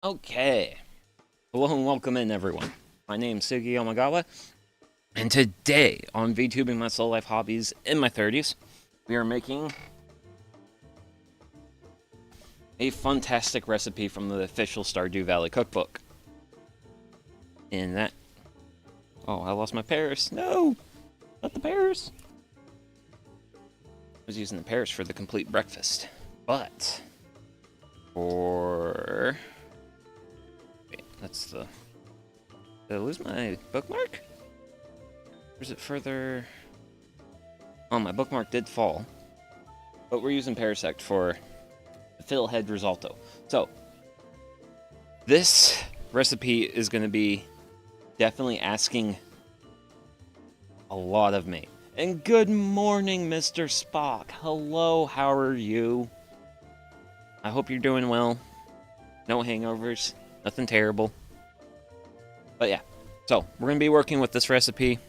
Okay. Hello and welcome in, everyone. My name's Sugi Omagawa, and today on VTubing My Soul Life Hobbies in my 30s, we are making a fantastic recipe from the official Stardew Valley Cookbook. In that... Oh, I lost my pears. No! Not the pears! I was using the pears for the complete breakfast. But... For... Wait, that's the... Did I lose my bookmark? Or is it further... Oh, my bookmark did fall. But we're using Parasect for the Fiddlehead Risotto. So, this recipe is going to be definitely asking a lot of me. And good morning, Mr. Spock. Hello, how are you? I hope you're doing well. No hangovers. Nothing terrible. But yeah, so we're going to be working with this recipe.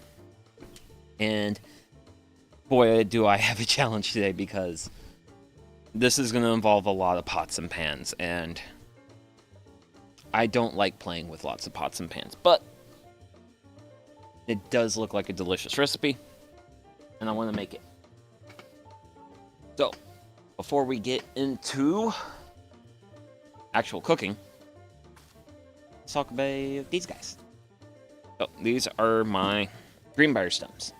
And boy, do I have a challenge today, because this is going to involve a lot of pots and pans. And I don't like playing with lots of pots and pans. But it does look like a delicious recipe. And I want to make it. So, before we get into actual cooking, let's talk about these guys. So, these are my Greenbrier stems.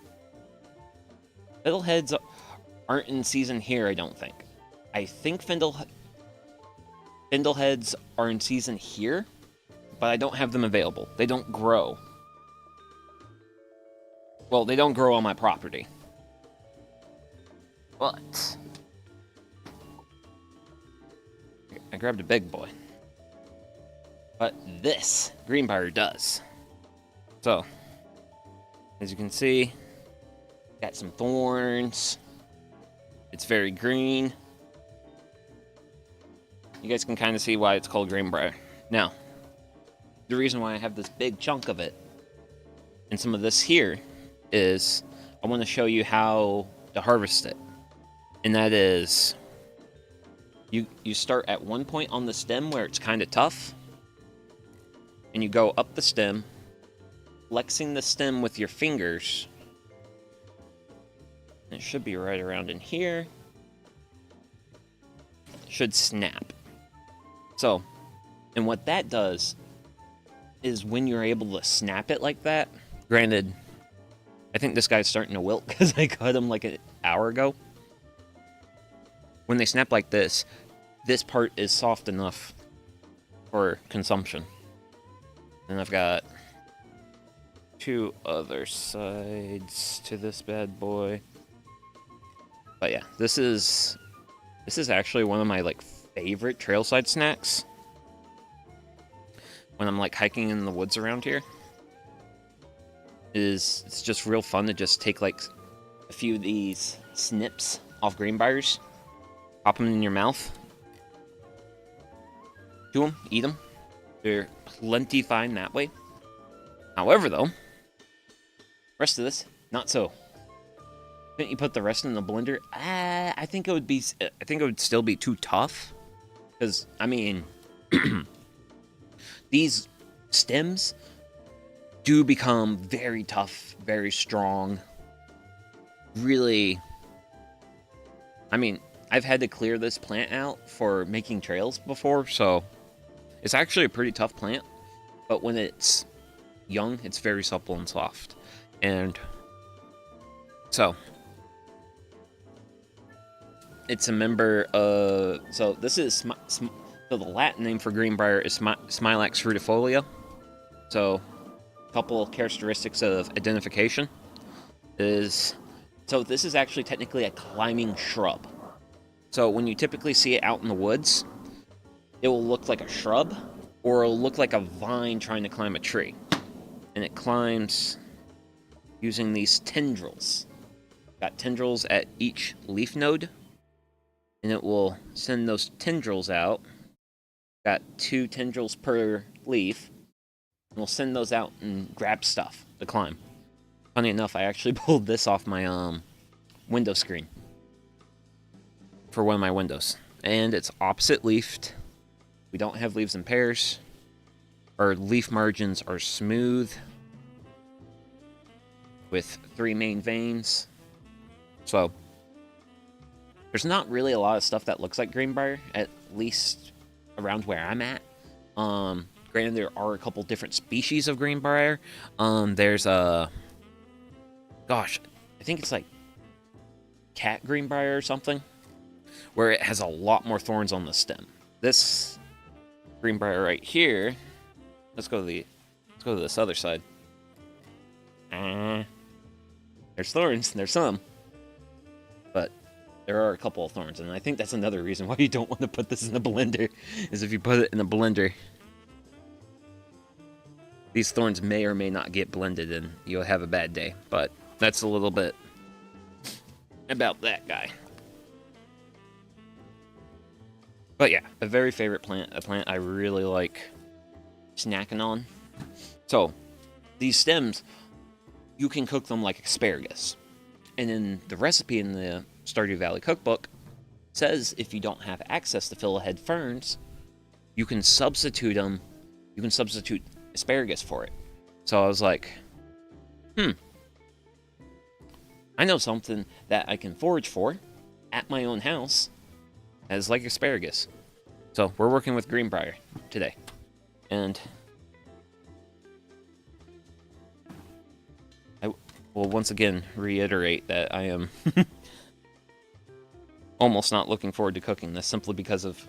Fiddleheads aren't in season here, I don't think. I think Fiddleheads are in season here, but I don't have them available. They don't grow. Well, they don't grow on my property. But I grabbed a big boy. But this Greenbrier does. So, as you can see, got some thorns. It's very green. You guys can kind of see why it's called Greenbrier. Now, the reason why I have this big chunk of it and some of this here is I want to show you how to harvest it. And that is, you start at one point on the stem where it's kind of tough, and you go up the stem, flexing the stem with your fingers. And it should be right around in here. It should snap. So, and what that does is when you're able to snap it like that, granted, I think this guy's starting to wilt because I cut him like an hour ago. When they snap like this part is soft enough for consumption. And I've got two other sides to this bad boy. But yeah, this is actually one of my favorite trailside snacks when I'm hiking in the woods around here. It's just real fun to just take a few of these snips off Greenbriers, pop them in your mouth, chew them, eat them. They're plenty fine that way. However, though, rest of this, not so. Couldn't you put the rest in the blender? I think it would be. I think it would still be too tough, because I mean, these stems do become very tough, very strong. Really, I mean, I've had to clear this plant out for making trails before, so it's actually a pretty tough plant. But when it's young, it's very supple and soft. And so it's a member of... So this is... So the Latin name for Greenbrier is Smilax frutifolia. So a couple characteristics of identification is... So this is actually technically a climbing shrub. So when you typically see it out in the woods, it will look like a shrub, or it'll look like a vine trying to climb a tree. And it climbs using these tendrils. Got tendrils at each leaf node, and it will send those tendrils out. Got 2 tendrils per leaf, and we'll send those out and grab stuff to climb. Funny enough, I actually pulled this off my window screen for one of my windows. And it's opposite leafed. We don't have leaves and pears. Our leaf margins are smooth with 3 main veins. So there's not really a lot of stuff that looks like Greenbrier, at least around where I'm at. Granted, there are a couple different species of Greenbrier. There's a... Gosh, I think it's like cat Greenbrier or something, where it has a lot more thorns on the stem. This Greenbrier right here... Let's go to this other side. There's thorns. There's some. But there are a couple of thorns, and I think that's another reason why you don't want to put this in a blender, is if you put it in a blender, these thorns may or may not get blended and you'll have a bad day. But that's a little bit about that guy. But yeah, a very favorite plant, a plant I really like snacking on. So these stems, you can cook them like asparagus. And in the recipe in the Stardew Valley Cookbook, says if you don't have access to fill-ahead ferns, you can substitute them. You can substitute asparagus for it. So I was like, I know something that I can forage for at my own house as like asparagus. So we're working with Greenbrier today. And I will once again reiterate that I am almost not looking forward to cooking this, simply because of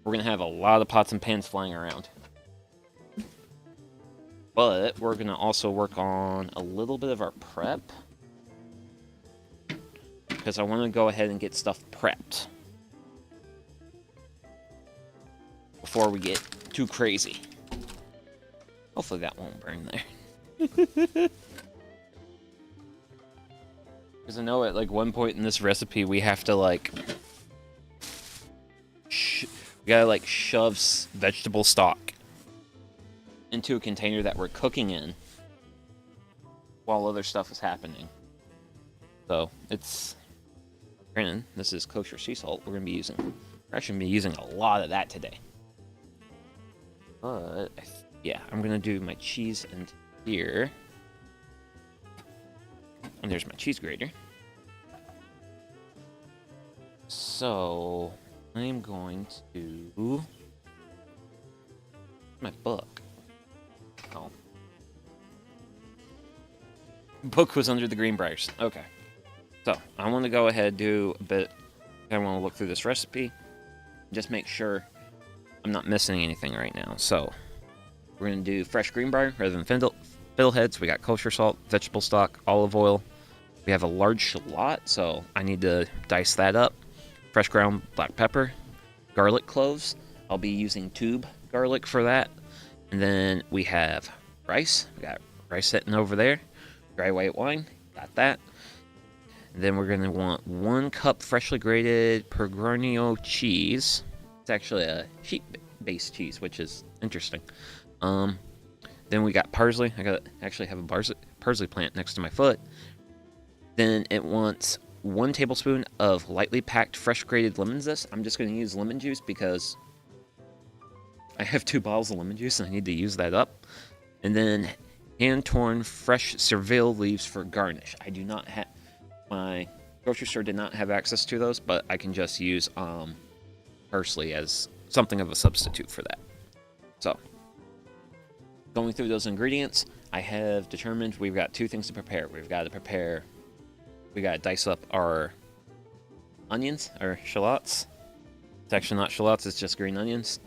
we're going to have a lot of pots and pans flying around. But we're going to also work on a little bit of our prep, because I want to go ahead and get stuff prepped before we get too crazy. Hopefully that won't burn there. Because I know at like one point in this recipe we have to like we gotta like shove vegetable stock into a container that we're cooking in while other stuff is happening. So it's, granted, this is kosher sea salt. We're actually be using a lot of that today. But yeah, I'm gonna do my cheese in here. And there's my cheese grater. So I'm going to... my book. Oh. Book was under the Greenbriers. Okay. So I want to go ahead and do a bit... I want to look through this recipe. Just make sure I'm not missing anything right now. So we're going to do fresh Greenbrier rather than fiddleheads. We got kosher salt, vegetable stock, olive oil. We have a large shallot, so I need to dice that up. Fresh ground black pepper, garlic cloves. I'll be using tube garlic for that. And then we have rice. We got rice sitting over there. Dry white wine. Got that. And then we're going to want 1 cup freshly grated Pecorino cheese. It's actually a sheep-based cheese, which is interesting. Then we got parsley. I actually have a parsley plant next to my foot. Then it wants 1 tablespoon of lightly packed fresh grated lemon zest. I'm just going to use lemon juice because I have 2 bottles of lemon juice and I need to use that up. And then hand-torn fresh cerville leaves for garnish. I do not have... My grocery store did not have access to those, but I can just use parsley as something of a substitute for that. So, going through those ingredients, I have determined we've got 2 things to prepare. We got to dice up our onions, or shallots. It's actually not shallots, it's just green onions.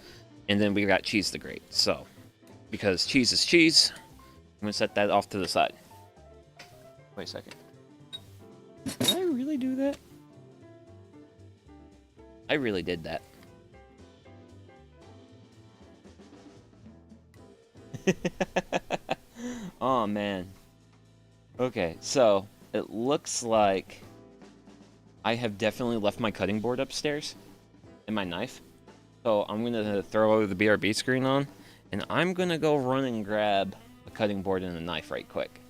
And then we've got cheese to grate. So, because cheese is cheese, I'm going to set that off to the side. Wait a second. Did I really do that? I really did that. Oh, man. Okay, so it looks like I have definitely left my cutting board upstairs and my knife. So I'm going to throw the BRB screen on, and I'm going to go run and grab a cutting board and a knife right quick.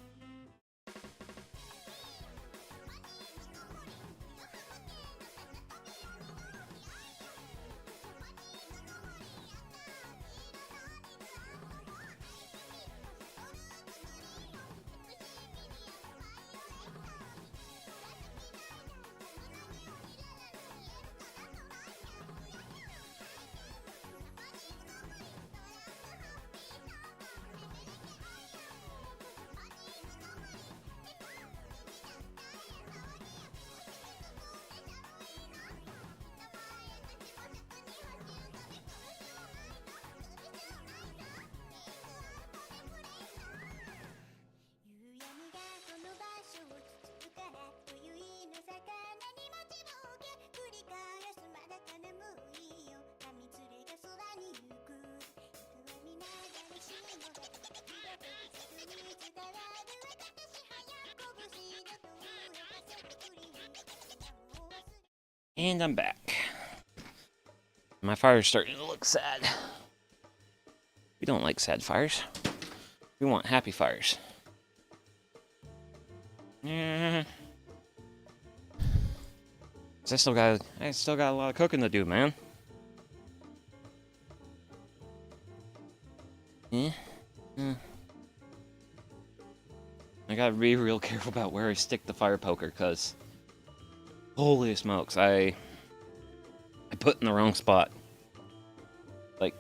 And I'm back. My fire's starting to look sad. We don't like sad fires. We want happy fires. Yeah. I still got a lot of cooking to do, man. Yeah. I gotta be real careful about where I stick the fire poker, cause holy smokes, I put in the wrong spot. Like,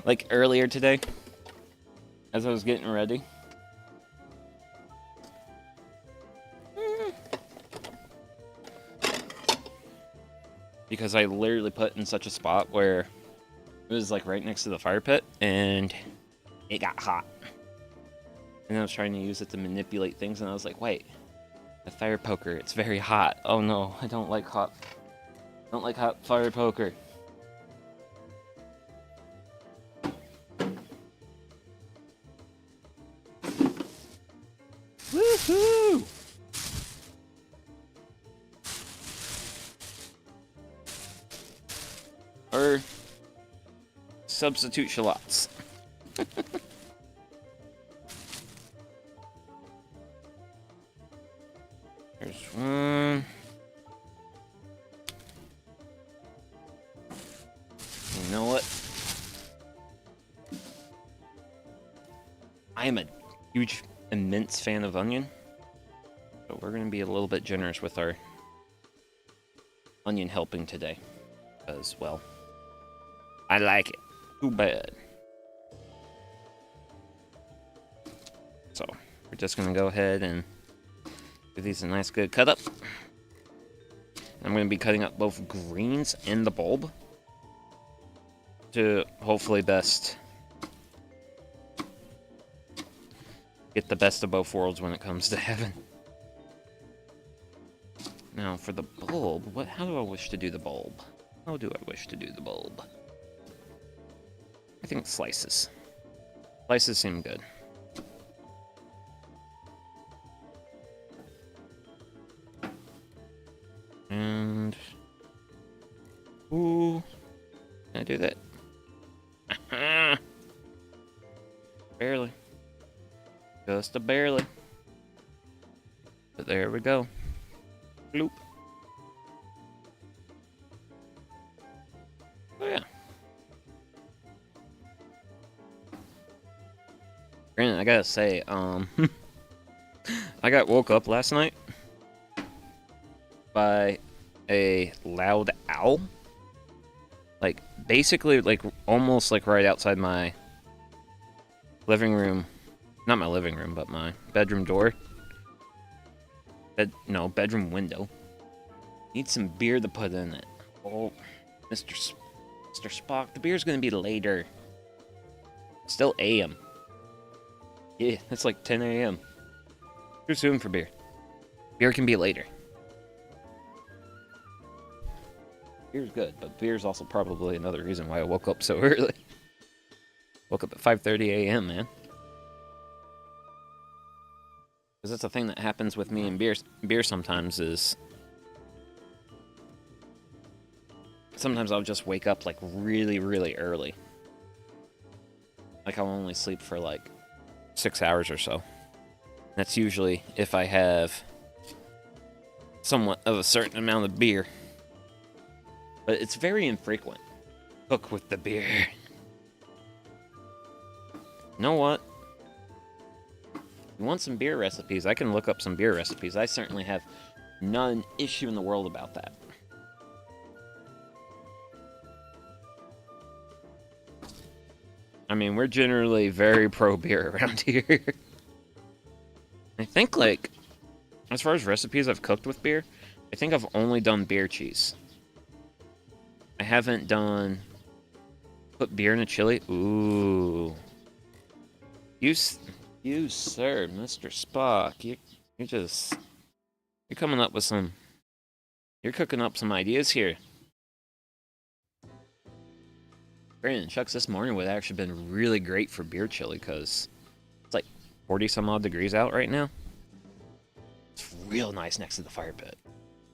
like earlier today, as I was getting ready. Because I literally put in such a spot where it was like right next to the fire pit, and it got hot. And I was trying to use it to manipulate things, and I was like, wait, the fire poker, it's very hot. Oh no, I don't like hot fire poker. Woohoo! Or substitute shallots. There's one. You know what? I am a huge, immense fan of onion. So we're going to be a little bit generous with our onion helping today. As well. I like it. Too bad. So, we're just going to go ahead and give these a nice good cut up. I'm going to be cutting up both greens and the bulb to hopefully best get the best of both worlds when it comes to heaven. Now, for the bulb, how do I wish to do the bulb? How do I wish to do the bulb? I think slices. Slices seem good. And... ooh. Can I do that? Barely. Just a barely. But there we go. Bloop. Oh yeah. Granted, I gotta say, I got woke up last night by a loud owl. Like, basically, like, almost like right outside my living room. Not my living room, but my bedroom door. Bedroom window. Need some beer to put in it. Oh, Mr. Spock, the beer's gonna be later. Still AM. Yeah, it's like 10 AM. Too soon for beer. Beer can be later. Beer's good, but beer's also probably another reason why I woke up so early. Woke up at 5:30 AM, man. Because that's the thing that happens with me and beer sometimes is... sometimes I'll just wake up, like, really, really early. Like, I'll only sleep for, like, 6 hours or so. That's usually if I have somewhat of a certain amount of beer. But it's very infrequent. Cook with the beer. You know what? You want some beer recipes? I can look up some beer recipes. I certainly have not an issue in the world about that. I mean, we're generally very pro-beer around here. I think, like, as far as recipes I've cooked with beer, I think I've only done beer cheese. I haven't done... put beer in a chili? Ooh. You sir, Mr. Spock, you're coming up with some... you're cooking up some ideas here. Brandon, Chuck's this morning would have actually been really great for beer chili, because it's like 40 some odd degrees out right now. It's real nice next to the fire pit.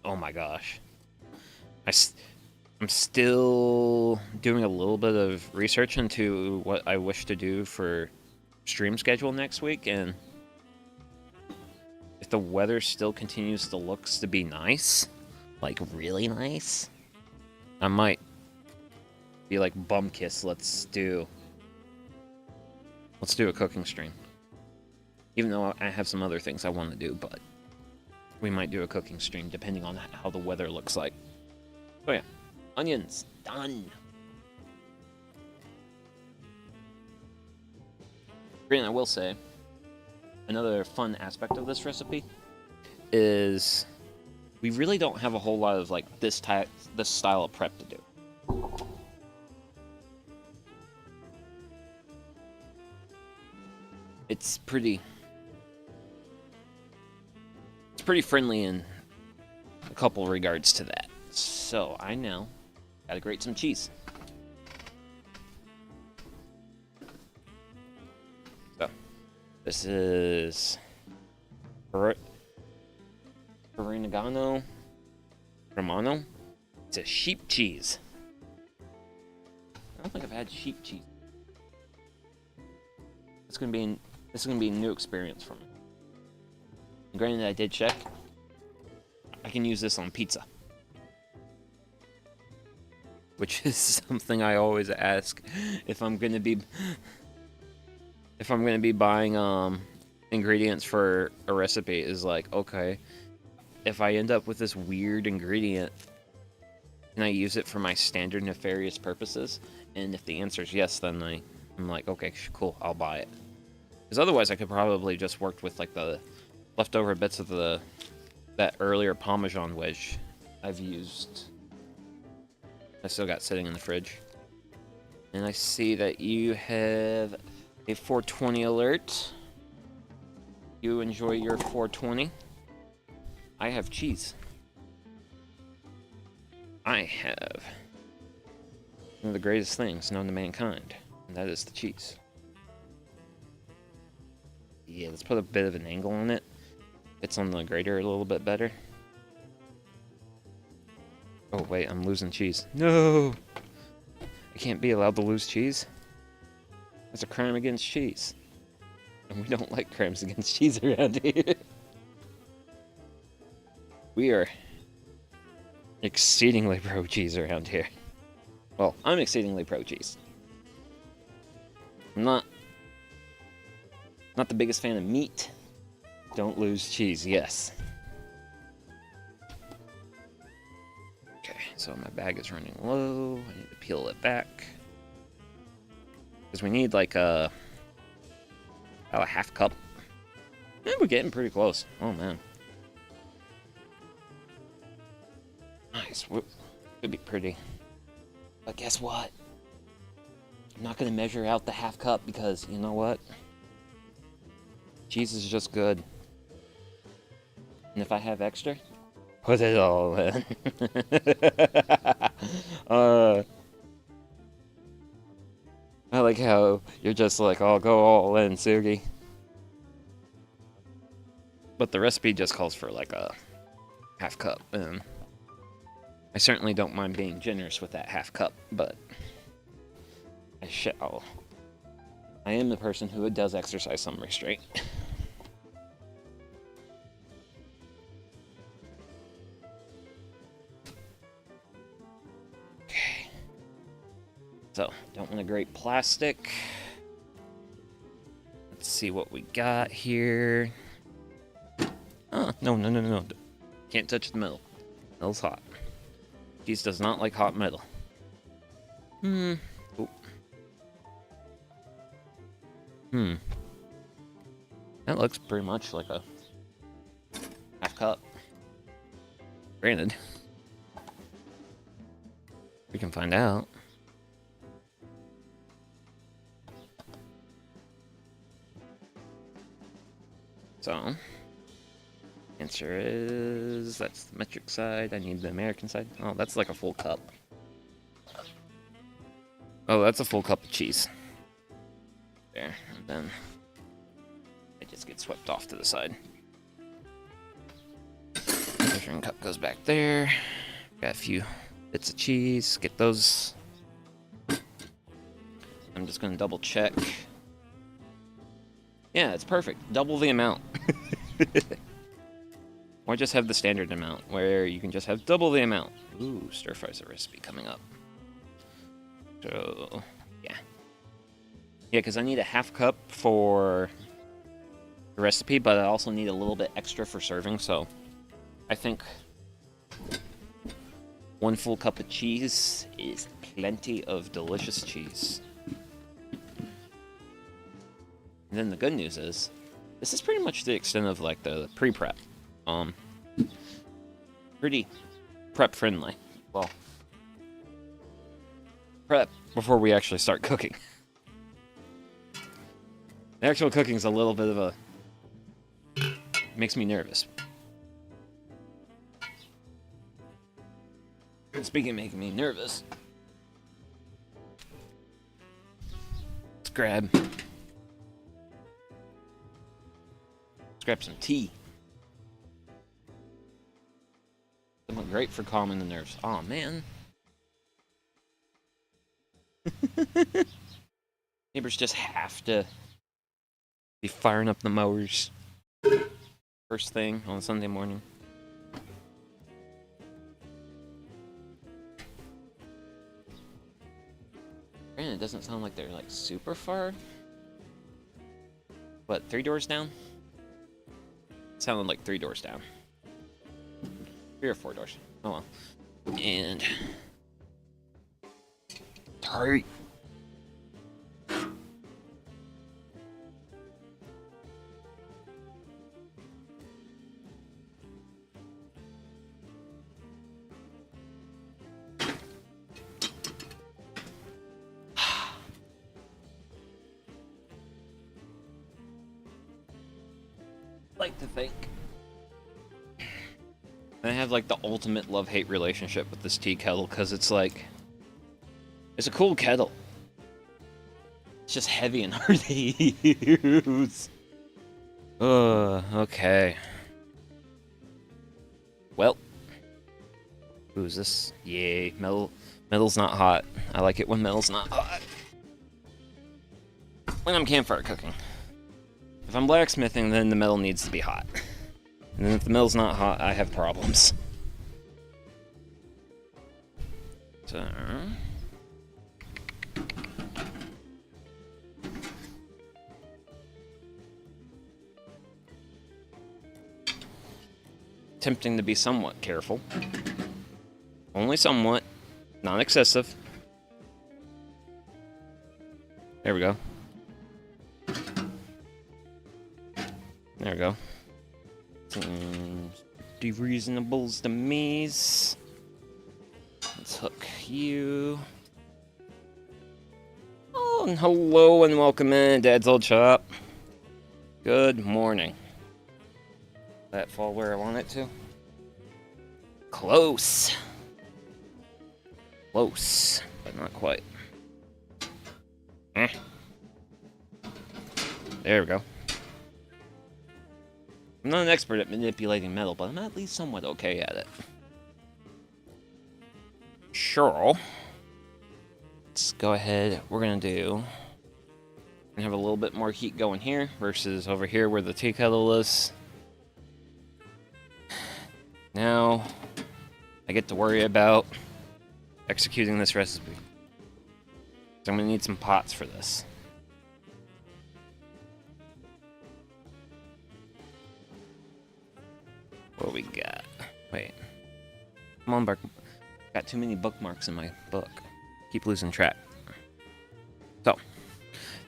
Oh my gosh. I'm still doing a little bit of research into what I wish to do for stream schedule next week, and if the weather still continues to looks to be nice, like really nice, I might be like, bum kiss, let's do a cooking stream. Even though I have some other things I want to do, but we might do a cooking stream depending on how the weather looks like. So yeah, onions, done. And I will say, another fun aspect of this recipe is we really don't have a whole lot of like this style of prep to do. It's pretty friendly in a couple regards to that. So I now gotta grate some cheese. So this is Romano. It's a sheep cheese. I don't think I've had sheep cheese. This is gonna be a new experience for me. Granted, I did check. I can use this on pizza, which is something I always ask if I'm gonna be buying ingredients for a recipe. Is like, okay, if I end up with this weird ingredient, can I use it for my standard nefarious purposes? And if the answer is yes, then I'm like, okay, cool, I'll buy it. Because otherwise, I could probably just work with like the leftover bits of that earlier Parmesan wedge I've used. I still got sitting in the fridge. And I see that you have a 420 alert. You enjoy your 420. I have cheese. I have one of the greatest things known to mankind, and that is the cheese. Yeah, let's put a bit of an angle on it. It's on the grater a little bit better. Oh wait, I'm losing cheese. No! I can't be allowed to lose cheese. That's a crime against cheese. And we don't like crimes against cheese around here. We are exceedingly pro cheese around here. Well, I'm exceedingly pro cheese. I'm not the biggest fan of meat. Don't lose cheese, yes. Okay, so my bag is running low. I need to peel it back. Because we need like about a half cup. And we're getting pretty close. Oh man. Nice. Could be pretty. But guess what? I'm not going to measure out the half cup because, you know what? Cheese is just good. And if I have extra, put it all in. I like how you're just like, I'll go all in, Sugi. But the recipe just calls for like a half cup, and I certainly don't mind being generous with that half cup, but I am the person who does exercise some restraint. Okay. So, don't want to grate plastic. Let's see what we got here. Oh, no. Can't touch the metal. Metal's hot. Cheese does not like hot metal. Oh. That looks pretty much like a half cup. Granted, we can find out. So, answer is that's the metric side. I need the American side. Oh, that's like a full cup. Oh, that's a full cup of cheese. There, and then it just gets swept off to the side. Measuring cup goes back there. Got a few bits of cheese. Get those. I'm just gonna double check. Yeah, it's perfect. Double the amount. Or just have the standard amount, where you can just have double the amount. Ooh, stir fry's a recipe coming up. So, yeah. Yeah, because I need a half cup for the recipe, but I also need a little bit extra for serving, so I think 1 full cup of cheese is plenty of delicious cheese. And then the good news is, this is pretty much the extent of, like, the pre-prep. Pretty prep-friendly. Well, prep before we actually start cooking. The actual cooking's a little bit of a... makes me nervous. Speaking of making me nervous, let's grab some tea. Something great for calming the nerves. Aw, man. Neighbors just have to be firing up the mowers first thing on Sunday morning. Granted, it doesn't sound like they're like super far. What, 3 doors down? It sounded like 3 doors down. 3 or 4 doors. Oh well. And... hurry. Like to think I have like the ultimate love-hate relationship with this tea kettle, because it's like, it's a cool kettle. It's just heavy and hard to use. Okay. Well. Who's this? Yay, metal's not hot. I like it when metal's not hot. When I'm campfire cooking. If I'm blacksmithing, then the metal needs to be hot. And then if the metal's not hot, I have problems. So... attempting to be somewhat careful. Only somewhat. Not excessive. There we go. There we go. Seems pretty reasonables to me. Let's hook you. Oh, and hello and welcome in, Dad's Old Shop. Good morning. That fall where I want it to? Close. Close, but not quite. There we go. I'm not an expert at manipulating metal, but I'm at least somewhat okay at it. Sure. Let's go ahead. We're gonna have a little bit more heat going here versus over here where the tea kettle is. Now, I get to worry about executing this recipe. So I'm gonna need some pots for this. What we got? Wait. Come on, got too many bookmarks in my book. Keep losing track. So,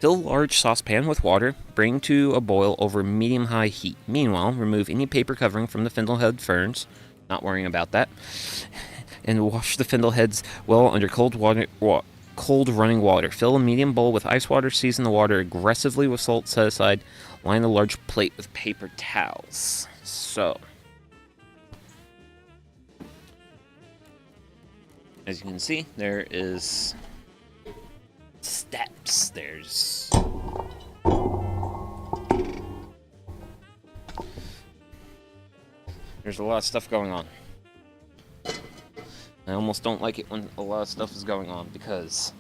fill a large saucepan with water. Bring to a boil over medium-high heat. Meanwhile, remove any paper covering from the fiddlehead ferns. Not worrying about that. And wash the fiddleheads well under cold running water. Fill a medium bowl with ice water. Season the water aggressively with salt. Set aside. Line a large plate with paper towels. So, as you can see, there is steps. There's a lot of stuff going on. I almost don't like it when a lot of stuff is going on because...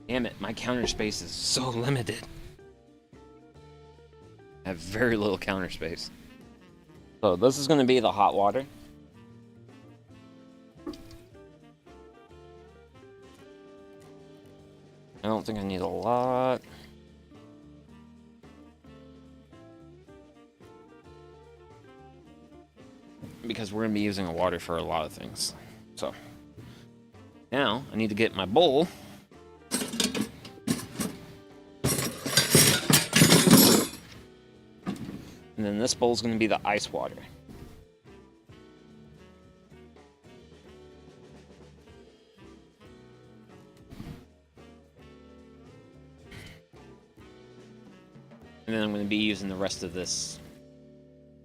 Damn it, my counter space is so limited. I have very little counter space. So this is going to be the hot water. I don't think I need a lot. Because we're going to be using the water for a lot of things. So, now I need to get my bowl. And then this bowl is going to be the ice water. And then I'm going to be using the rest of this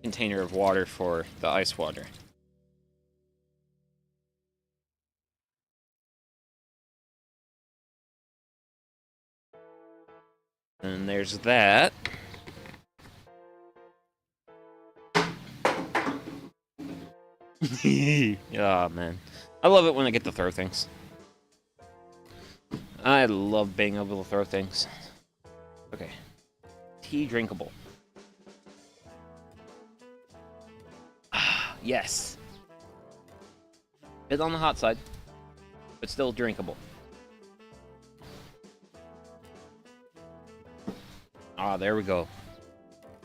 container of water for the ice water. And there's that. Oh, man. I love it when I get to throw things. I love being able to throw things. Okay. Tea drinkable. Yes. Bit on the hot side, but still drinkable. Ah, there we go.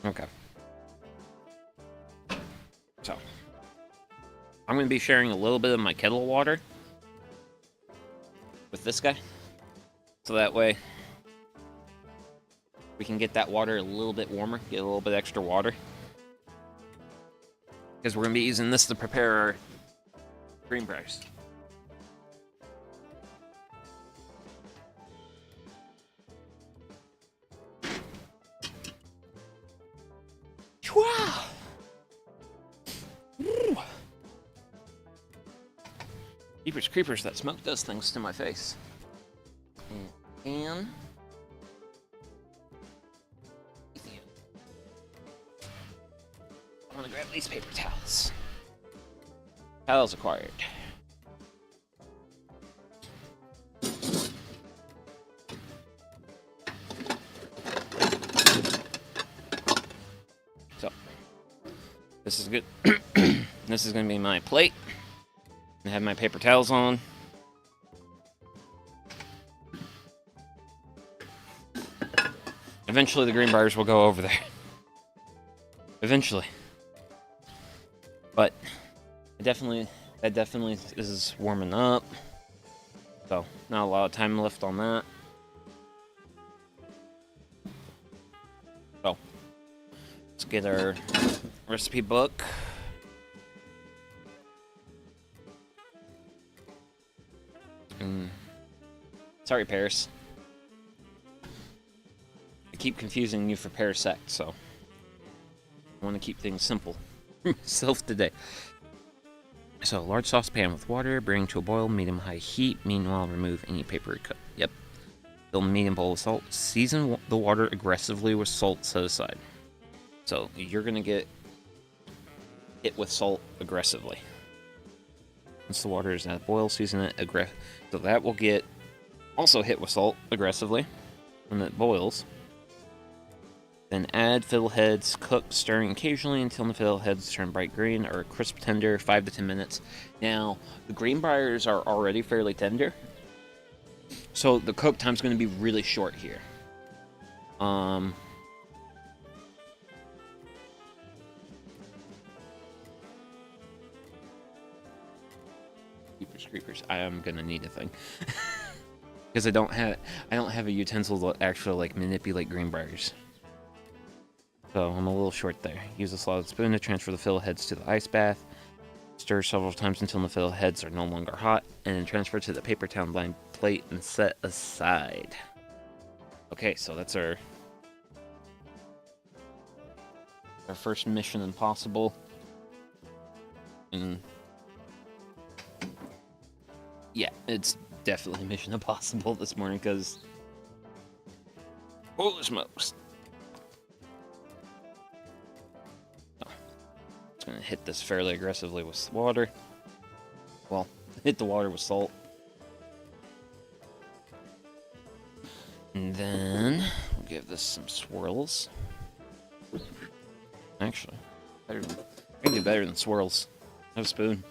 Okay. So, I'm going to be sharing a little bit of my kettle water with this guy. So that way, we can get that water a little bit warmer, get a little bit extra water. Because we're going to be using this to prepare our Greenbriers. Wow! Jeepers creepers, that smoke does things to my face. And I'm gonna grab these paper towels. Towels acquired. So, this is good. This is gonna be my plate. I have my paper towels on. Eventually the Greenbriers will go over there. Eventually. But that definitely is warming up. So, not a lot of time left on that. So, let's get our recipe book. Sorry, Paris. I keep confusing you for Parasect, so I want to keep things simple for myself today. So, large saucepan with water, bring to a boil, medium-high heat. Meanwhile, remove any paper cut. Yep. Fill medium bowl of salt. Season the water aggressively with salt set aside. So, you're going to get hit with salt aggressively. Once the water is at a boil, season it aggressively. So that will get also hit with salt aggressively when it boils. Then add fiddleheads, cook, stirring occasionally until the fiddleheads turn bright green or crisp tender, 5 to 10 minutes. Now, the Greenbriers are already fairly tender, so the cook time's going to be really short here. Creepers. I am gonna need a thing because I don't have a utensil to actually like manipulate Greenbriers. So I'm a little short there. Use a slotted spoon to transfer the fiddleheads to the ice bath. Stir several times until the fiddleheads are no longer hot, and then transfer to the paper towel lined plate and set aside. Okay, so that's our first Mission Impossible. And yeah, it's definitely Mission Impossible this morning because holy smokes. Oh, it's gonna hit this fairly aggressively with water. Well, hit the water with salt. And then we'll give this some swirls. Actually, I can do better than swirls. Have a spoon.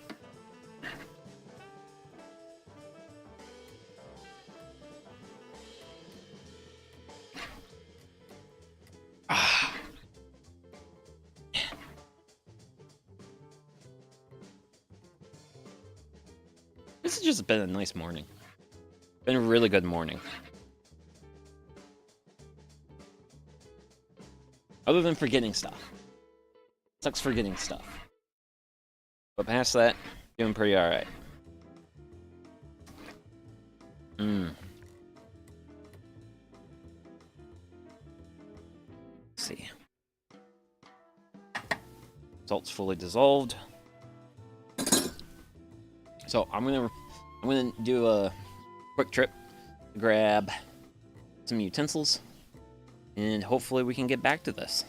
This has just been a nice morning. Been a really good morning. Other than forgetting stuff. Sucks forgetting stuff. But past that, doing pretty alright. Let's see. Salt's fully dissolved. So I'm gonna do a quick trip, grab some utensils, and hopefully we can get back to this.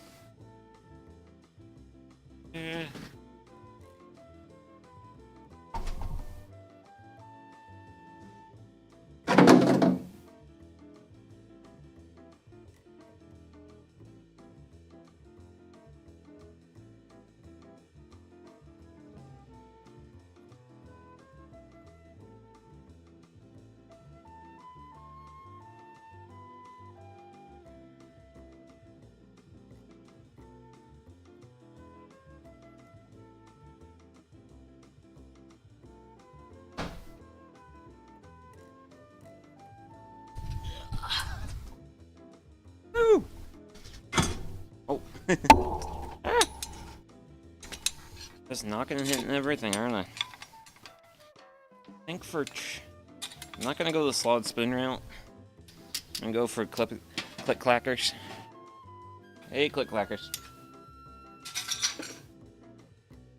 Oh. Just knocking and hitting everything, aren't I? I think I'm not gonna go the slotted spoon route. I'm gonna go for click clackers. Hey, click clackers.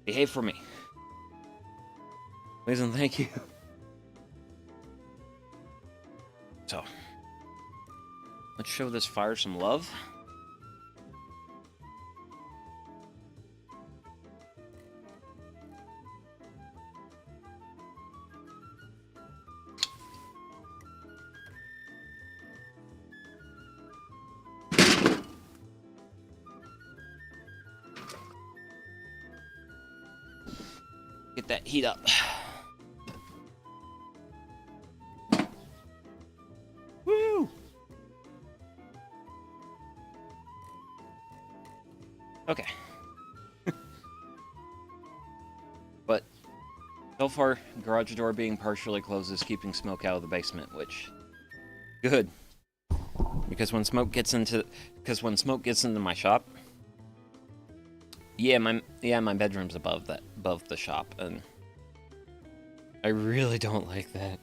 Behave for me. Please and thank you. So, let's show this fire some love. Get that heat up. Woo! Okay. But so far, garage door being partially closed is keeping smoke out of the basement, which good. Because when smoke gets into my shop, my bedroom's above the shop, and I really don't like that.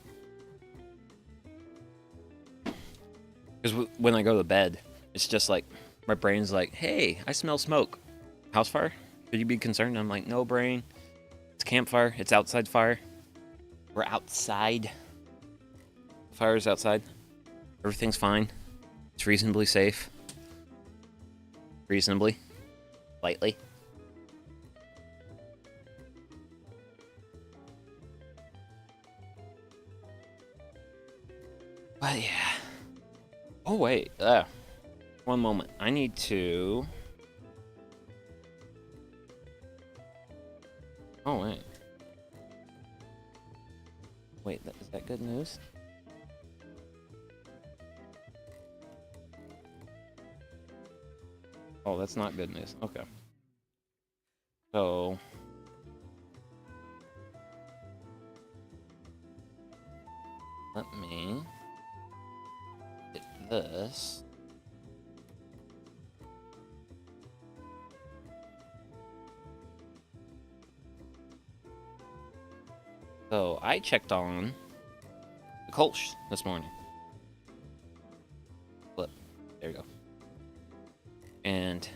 Because when I go to bed, it's just like my brain's like, "Hey, I smell smoke. House fire? Should you be concerned?" I'm like, "No, brain. It's campfire. It's outside fire. We're outside. Fire's outside. Everything's fine. It's reasonably safe. Reasonably, lightly." But yeah. Oh wait, one moment. I need to. Oh wait. Wait, is that good news? Oh, that's not good news. Okay. So. Let me get this. So I checked on the Kolsch this morning. Flip. There you go. And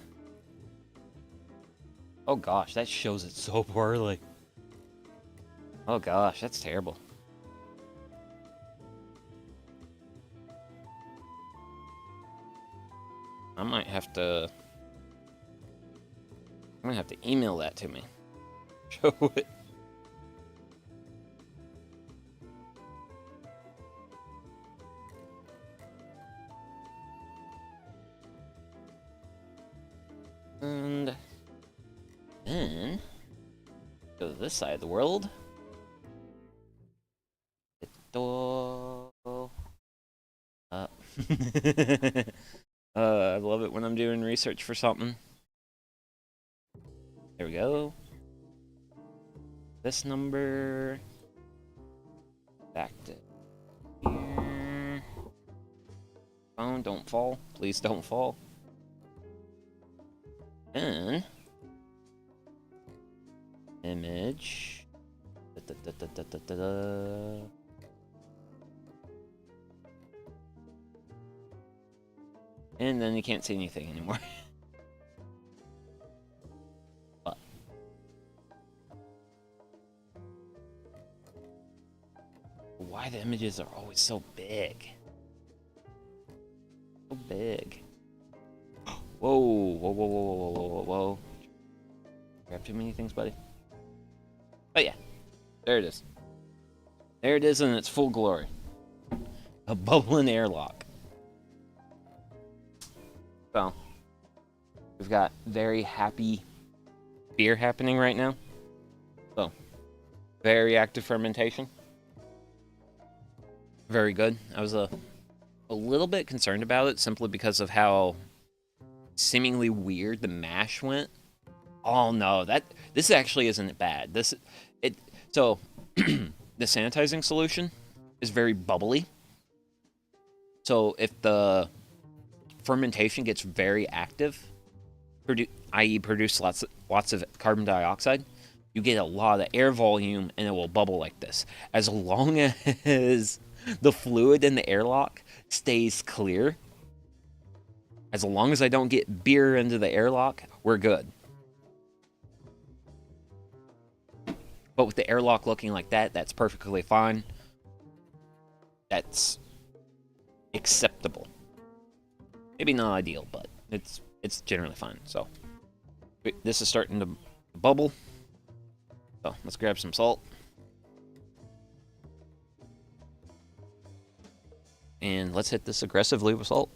oh gosh, that shows it so poorly. Oh gosh, that's terrible. I'm gonna have to email that to me. show it. And then go to this side of the world. I love it when I'm doing research for something. There we go. This number. Back to here. Phone, don't fall. Please don't fall. And image. And then you can't see anything anymore. But why the images are always so big? So big. Whoa, whoa, whoa, whoa, whoa, whoa, whoa, whoa. Grab too many things, buddy. But yeah, there it is. There it is in its full glory. A bubbling airlock. So, we've got very happy beer happening right now. So, very active fermentation. Very good. I was a little bit concerned about it simply because of how seemingly weird the mash went. Oh no, this actually isn't bad. So the sanitizing solution is very bubbly. So if the fermentation gets very active, i.e. produce lots of carbon dioxide, you get a lot of air volume and it will bubble like this. As long as the fluid in the airlock stays clear, as long as I don't get beer into the airlock, we're good. But with the airlock looking like that, that's perfectly fine. That's acceptable. Maybe not ideal, but it's generally fine. So this is starting to bubble. So let's grab some salt. And let's hit this aggressively with salt.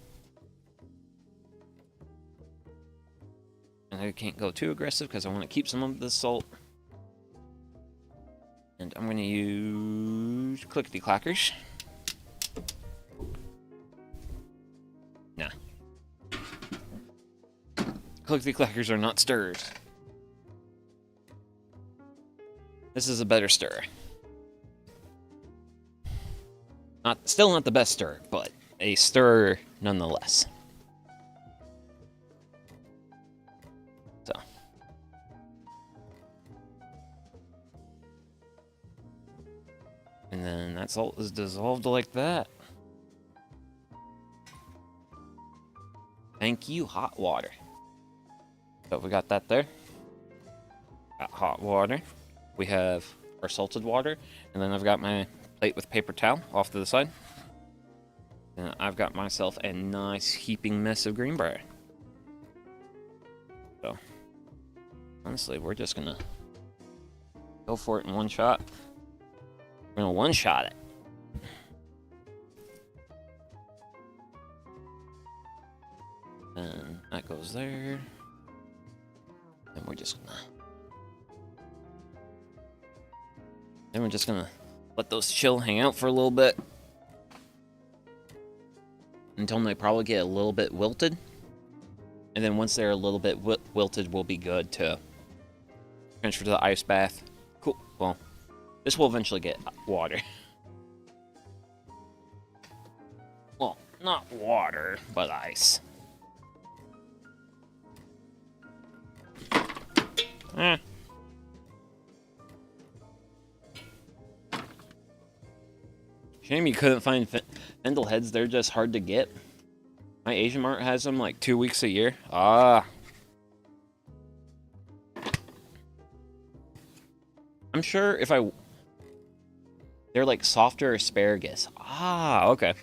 And I can't go too aggressive because I want to keep some of this salt. And I'm going to use clickety clackers. Nah. Clickety clackers are not stirrers. This is a better stir. Still not the best stir, but a stir nonetheless. So. And then that salt is dissolved like that. Thank you, hot water. So we got that there. Got hot water. We have our salted water. And then I've got my plate with paper towel off to the side. And I've got myself a nice heaping mess of Greenbrier. So, honestly, we're just gonna go for it in one shot. We're gonna one-shot it. And that goes there. And we're just gonna let those chill, hang out for a little bit. Until they probably get a little bit wilted. And then once they're a little bit wilted, we'll be good to transfer to the ice bath. Cool. Well, this will eventually get water. Well, not water, but ice. Shame you couldn't find Fendel heads. They're just hard to get. My Asian Mart has them like 2 weeks a year. Ah. I'm sure if they're like softer asparagus. Ah, okay.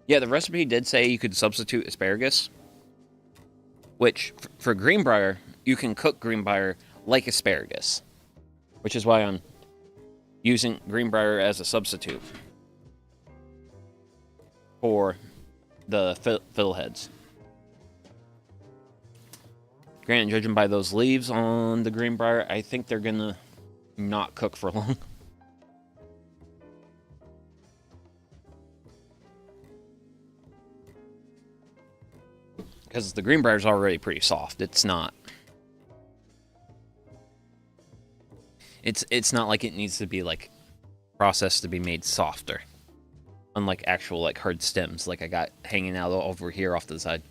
Yeah, the recipe did say you could substitute asparagus. Which, for Greenbrier, you can cook Greenbrier like asparagus, which is why I'm using Greenbrier as a substitute for the fiddleheads. Granted, judging by those leaves on the Greenbrier, I think they're gonna not cook for long. Because the Greenbrier is already pretty soft. It's not. It's not like it needs to be like processed to be made softer. Unlike actual like hard stems like I got hanging out over here off to the side.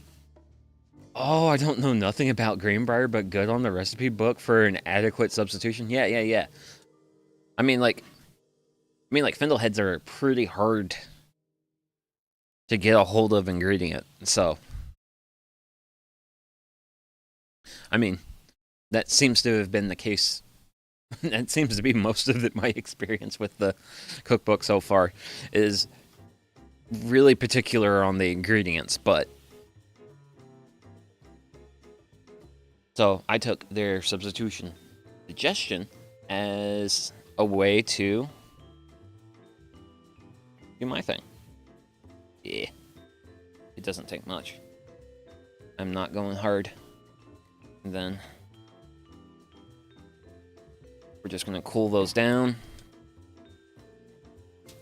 Oh, I don't know nothing about Greenbrier, but good on the recipe book for an adequate substitution. Yeah. I mean like fiddleheads are pretty hard to get a hold of ingredient. So I mean, that seems to have been the case. That seems to be most of my experience with the cookbook so far is really particular on the ingredients, but so I took their substitution suggestion as a way to do my thing. Yeah, it doesn't take much. I'm not going hard. And then we're just gonna cool those down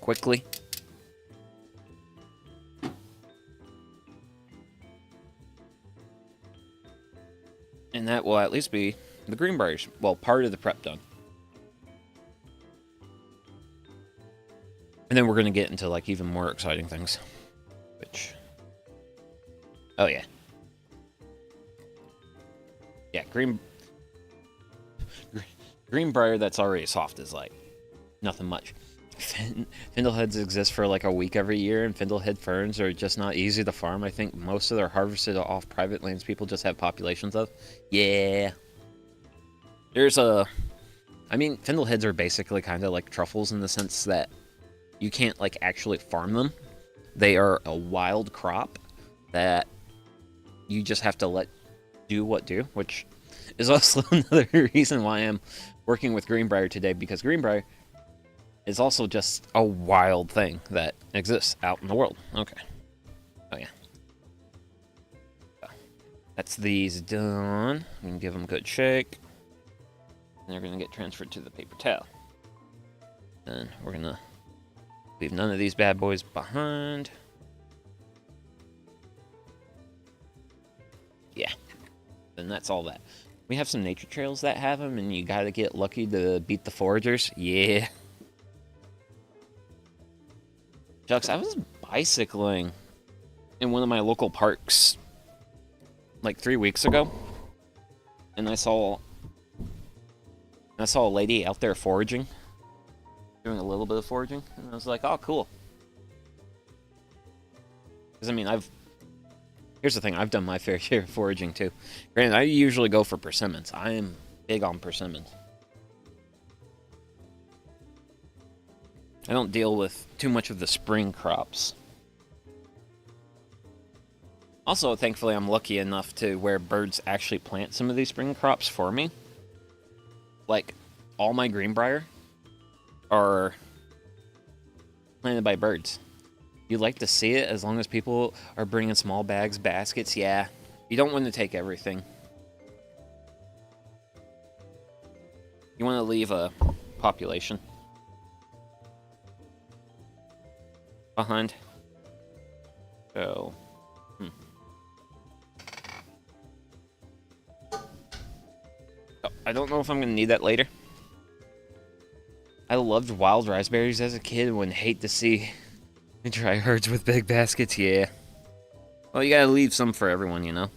quickly. And that will at least be the Greenbriers. Well, part of the prep done. And then we're gonna get into like even more exciting things. Which, oh yeah. Yeah, Greenbrier that's already soft is like nothing much. Fiddleheads exist for like a week every year, and fiddlehead ferns are just not easy to farm. I think most of their harvested off private lands people just have populations of. Yeah. There's a... I mean, fiddleheads are basically kind of like truffles in the sense that you can't like actually farm them. They are a wild crop that you just have to let do what do, which is also another reason why I'm working with Greenbrier today, because Greenbrier is also just a wild thing that exists out in the world. Okay. Oh, yeah. So, that's these done. We can give them a good shake. And they're going to get transferred to the paper towel. Then we're going to leave none of these bad boys behind. Yeah. Then that's all that. We have some nature trails that have them, and you got to get lucky to beat the foragers. Yeah. Jux, I was bicycling in one of my local parks like 3 weeks ago, and I saw a lady out there foraging, doing a little bit of foraging, and I was like, oh, cool. Because, I mean, here's the thing, I've done my fair share of foraging, too. Granted, I usually go for persimmons. I am big on persimmons. I don't deal with too much of the spring crops. Also, thankfully, I'm lucky enough to where birds actually plant some of these spring crops for me. Like, all my Greenbrier are planted by birds. You like to see it as long as people are bringing small bags, baskets. Yeah, you don't want to take everything. You want to leave a population behind. So, oh, I don't know if I'm going to need that later. I loved wild raspberries as a kid and would hate to see dry herds with big baskets, yeah. Well, you gotta leave some for everyone, you know?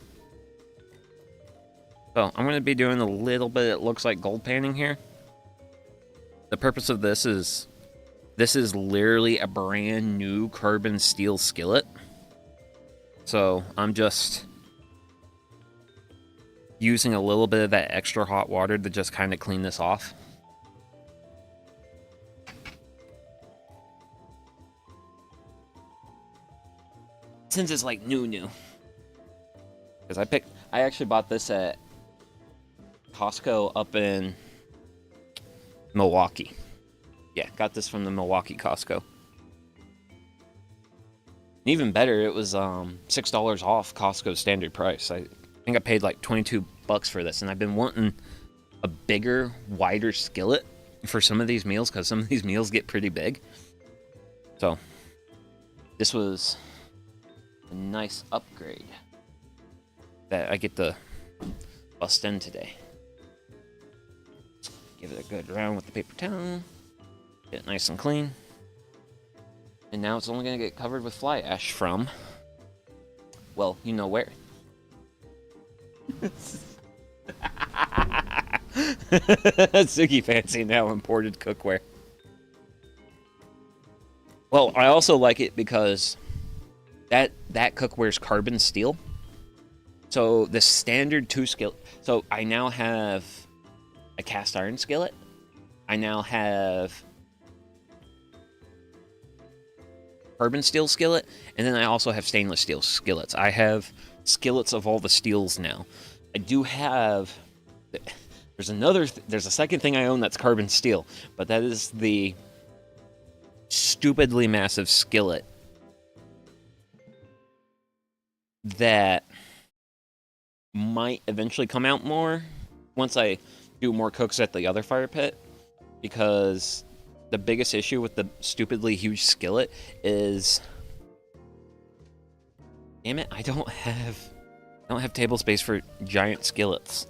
So, I'm gonna be doing a little bit, it looks like gold panning here. The purpose of this is literally a brand new carbon steel skillet. So, I'm just using a little bit of that extra hot water to just kind of clean this off. Since it's like new. Because I actually bought this at Costco up in Milwaukee. Yeah, got this from the Milwaukee Costco. Even better, it was $6 off Costco's standard price. I think I paid like $22 for this, and I've been wanting a bigger, wider skillet for some of these meals because some of these meals get pretty big. So this was a nice upgrade that I get to bust in today. Give it a good round with the paper towel. Get it nice and clean. And now it's only going to get covered with fly ash from, well, you know where. Suki fancy now imported cookware. Well, I also like it because that cookware's carbon steel. So the standard 2 skillet. So I now have a cast iron skillet. I now have carbon steel skillet, and then I also have stainless steel skillets. I have skillets of all the steels now. I do have. There's a second thing I own that's carbon steel, but that is the stupidly massive skillet that might eventually come out more once I do more cooks at the other fire pit, because the biggest issue with the stupidly huge skillet is, damn it, I don't have table space for giant skillets.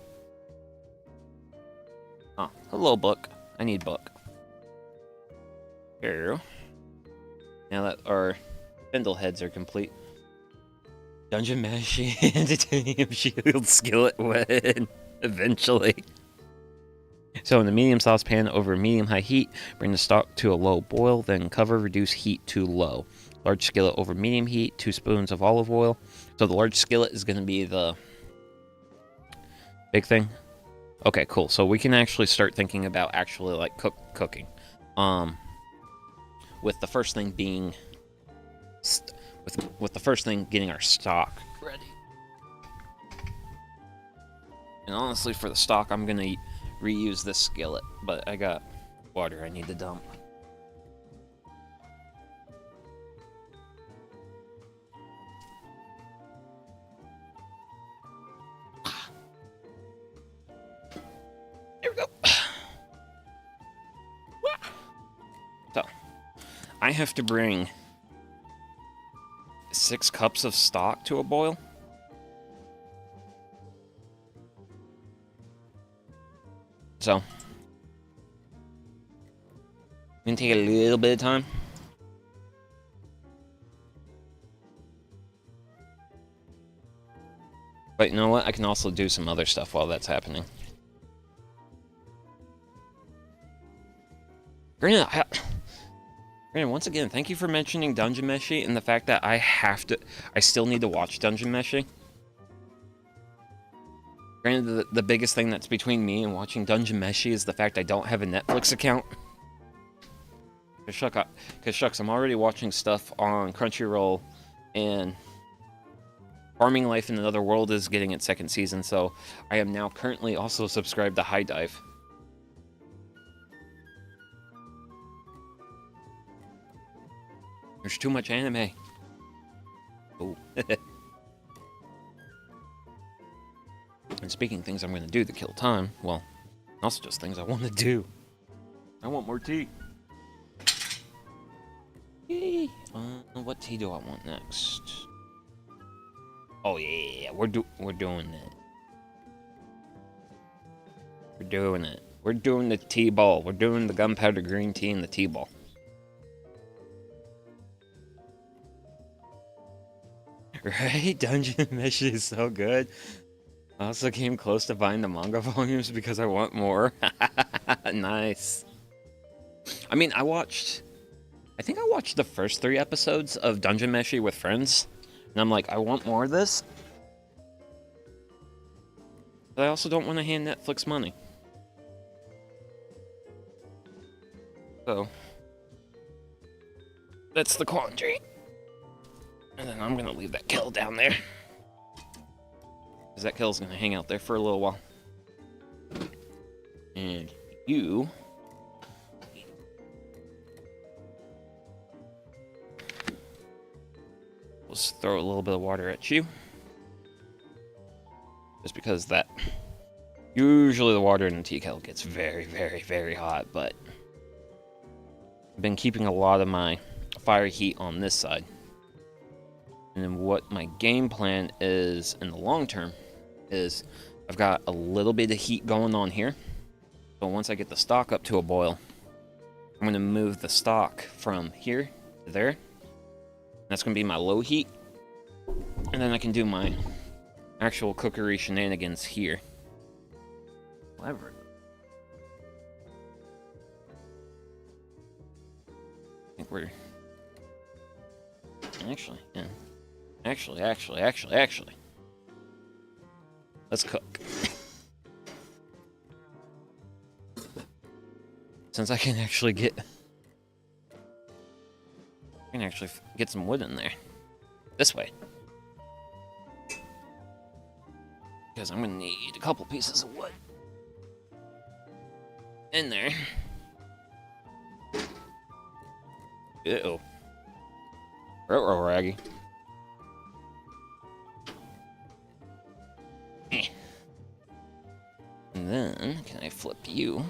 Oh, hello, book. I need book. Here. Now that our spindle heads are complete, Dungeon Mashie and Titanium Shield skillet win eventually. So in the medium saucepan over medium-high heat, bring the stock to a low boil, then cover, reduce heat to low. Large skillet over medium heat, 2 spoons of olive oil. So the large skillet is going to be the big thing. Okay, cool. So we can actually start thinking about actually like cooking. With the first thing being with the first thing getting our stock ready. And honestly, for the stock, I'm gonna reuse this skillet, but I got water I need to dump. There we go. So, I have to bring 6 cups of stock to a boil. So, I'm gonna take a little bit of time. But you know what? I can also do some other stuff while that's happening. Granted, once again, thank you for mentioning Dungeon Mashie and the fact that I still need to watch Dungeon Mashie. Granted, the biggest thing that's between me and watching Dungeon Mashie is the fact I don't have a Netflix account. Because shucks, I'm already watching stuff on Crunchyroll, and Farming Life in Another World is getting its 2nd season, so I am now currently also subscribed to High Dive. There's too much anime. Oh. And speaking of things I'm going to do to kill time, well, also just things I want to do. I want more tea. Yay! What tea do I want next? Oh yeah, we're doing it. We're doing it. We're doing the tea ball. We're doing the gunpowder green tea and the tea ball. Right? Dungeon Mashie is so good. I also came close to buying the manga volumes because I want more. Nice. I mean, I think I watched the first 3 episodes of Dungeon Mashie with friends, and I'm like, I want more of this. But I also don't want to hand Netflix money. So, that's the quandary. And then I'm gonna leave that kettle down there, because that kettle's gonna hang out there for a little while. And you... Let's throw a little bit of water at you. Just because that... Usually the water in the tea kettle gets very, very, very hot, but... I've been keeping a lot of my fire heat on this side. And then what my game plan is in the long term is I've got a little bit of heat going on here. So once I get the stock up to a boil, I'm going to move the stock from here to there. That's going to be my low heat. And then I can do my actual cookery shenanigans here. However, I think we're... Actually, yeah. Actually. Let's cook. Since I can actually get... I can actually get some wood in there. This way. Because I'm going to need a couple pieces of wood. In there. Uh-oh. Ruh-roh, Raggy. And then, can I flip you?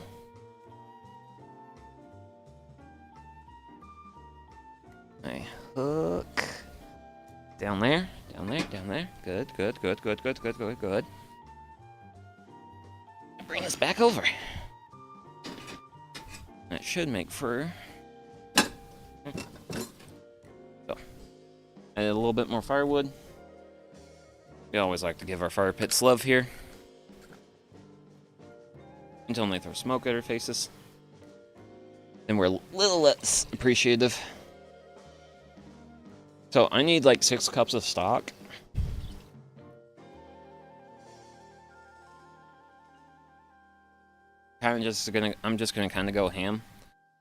I hook. Down there. Good. Bring this back over. That should make for... So, add a little bit more firewood. We always like to give our fire pits love here. Until they throw smoke at our faces. Then we're a little less appreciative. So I need like 6 cups of stock. I'm just gonna kind of go ham,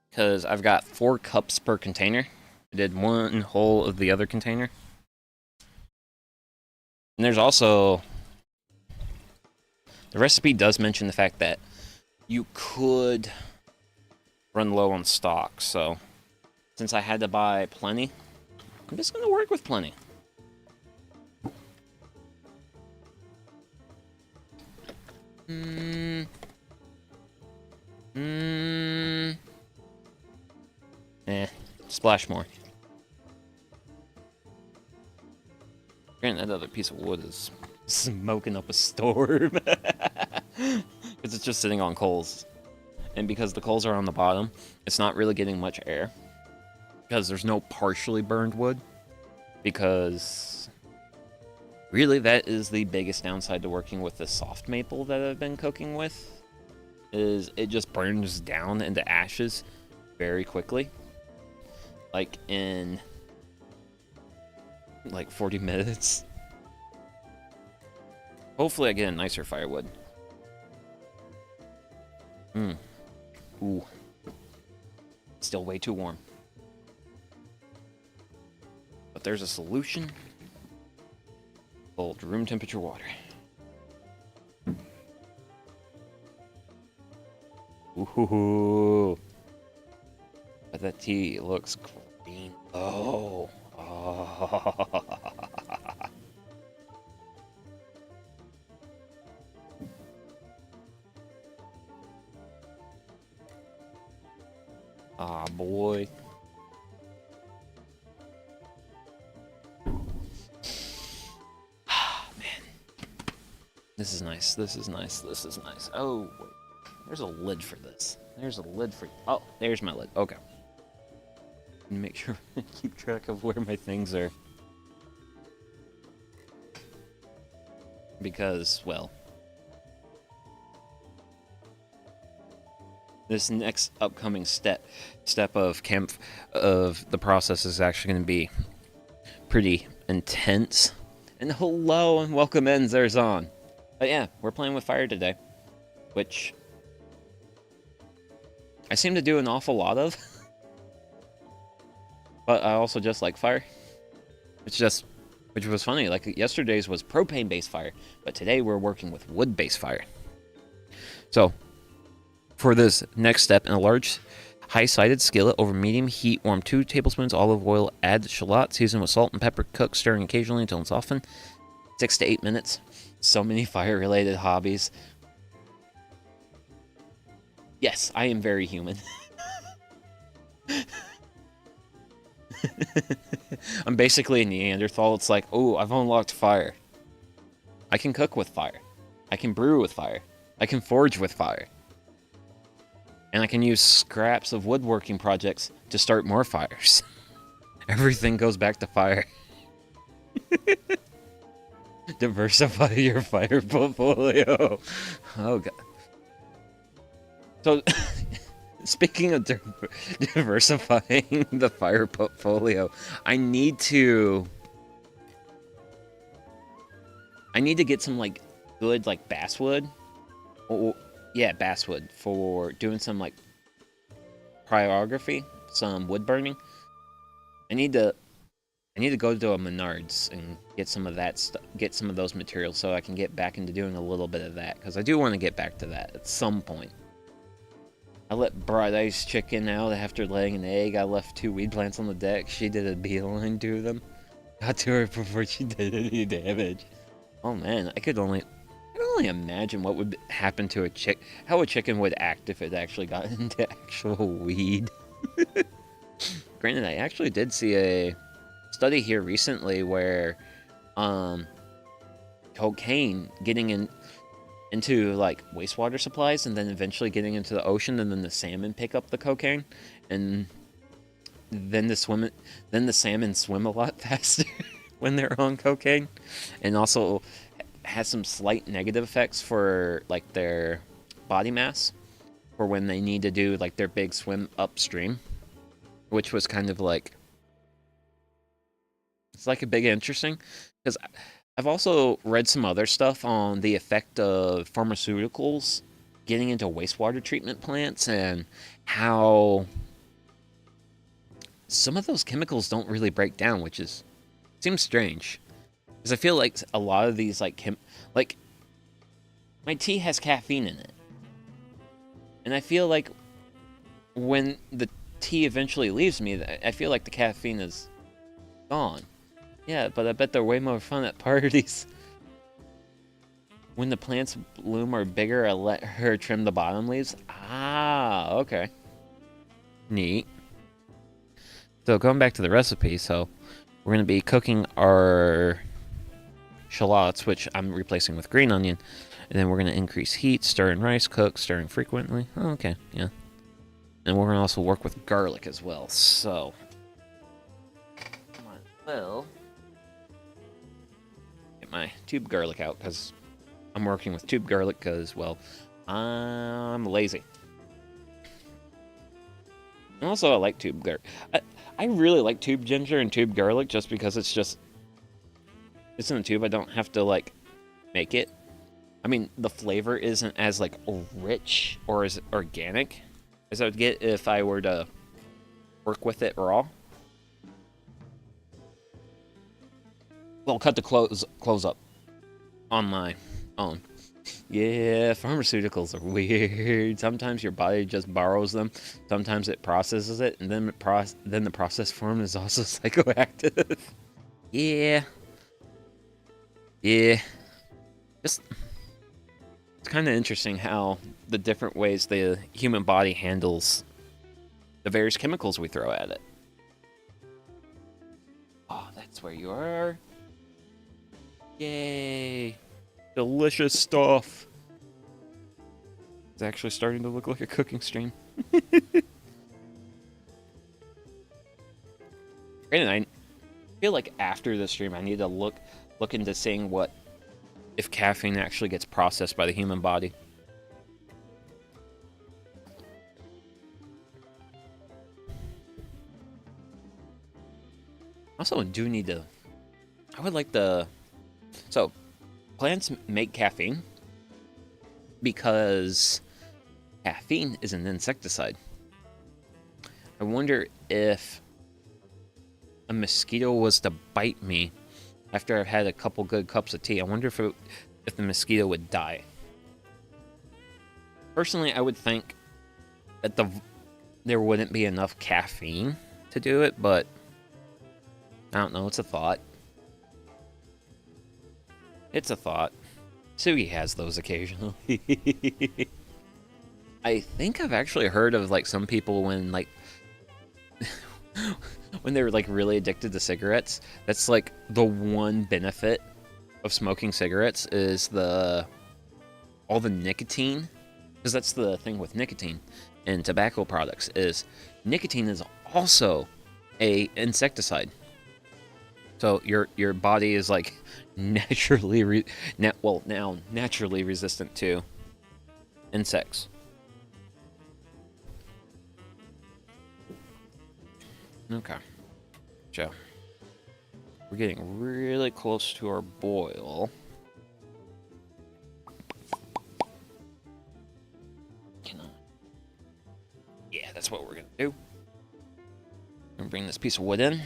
because I've got 4 cups per container. I did 1 whole of the other container. And there's also... The recipe does mention the fact that you could run low on stock, so since I had to buy plenty, I'm just going to work with plenty. Splash more. Granted, that other piece of wood is smoking up a storm. Because it's just sitting on coals. And because the coals are on the bottom, it's not really getting much air. Because there's no partially burned wood. Because really, that is the biggest downside to working with the soft maple that I've been cooking with. Is it just burns down into ashes very quickly. Like in like 40 minutes. Hopefully I get a nicer firewood. Ooh. Still way too warm. But there's a solution. Cold room temperature water. Ooh. But that tea looks green. Oh. Ah, boy. Man. This is nice. Oh, wait. There's a lid for this. Oh, there's my lid. Okay. Make sure I keep track of where my things are. Because, well, this next upcoming step of the process is actually going to be pretty intense. And hello and welcome in, Zerzon. But yeah, we're playing with fire today, which I seem to do an awful lot of. But I also just like fire. Which was funny. Like yesterday's was propane-based fire, but today we're working with wood-based fire. So For this next step, in a large high-sided skillet over medium heat, warm 2 tablespoons olive oil, add the shallot, season with salt and pepper, cook, stirring occasionally until it's softened. 6 to 8 minutes. So many fire-related hobbies. Yes, I am very human. I'm basically a Neanderthal. It's like, oh, I've unlocked fire. I can cook with fire. I can brew with fire. I can forge with fire. And I can use scraps of woodworking projects to start more fires. Everything goes back to fire. Diversify your fire portfolio. Oh, God. So, speaking of diversifying the fire portfolio, I need to get some, like, good, like, basswood. Oh, yeah, basswood for doing some, like, pyrography, some wood burning. I need to go to a Menards and get some of that stuff, get some of those materials so I can get back into doing a little bit of that, because I do want to get back to that at some point. I let Bright Eyes chicken out after laying an egg. I left 2 weed plants on the deck. She did a beeline to them. Got to her before she did any damage. Oh man, I can only imagine what would happen to a how a chicken would act if it actually got into actual weed. Granted, I actually did see a study here recently where cocaine getting into like wastewater supplies and then eventually getting into the ocean, and then the salmon pick up the cocaine, and then the salmon swim a lot faster when they're on cocaine, and also has some slight negative effects for like their body mass for when they need to do like their big swim upstream, which was kind of like, it's like a big interesting, because I've also read some other stuff on the effect of pharmaceuticals getting into wastewater treatment plants and how some of those chemicals don't really break down, which seems strange. Because I feel like a lot of these, like my tea has caffeine in it. And I feel like when the tea eventually leaves me, I feel like the caffeine is gone. Yeah, but I bet they're way more fun at parties. When the plants bloom or bigger, I let her trim the bottom leaves. Ah, okay. Neat. So going back to the recipe, so we're going to be cooking our shallots, which I'm replacing with green onion, and then we're going to increase heat, stir in rice, cook, stirring frequently. Oh, okay, yeah. And we're going to also work with garlic as well, so well, get my tube garlic out, because I'm working with tube garlic, because, well, I'm lazy. And also, I like tube garlic. I really like tube ginger and tube garlic just because it's in a tube. I don't have to, like, make it. I mean, the flavor isn't as, like, rich or as organic as I would get if I were to work with it raw. Well, cut the close up on my own. Yeah, pharmaceuticals are weird. Sometimes your body just borrows them. Sometimes it processes it, and then the processed form is also psychoactive. Yeah. Just, it's kind of interesting how the different ways the human body handles the various chemicals we throw at it. Oh, that's where you are. Yay. Delicious stuff. It's actually starting to look like a cooking stream. And I feel like after the stream, I need to look into seeing if caffeine actually gets processed by the human body. Also, I do need to. I would like the. So, plants make caffeine because caffeine is an insecticide. I wonder if a mosquito was to bite me after I've had a couple good cups of tea. I wonder if the mosquito would die. Personally, I would think that there wouldn't be enough caffeine to do it, but I don't know, it's a thought. It's a thought. Sugi has those occasionally. I think I've actually heard of like some people when like when they're like really addicted to cigarettes, that's like the one benefit of smoking cigarettes is all the nicotine, because that's the thing with nicotine and tobacco products is nicotine is also a insecticide. So your body is like naturally naturally resistant to insects. Okay. So we're getting really close to our boil. Can I? Yeah, that's what we're gonna do. I'm gonna bring this piece of wood in.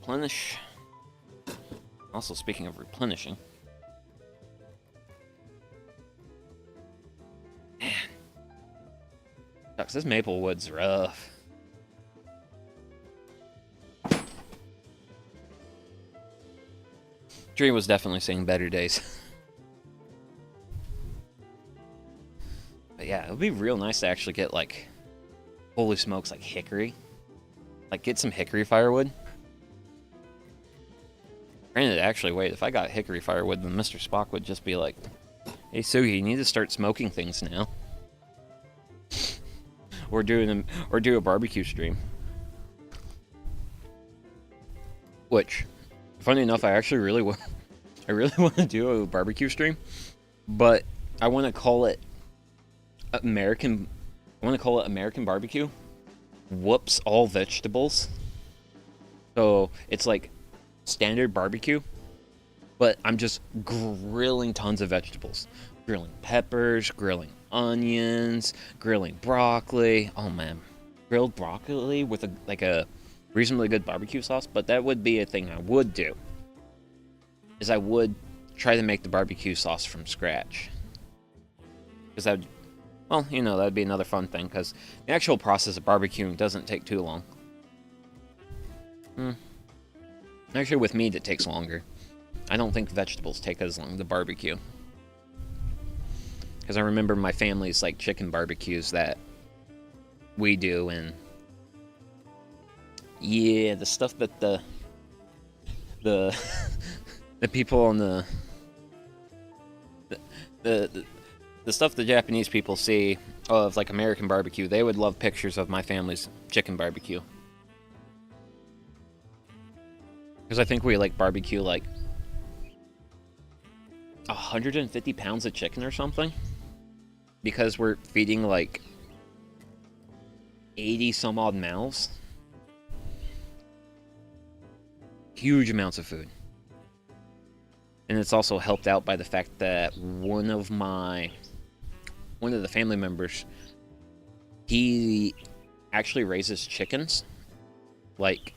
Replenish. Also, speaking of replenishing. Man. Sucks, this maple wood's rough. Tree was definitely seeing better days. But yeah, it would be real nice to actually get, like, holy smokes, like hickory. Like, get some hickory firewood. Granted, actually, wait, if I got hickory firewood, then Mr. Spock would just be like, hey, Sugi, you need to start smoking things now. or do a barbecue stream. Which, funny enough, I actually really want to do a barbecue stream, but I want to call it American. I want to call it American barbecue. Whoops, all vegetables. So it's like standard barbecue, but I'm just grilling tons of vegetables. Grilling peppers, grilling onions, grilling broccoli. Oh man, grilled broccoli with a reasonably good barbecue sauce. But that would be a thing I would do. Is I would try to make the barbecue sauce from scratch. Because that would, well, you know, that'd be another fun thing. Because the actual process of barbecuing doesn't take too long. Actually, with meat, it takes longer. I don't think vegetables take as long to barbecue. Because I remember my family's, like, chicken barbecues that we do, and yeah, the stuff that the the people on the stuff the Japanese people see of, like, American barbecue, they would love pictures of my family's chicken barbecue. Because I think we, like, barbecue, like, 150 pounds of chicken or something. Because we're feeding, like, 80 some odd mouths. Huge amounts of food. And it's also helped out by the fact that one of the family members, he actually raises chickens, like,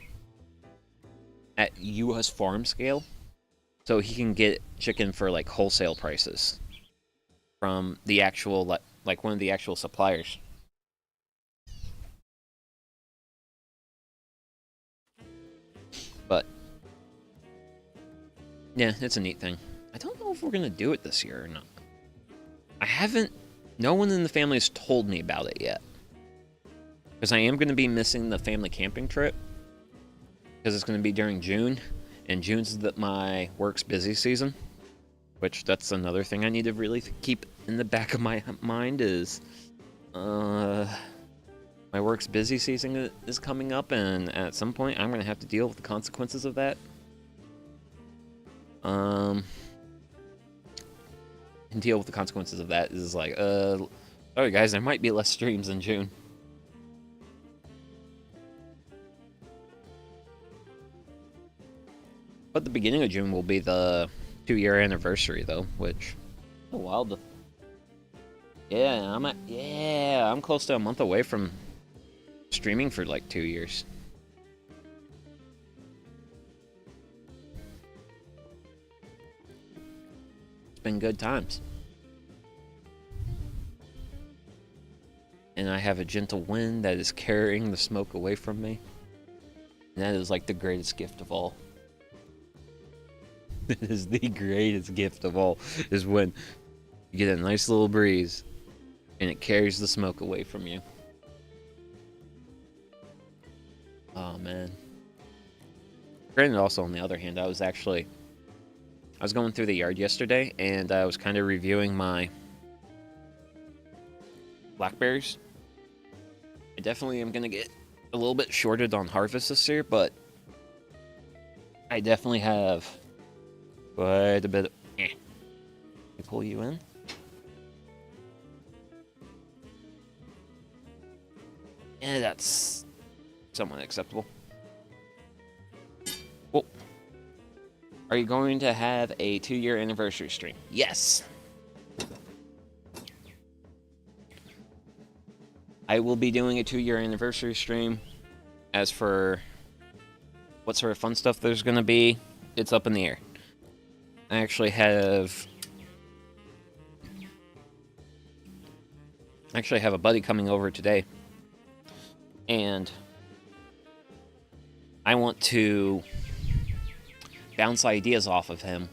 at U.S. farm scale. So he can get chicken for, like, wholesale prices from the actual, like one of the actual suppliers. But yeah, it's a neat thing. I don't know if we're gonna do it this year or not. No one in the family has told me about it yet. Because I am gonna be missing the family camping trip. Because it's gonna be during June. And June's my work's busy season. Which, that's another thing I need to really keep in the back of my mind is... my work's busy season is coming up, and at some point I'm going to have to deal with the consequences of that. And deal with the consequences of that is like, sorry guys, there might be less streams in June. But the beginning of June will be the 2-year anniversary, though, which... Oh, wild. Yeah, I'm close to a month away from streaming for, like, 2 years. It's been good times. and I have a gentle wind that is carrying the smoke away from me. And that is like the greatest gift of all. It is the greatest gift of all, is when you get a nice little breeze and it carries the smoke away from you. Oh man. Granted, also on the other hand, I was going through the yard yesterday and I was kind of reviewing my blackberries. I definitely am gonna get a little bit shorted on harvest this year, but I definitely have quite a bit of... Let me pull you in. Yeah, that's somewhat acceptable. Well, are you going to have a 2-year anniversary stream? Yes. I will be doing a 2-year anniversary stream. As for what sort of fun stuff there's going to be, it's up in the air. I actually have a buddy coming over today, and I want to bounce ideas off of him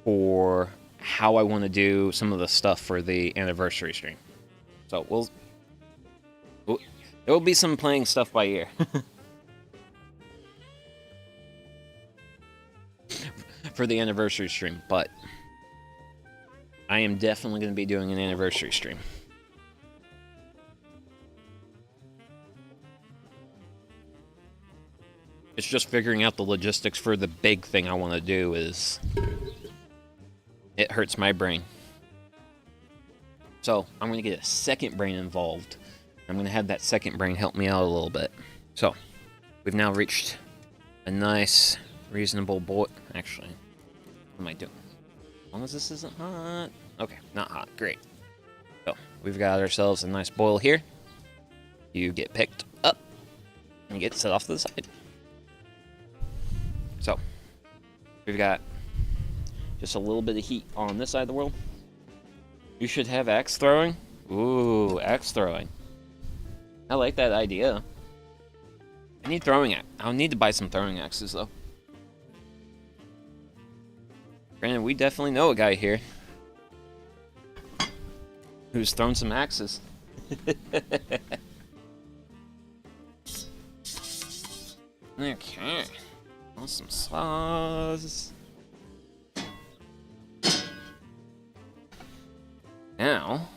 for how I want to do some of the stuff for the anniversary stream. So there will be some playing stuff by ear. For the anniversary stream, but I am definitely going to be doing an anniversary stream. It's just figuring out the logistics for the big thing I want to do. It hurts my brain. So I'm going to get a second brain involved. I'm going to have that second brain help me out a little bit. So we've now reached a nice, reasonable boil. Actually, what am I doing? As long as this isn't hot. Okay, not hot. Great. So we've got ourselves a nice boil here. You get picked up and get set off to the side. So we've got just a little bit of heat on this side of the world. You should have axe throwing. Ooh, axe throwing. I like that idea. I need throwing axe. I'll need to buy some throwing axes though. Granted, we definitely know a guy here who's thrown some axes. Okay. Want some saws. Now,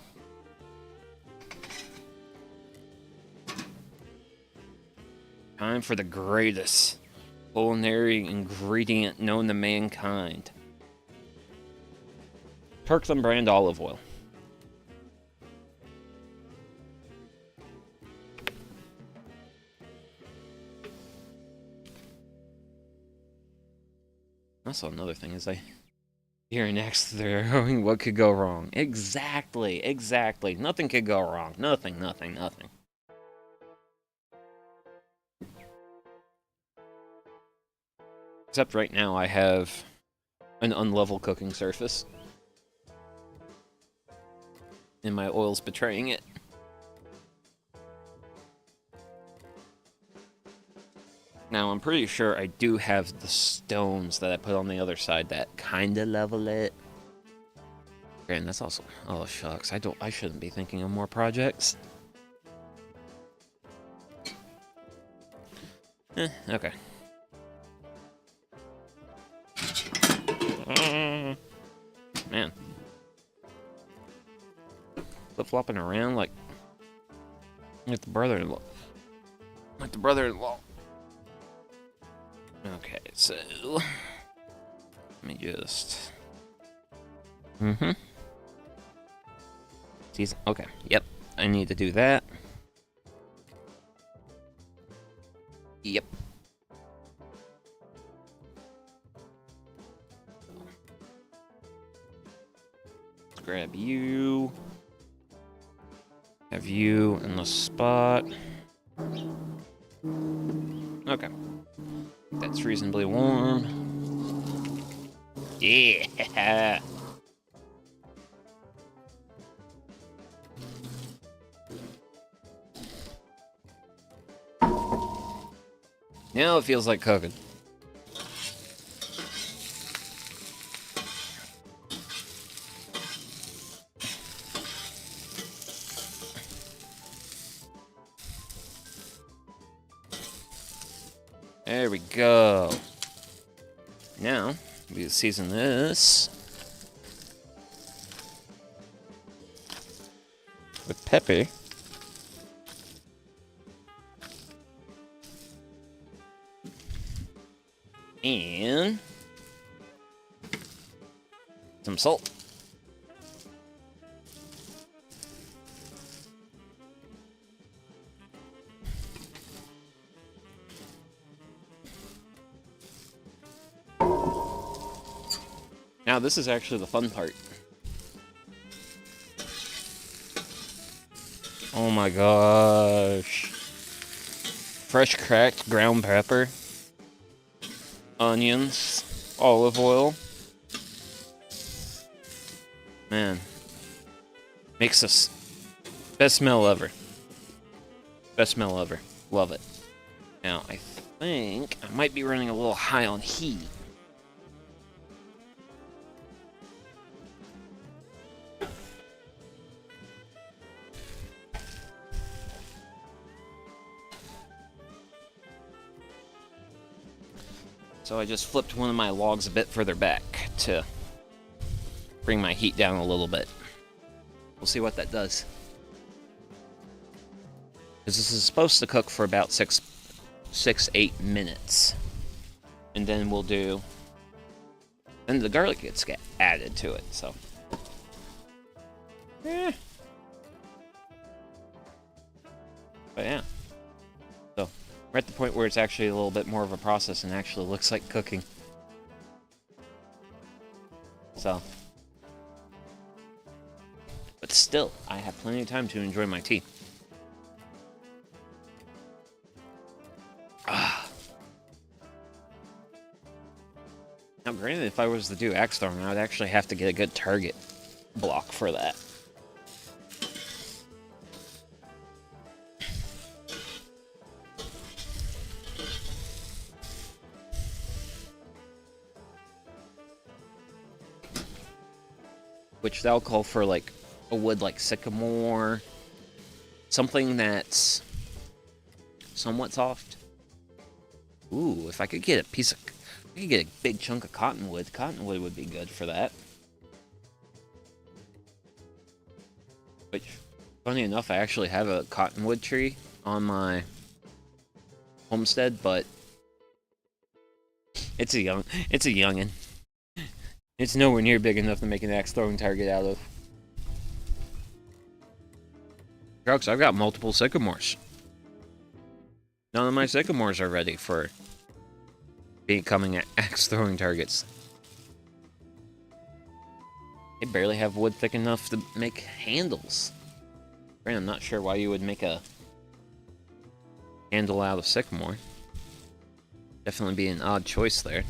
time for the greatest culinary ingredient known to mankind. Kirkland brand olive oil. Also, another thing is I hear an axe throwing. What could go wrong? Exactly. Nothing could go wrong. Nothing. Except right now I have an unlevel cooking surface. And my oil's betraying it. Now, I'm pretty sure I do have the stones that I put on the other side that kinda level it. And that's also... Oh, shucks. I shouldn't be thinking of more projects. Okay. Man. Flip-flopping around like the brother-in-law. Like the brother-in-law. Okay, so... Let me just... Okay, yep. I need to do that. Yep. Let's grab you. Have you in the spot. Okay. That's reasonably warm. Yeah. Now it feels like cooking. There we go. Now, we season this with pepper. And some salt. Now, this is actually the fun part. Oh my gosh. Fresh cracked ground pepper, onions, olive oil. Man. Makes us best smell ever. Best smell ever. Love it. Now, I think I might be running a little high on heat. So I just flipped one of my logs a bit further back to bring my heat down a little bit. We'll see what that does. Because this is supposed to cook for about 8 minutes. And then we'll do... Then the garlic gets added to it, so... But yeah. So, we're at the point where it's actually a little bit more of a process and actually looks like cooking. So. But still, I have plenty of time to enjoy my tea. Ah. Now, granted, if I was to do axe throwing, I would actually have to get a good target block for that. Which that'll call for like a wood like sycamore, something that's somewhat soft. Ooh, if I could get I could get a big chunk of cottonwood. Cottonwood would be good for that. Which, funny enough, I actually have a cottonwood tree on my homestead, but it's a youngin'. It's nowhere near big enough to make an axe throwing target out of. Drugs, I've got multiple sycamores. None of my sycamores are ready for becoming axe throwing targets. They barely have wood thick enough to make handles. I'm not sure why you would make a handle out of sycamore. Definitely be an odd choice there.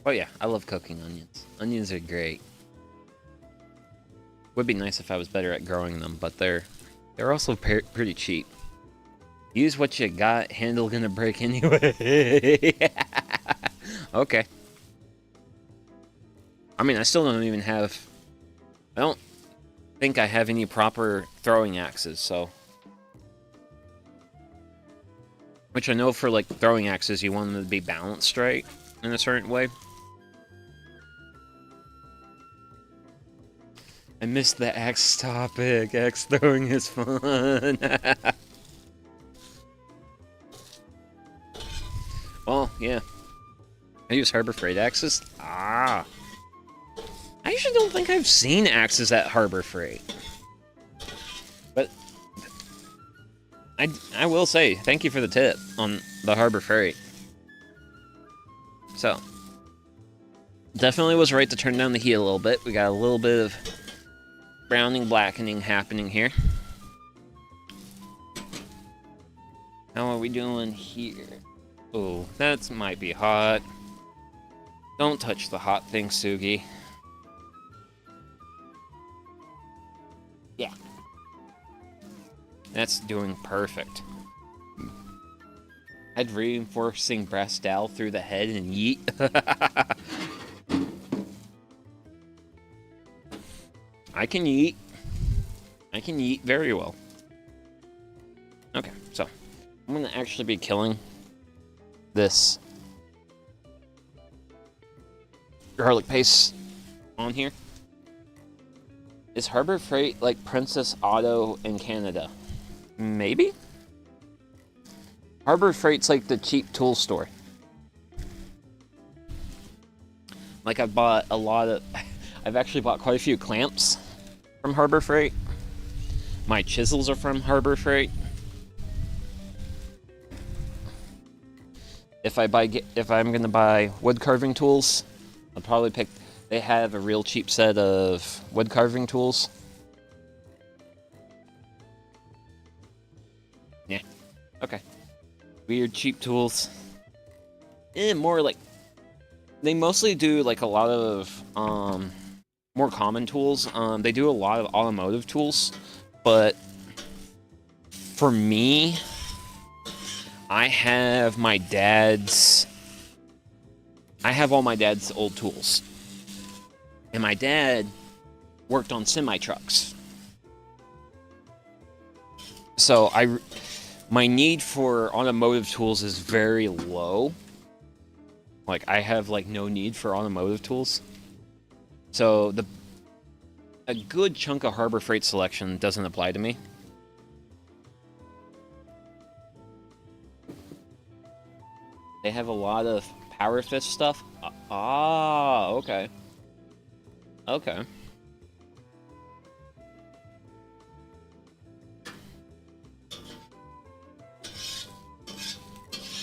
Oh yeah, I love cooking onions. Onions are great. Would be nice if I was better at growing them, but they're also pretty cheap. Use what you got, handle gonna break anyway. Okay. I mean, I still don't even have... I don't think I have any proper throwing axes, so... Which I know for, like, throwing axes, you want them to be balanced right in a certain way. I missed the axe topic. Axe throwing is fun. Well, yeah. I use Harbor Freight axes. Ah. I actually don't think I've seen axes at Harbor Freight. But I will say, thank you for the tip on the Harbor Freight. So, Definitely was right to turn down the heat a little bit. We got a little bit of browning, blackening happening here. How are we doing here? Oh, that might be hot. Don't touch the hot thing, Sugi. Yeah. That's doing perfect. I'd reinforcing brass dowel through the head and yeet. I can yeet. I can yeet very well. Okay, so I'm gonna actually be killing this garlic paste on here. Is Harbor Freight like Princess Auto in Canada? Maybe? Harbor Freight's like the cheap tool store. Like I've bought a lot of... I've actually bought quite a few clamps from Harbor Freight. My chisels are from Harbor Freight. If I'm gonna buy wood carving tools, I'll probably pick... They have a real cheap set of wood carving tools. Yeah. Okay. Weird cheap tools. More like... They mostly do like a lot of more common tools. They do a lot of automotive tools, but for me, I have all my dad's old tools. And my dad worked on semi-trucks. So my need for automotive tools is very low. Like, I have, like, no need for automotive tools. So, a good chunk of Harbor Freight selection doesn't apply to me. They have a lot of Power Fist stuff. Okay. Okay.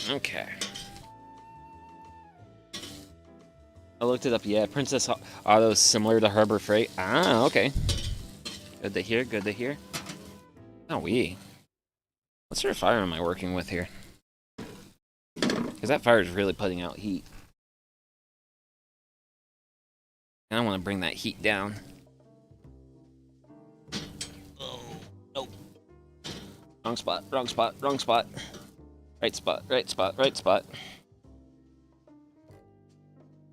Okay. I looked it up. Yeah, Princess Auto is similar to Harbor Freight. Ah, okay. Good to hear. Good to hear. Oh, what sort of fire am I working with here? Because that fire is really putting out heat. And I want to bring that heat down. Oh, no. Wrong spot, wrong spot, wrong spot. Right spot, right spot, right spot.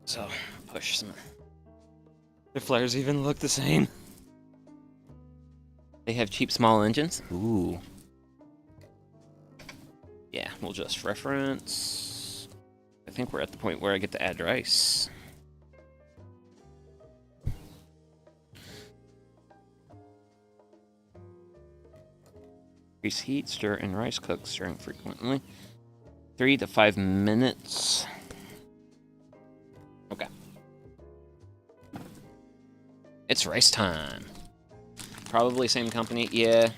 So, push some. Their flares even look the same. They have cheap small engines. Ooh. Yeah, we'll just reference. I think we're at the point where I get to add rice. Increase heat, stir, and rice cook, stirring frequently. 3 to 5 minutes. Okay. It's rice time. Probably same company, yeah.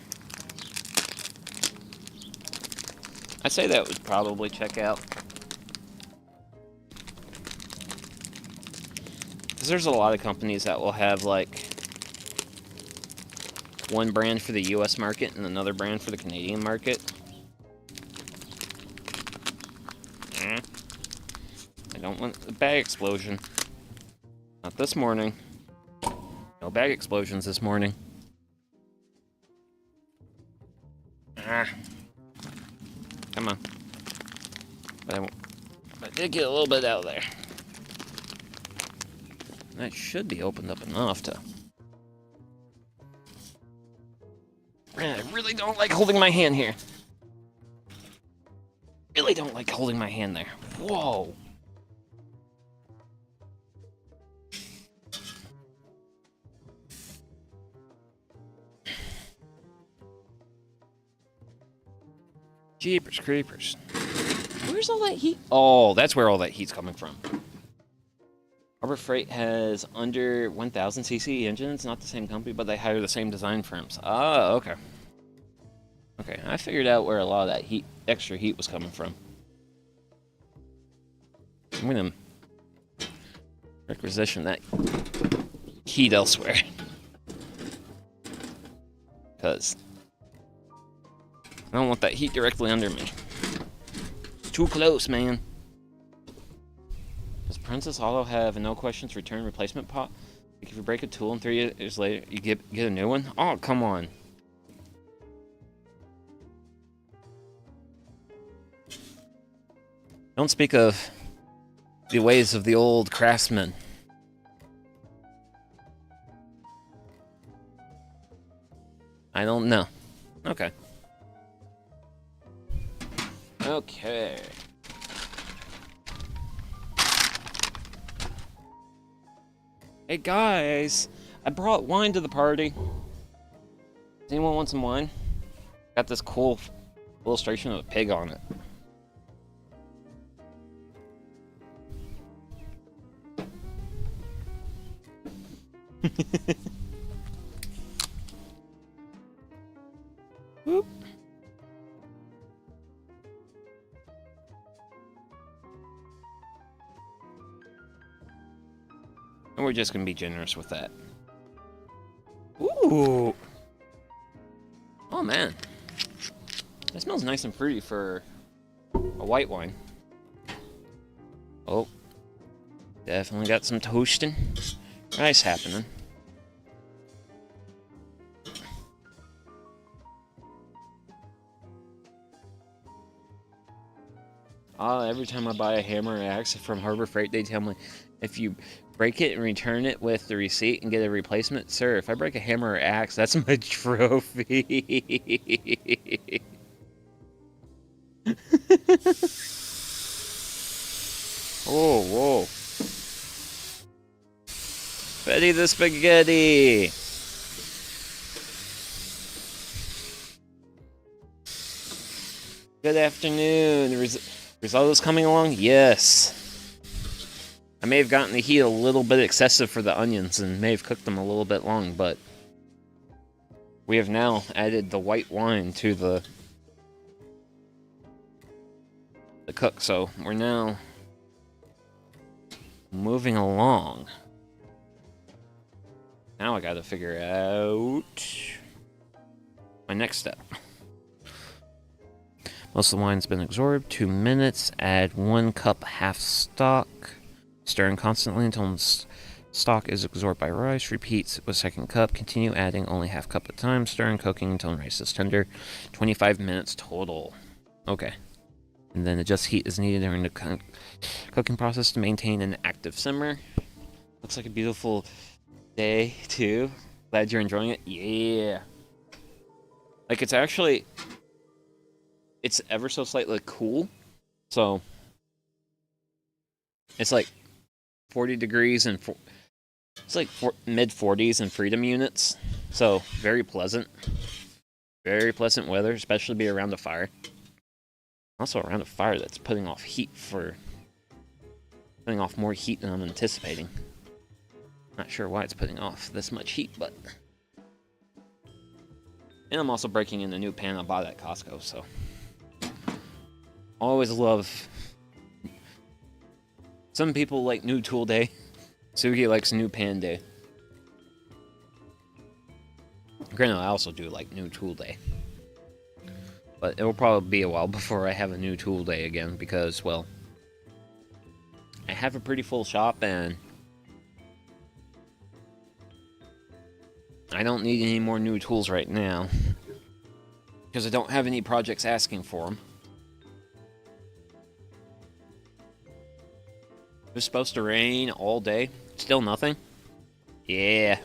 I'd say that would probably check out. Because there's a lot of companies that will have, like, one brand for the US market and another brand for the Canadian market. I don't want a bag explosion. Not this morning. No bag explosions this morning. Come on. But I did get a little bit out of there. That should be opened up enough to... I really don't like holding my hand here. Really don't like holding my hand there. Whoa. Jeepers creepers. Where's all that heat? Oh, that's where all that heat's coming from. Harbor Freight has under 1,000cc engines, not the same company, but they hire the same design firms. Oh, okay. Okay, I figured out where a lot of that heat, extra heat was coming from. I'm gonna Requisition that heat elsewhere. Because I don't want that heat directly under me. It's too close, man. Does Princess Hollow have a no questions return replacement pot? Like if you break a tool and 3 years later you get a new one? Oh, come on. Don't speak of the ways of the old craftsmen. I don't know. Okay. Okay. Hey guys, I brought wine to the party. Does anyone want some wine? Got this cool illustration of a pig on it. Whoop. And we're just gonna be generous with that. Ooh! Oh man. That smells nice and fruity for a white wine. Oh. Definitely got some toasting. Nice happening. Every time I buy a hammer or axe from Harbor Freight, they tell me if you break it and return it with the receipt and get a replacement, sir, if I break a hammer or axe, that's my trophy. Oh, whoa. Betty the Spaghetti. Good afternoon. Risotto's coming along? Yes. I may have gotten the heat a little bit excessive for the onions and may have cooked them a little bit long, but we have now added the white wine to the cook, so we're now moving along. Now I gotta figure out my next step. Most of the wine's been absorbed. 2 minutes. Add 1 cup half stock. Stirring constantly until stock is absorbed by rice. Repeat with second cup. Continue adding only half cup at a time. Stirring, cooking until rice is tender. 25 minutes total. Okay. And then adjust heat as needed during the cooking process to maintain an active simmer. Looks like a beautiful day, too. Glad you're enjoying it. Yeah. Like, it's actually... It's ever so slightly cool. So... It's like 40 degrees and... It's like mid-40s and freedom units. So, very pleasant. Very pleasant weather, especially be around a fire. Also around a fire that's putting off heat putting off more heat than I'm anticipating. Not sure why it's putting off this much heat, but... And I'm also breaking in a new pan I bought at Costco, so... Always love... Some people like new tool day. Sugi likes new pan day. Granted, I also do like new tool day. But it will probably be a while before I have a new tool day again, because, well... I have a pretty full shop, and... I don't need any more new tools right now. Because I don't have any projects asking for them. It was supposed to rain all day. Still nothing? Yeah.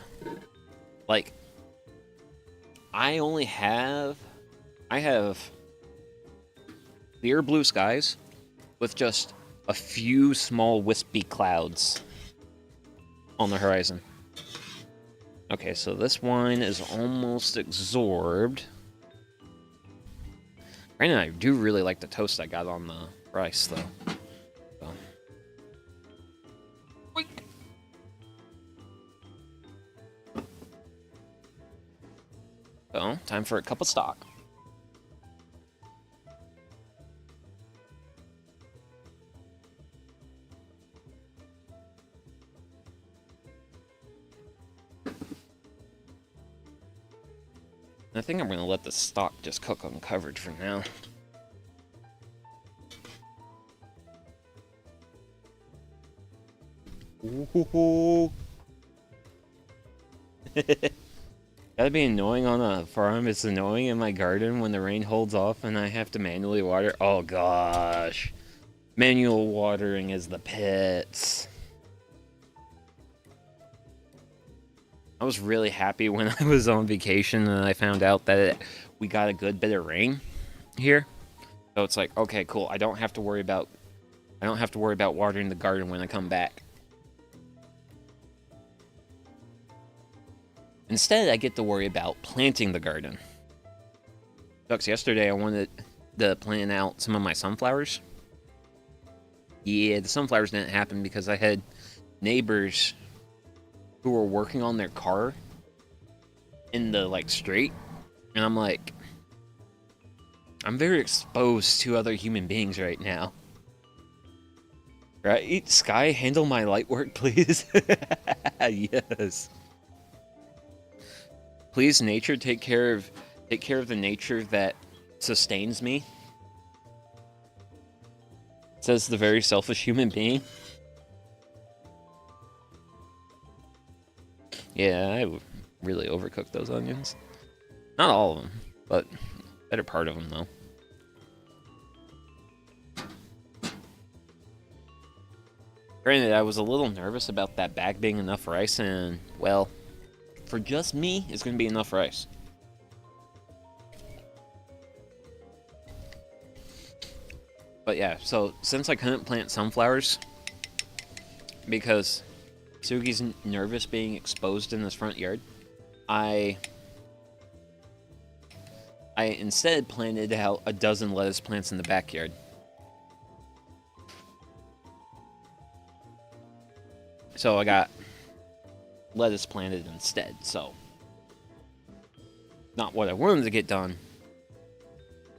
Like, I have clear blue skies with just a few small wispy clouds on the horizon. Okay, so this wine is almost absorbed. Right now, I do really like the toast I got on the rice, though. So. So, time for a cup of stock. I think I'm gonna let the stock just cook uncovered for now. Ooh. Gotta be annoying on a farm. It's annoying in my garden when the rain holds off and I have to manually water. Oh gosh. Manual watering is the pits. I was really happy when I was on vacation and I found out that we got a good bit of rain here. So it's like, okay, cool. I don't have to worry about watering the garden when I come back. Instead, I get to worry about planting the garden. Sucks, yesterday I wanted to plant out some of my sunflowers. Yeah, the sunflowers didn't happen because I had neighbors who were working on their car in the, like, street. And I'm like, I'm very exposed to other human beings right now. Right? Sky, handle my light work, please. Yes. Please, nature, take care of the nature that sustains me. Says the very selfish human being. Yeah, I really overcooked those onions. Not all of them, but better part of them, though. Granted, I was a little nervous about that bag being enough rice, and, well, for just me, it's going to be enough rice. But yeah, so since I couldn't plant sunflowers, because Sugi's nervous being exposed in his front yard, I instead planted out a dozen lettuce plants in the backyard. So I got lettuce planted instead, so not what I wanted to get done,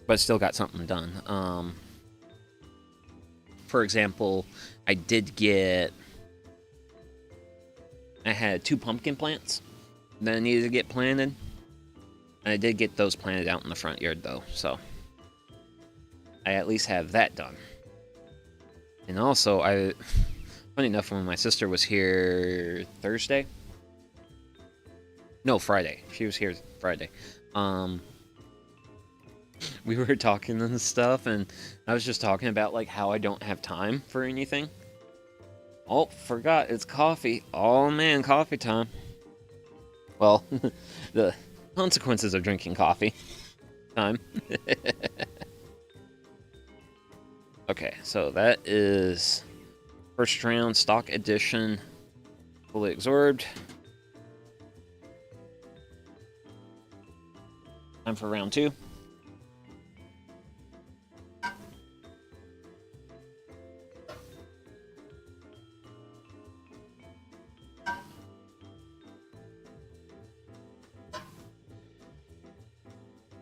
but still got something done. For example, I had 2 pumpkin plants that I needed to get planted. And I did get those planted out in the front yard, though, so I at least have that done. And also, funny enough, when my sister was here Thursday, no, Friday. She was here Friday. We were talking and stuff, and I was just talking about, like, how I don't have time for anything. Oh, forgot, it's coffee. Oh, man, coffee time. Well, the consequences of drinking coffee time. Okay, so that is first round stock edition, fully absorbed. Time for round 2.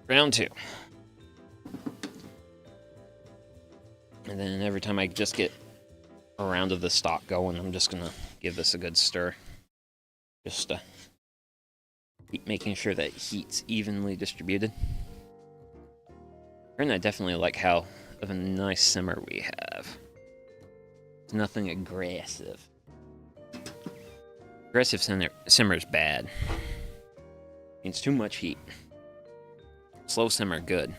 Round 2. And then every time I just get a round of the stock going, I'm just going to give this a good stir. Just to keep making sure that heat's evenly distributed. And I definitely like how of a nice simmer we have. It's nothing aggressive. Aggressive simmer is bad. It's too much heat. Slow simmer, good.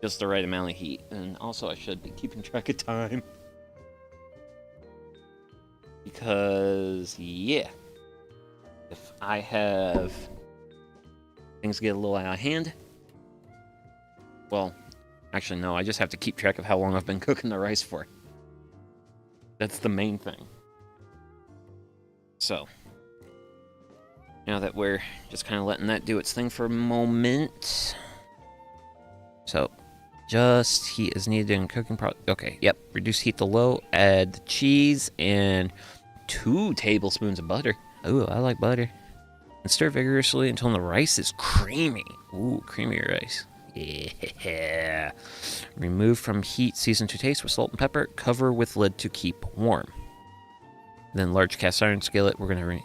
Just the right amount of heat. And also, I should be keeping track of time. Because, yeah. If I have things get a little out of hand, well, actually, no, I just have to keep track of how long I've been cooking the rice for. That's the main thing. So, now that we're just kind of letting that do its thing for a moment. So, just heat is needed in cooking process. Okay, yep. Reduce heat to low. Add the cheese and 2 tablespoons of butter. Ooh, I like butter. And stir vigorously until the rice is creamy. Ooh, creamy rice. Yeah. Remove from heat, season to taste with salt and pepper. Cover with lid to keep warm. Then large cast iron skillet. And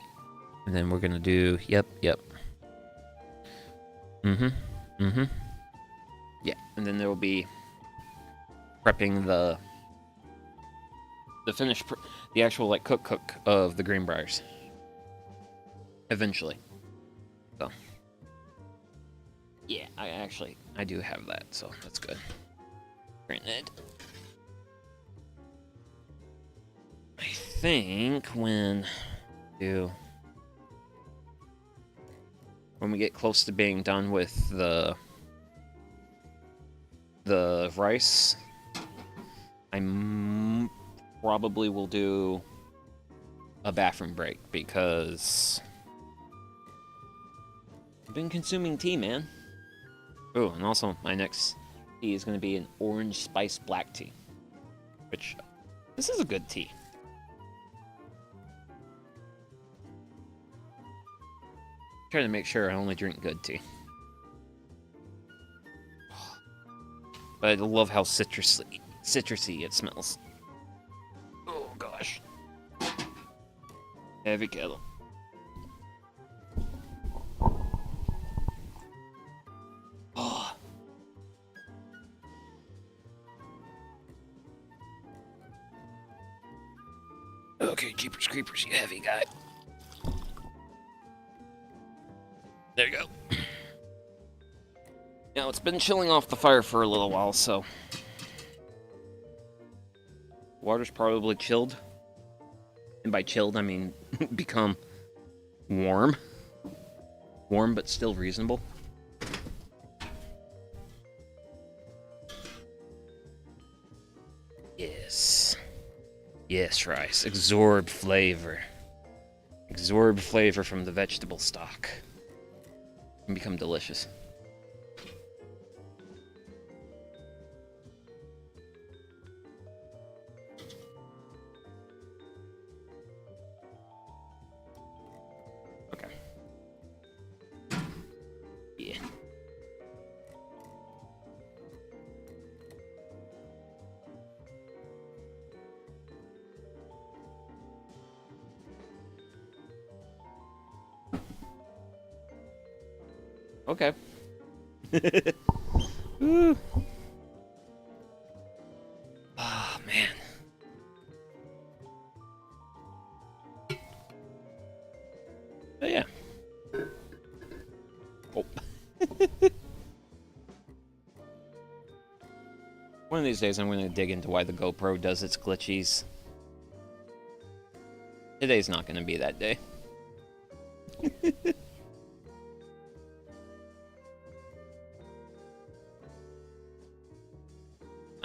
then we're gonna do, yep. Mm-hmm. Mm-hmm. Yeah, and then there will be prepping the finished, the actual like cook of the Greenbriers. Eventually. So. Yeah, I do have that, so that's good. Granted. I think when we get close to being done with the rice, I probably will do a bathroom break because I've been consuming tea, man. Oh, and also my next tea is going to be an orange spice black tea, which this is a good tea. Trying to make sure I only drink good tea. But I love how citrusy it smells. Oh gosh. Heavy kettle. Oh. Okay, Jeepers Creepers, you heavy guy. There you go. Now, it's been chilling off the fire for a little while, so... Water's probably chilled. And by chilled, I mean become warm. Warm, but still reasonable. Yes. Yes, rice. Absorb flavor. Absorb flavor from the vegetable stock. And become delicious. Okay. Yeah. Okay. Ooh. Oh, man. But yeah. Oh. One of these days I'm going to dig into why the GoPro does its glitchies. Today's not going to be that day.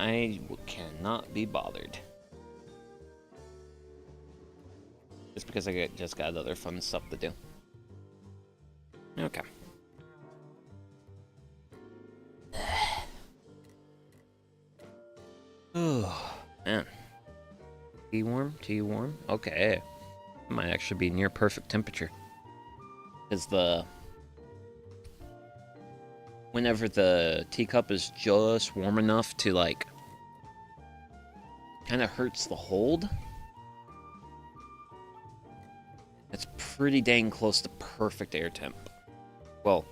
I cannot be bothered. Just because I just got other fun stuff to do. Okay. Oh, man. Tea warm? Tea warm? Okay. It might actually be near perfect temperature. Because whenever the teacup is just warm enough to, like, kind of hurts the hold, it's pretty dang close to perfect air temp. Well,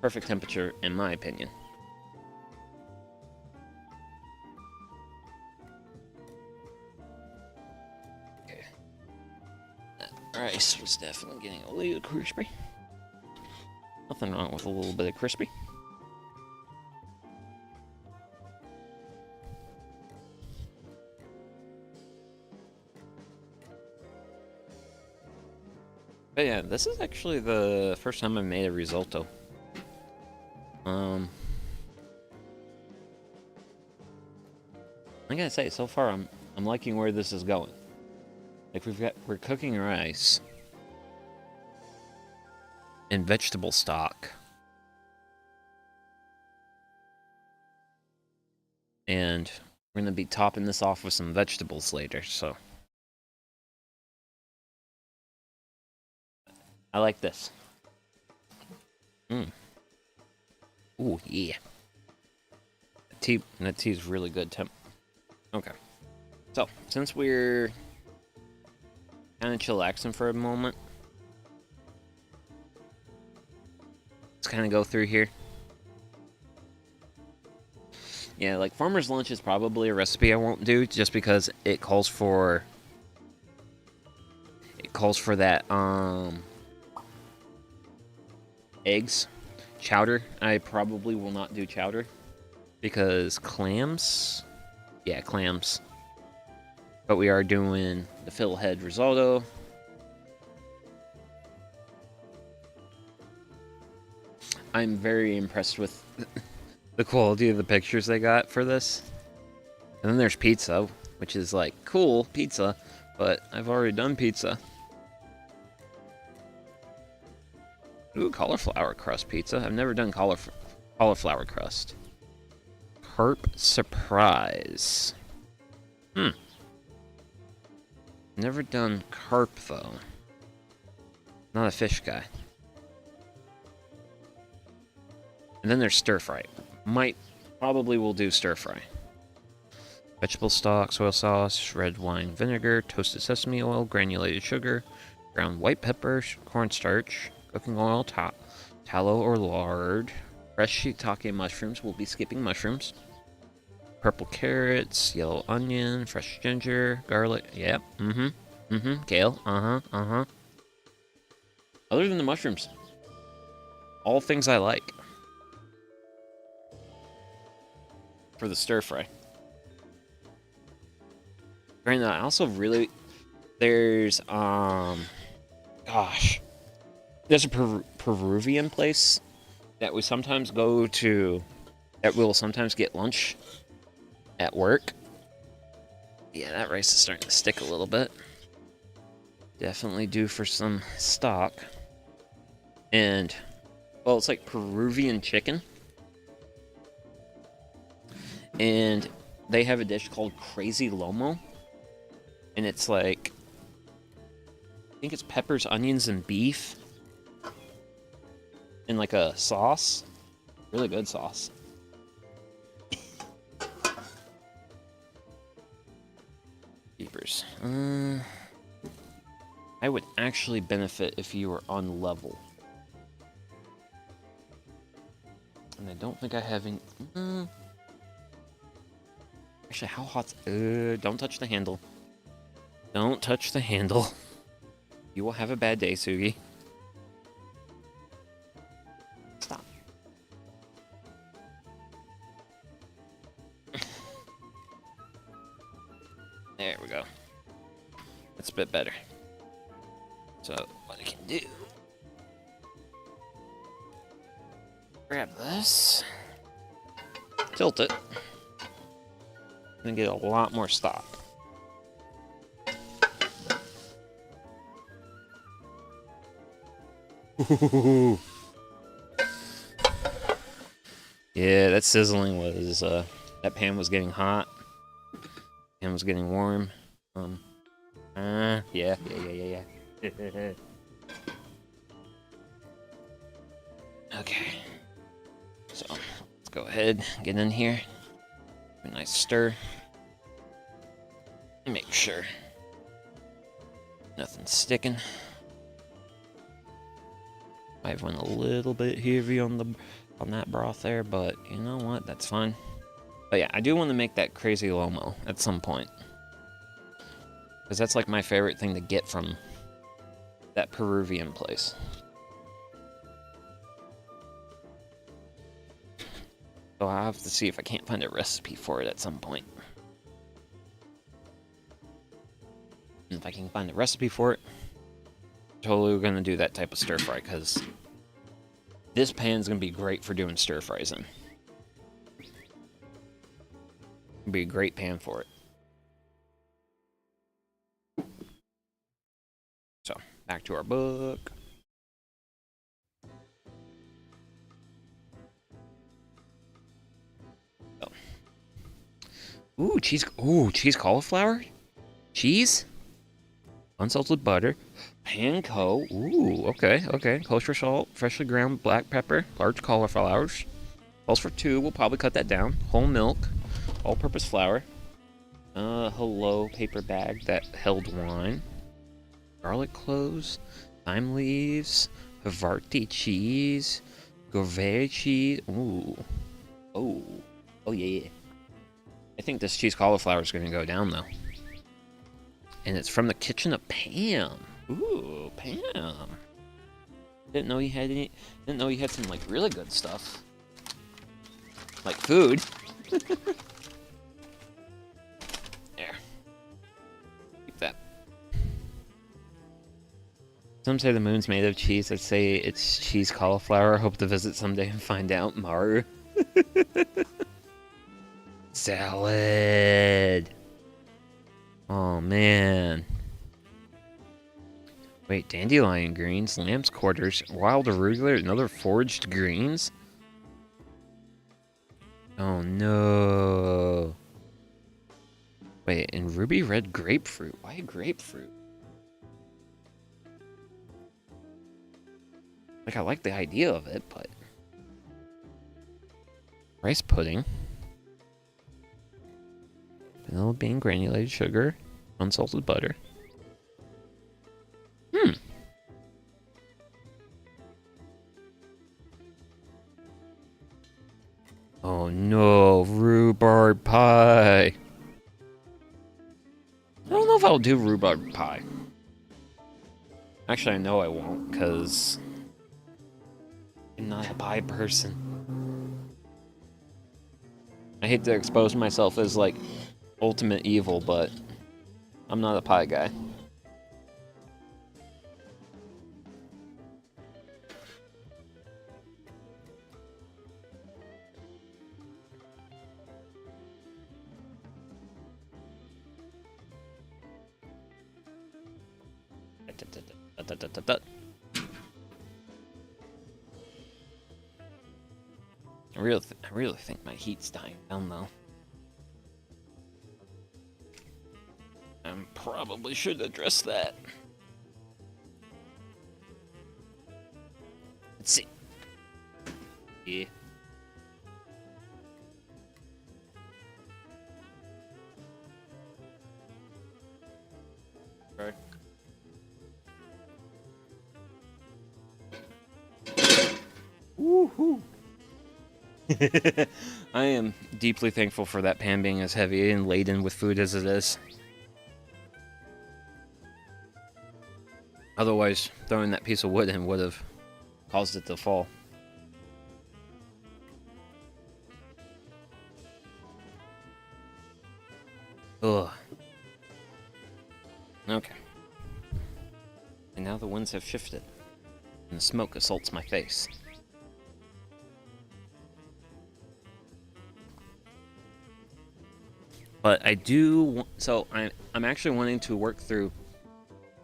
perfect temperature, in my opinion. Okay. That rice was definitely getting a little crispy. Nothing wrong with a little bit of crispy. But yeah, this is actually the first time I've made a risotto. I gotta say, so far I'm liking where this is going. Like we're cooking rice and vegetable stock. And we're gonna be topping this off with some vegetables later, so I like this. Ooh, yeah. That tea's really good temp. Okay. So, since we're kind of chillaxing for a moment, let's kind of go through here. Yeah, like farmer's lunch is probably a recipe I won't do just because it calls for that eggs, chowder. I probably will not do chowder because clams. Yeah, clams. But we are doing the fiddlehead risotto. I'm very impressed with the quality of the pictures they got for this. And then there's pizza, which is like, cool, pizza, but I've already done pizza. Ooh, cauliflower crust pizza. I've never done cauliflower crust. Carp surprise. Never done carp, though. Not a fish guy. And then there's stir fry. Probably will do stir fry. Vegetable stock, soy sauce, red wine vinegar, toasted sesame oil, granulated sugar, ground white pepper, cornstarch, cooking oil, tallow or lard. Fresh shiitake mushrooms. We'll be skipping mushrooms. Purple carrots, yellow onion, fresh ginger, garlic. Yep. Kale. Other than the mushrooms, all things I like for the stir fry. Granted, I also really there's there's a Peruvian place that we sometimes go to, that we'll sometimes get lunch at work. Yeah, that rice is starting to stick a little bit. Definitely due for some stock. And, well, it's like Peruvian chicken. And they have a dish called Crazy Lomo. And it's like, I think it's peppers, onions, and beef. In like a sauce. Really good sauce. Keepers. I would actually benefit if you were on level. And I don't think I have any... Actually, how hot's... don't touch the handle. Don't touch the handle. You will have a bad day, Sugi. Stop. There we go. That's a bit better. So, what I can do... grab this. Tilt it. And get a lot more stock. Ooh. Yeah, that sizzling was, that pan was getting hot. Pan was getting warm. Yeah. Okay. So, let's go ahead, get in here. A nice stir. Make sure nothing's sticking. I've went a little bit heavy on that broth there, but you know what? That's fine. But yeah, I do want to make that crazy lomo at some point, because that's like my favorite thing to get from that Peruvian place. So I'll have to see if I can't find a recipe for it at some point. And if I can find a recipe for it, totally gonna do that type of stir fry, because this pan's gonna be great for doing stir fries in. It'll be a great pan for it. So, back to our book. Oh. Ooh, cheese. Ooh, cheese cauliflower? Cheese? Unsalted butter. Panko. Ooh, okay. Kosher salt, freshly ground black pepper, large cauliflowers. Calls for 2. We'll probably cut that down. Whole milk. All-purpose flour. Hello paper bag that held wine. Garlic cloves. Thyme leaves. Havarti cheese. Gourvet cheese. Ooh. Oh yeah. I think this cheese cauliflower is going to go down, though. And it's from the kitchen of Pam. Ooh, Pam. Didn't know you had any. Didn't know you had some like really good stuff, like food. There. Keep that. Some say the moon's made of cheese. I'd say it's cheese cauliflower. I hope to visit someday and find out. Maru. Salad. Oh man. Wait, dandelion greens, lamb's quarters, wild arugula, and other foraged greens? Oh no. Wait, and ruby red grapefruit. Why grapefruit? Like, I like the idea of it, but... Rice pudding. Vanilla bean granulated sugar. Unsalted butter. Oh no, rhubarb pie. I don't know if I'll do rhubarb pie. Actually, I know I won't, because I'm not a pie person. I hate to expose myself as, like, ultimate evil, but I'm not a pie guy. I really think my heat's dying down, though. I probably should address that. Let's see. Yeah. Right. Woohoo! I am deeply thankful for that pan being as heavy and laden with food as it is. Otherwise, throwing that piece of wood in would have caused it to fall. Ugh. Okay. And now the winds have shifted, and the smoke assaults my face. But I do, so I'm actually wanting to work through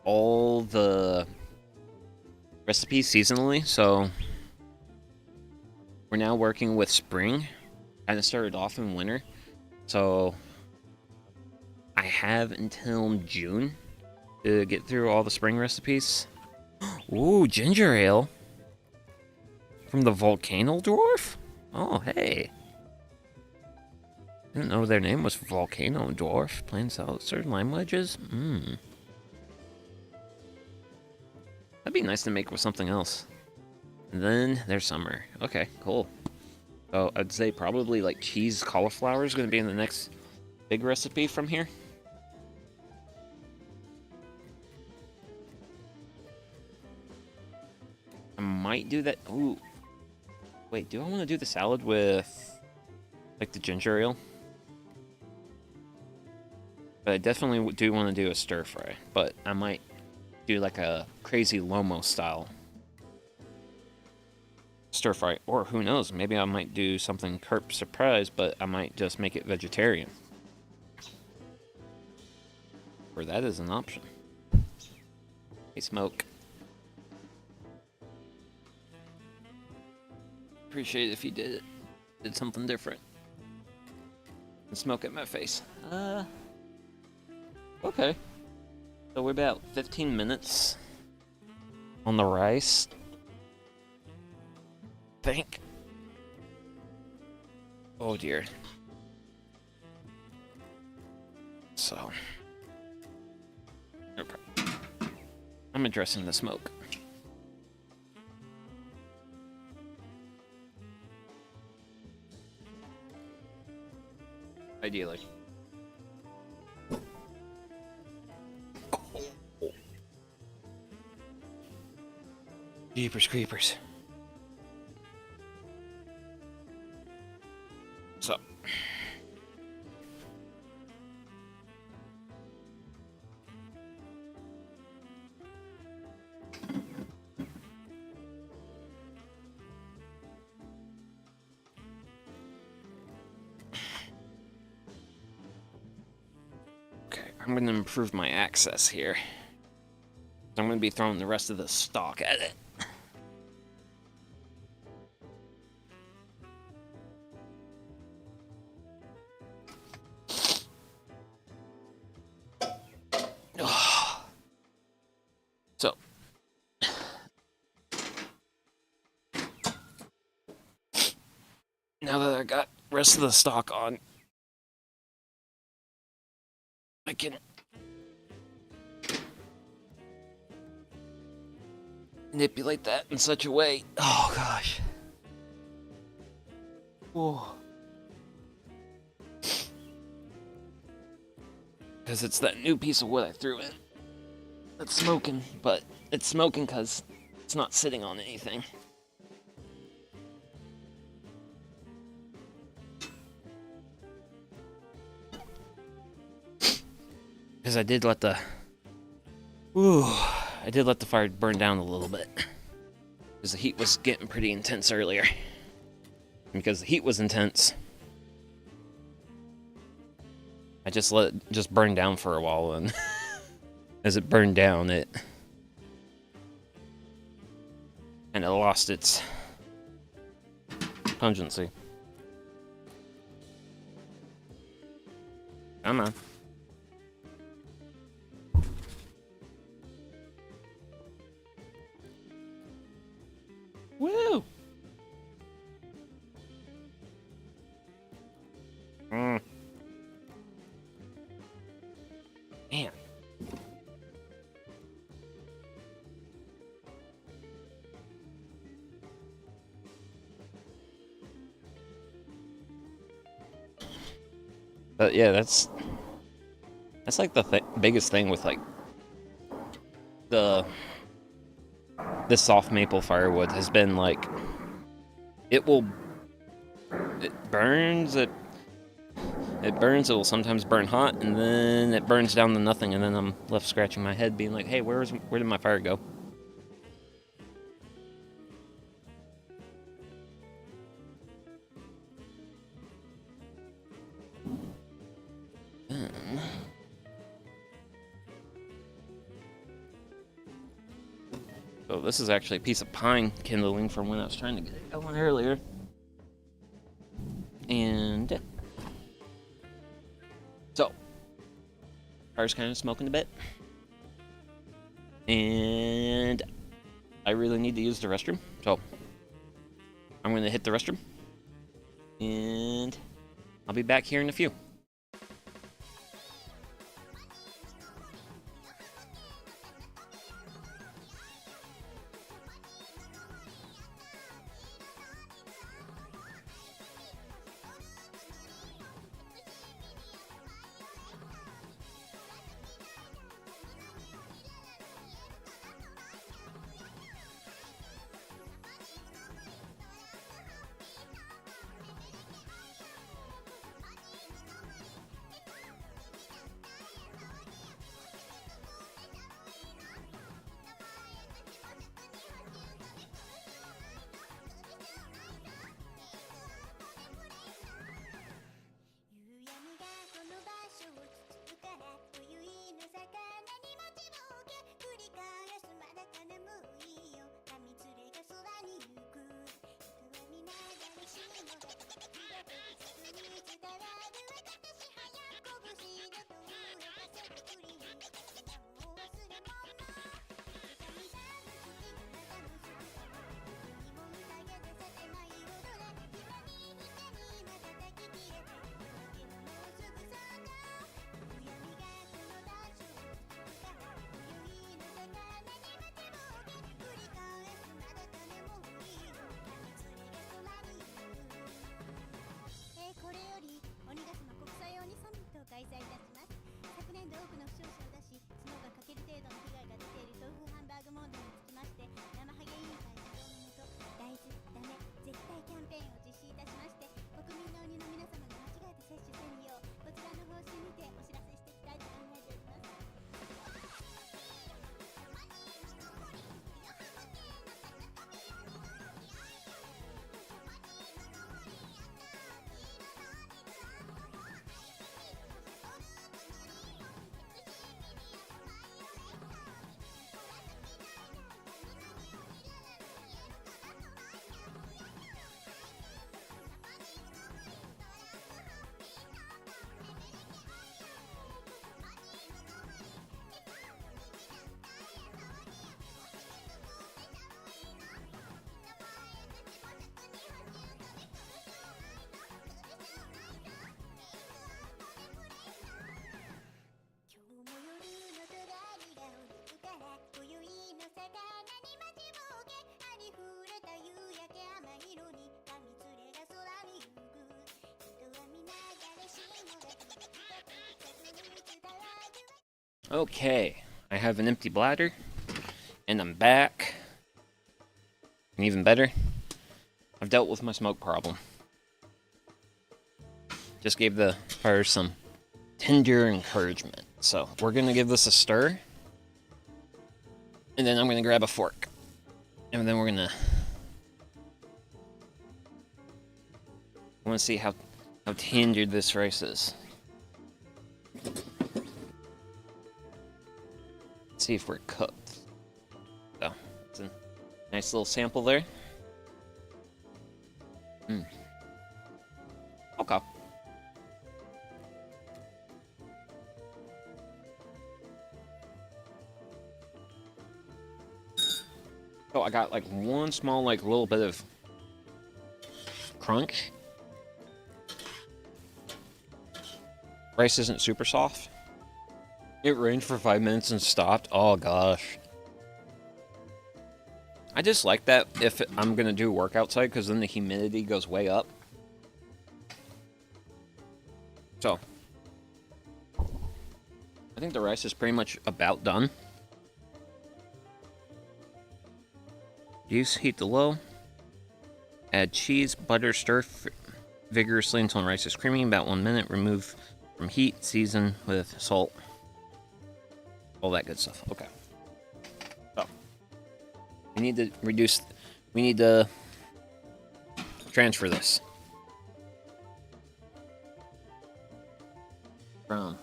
all the recipes seasonally, so we're now working with spring. Kind of started off in winter, so I have until June to get through all the spring recipes. Ooh, ginger ale from the Volcano Dwarf? Oh, hey. I didn't know their name was Volcano Dwarf. Plain seltzer, lime wedges? Mmm. That'd be nice to make with something else. And then there's summer. Okay, cool. So I'd say probably like cheese cauliflower is going to be in the next big recipe from here. I might do that. Ooh. Wait, do I want to do the salad with like the ginger ale? But I definitely do want to do a stir fry. But I might do like a crazy Lomo style stir fry. Or who knows, maybe I might do something Kerp surprise, but I might just make it vegetarian. Or that is an option. Hey, Smoke. Appreciate it if you did something different. And smoke at my face. Okay. So we're about 15 minutes on the rice. Think. Oh dear. So. No problem. I'm addressing the smoke. Ideally. Jeepers creepers. So. Okay, I'm going to improve my access here. I'm going to be throwing the rest of the stock at it. So, now that I got the rest of the stock on, I can manipulate that in such a way. Oh gosh. Oh. Because it's that new piece of wood I threw in. It's smoking, but it's smoking because it's not sitting on anything. Because I did let the fire burn down a little bit. Because the heat was getting pretty intense earlier. And because the heat was intense, I just let it just burn down for a while, and as it burned down, it kind of lost its pungency. Come on. Woo! Man. But yeah, that's like the biggest thing with like this soft maple firewood has been like it burns, it will sometimes burn hot, and then it burns down to nothing, and then I'm left scratching my head being like, hey, where did my fire go? So this is actually a piece of pine kindling from when I was trying to get it going earlier. And so, fire's kind of smoking a bit. And I really need to use the restroom. So, I'm going to hit the restroom. And I'll be back here in a few. Okay, I have an empty bladder, and I'm back. And even better, I've dealt with my smoke problem. Just gave the fire some tender encouragement. So we're gonna give this a stir, and then I'm gonna grab a fork, and then we're gonna. I want to see how tender this rice is. Let's see if we're cooked. So it's a nice little sample there. Okay. So I got like one small, like little bit of crunch. Rice isn't super soft. It rained for 5 minutes and stopped. Oh gosh. I just like that if I'm gonna do work outside, because then the humidity goes way up. So I think the rice is pretty much about done. Use heat to low. Add cheese, butter, stir vigorously until rice is creamy. About 1 minute. Remove from heat. Season with salt. All that good stuff. Okay. So we need to reduce. We need to transfer this from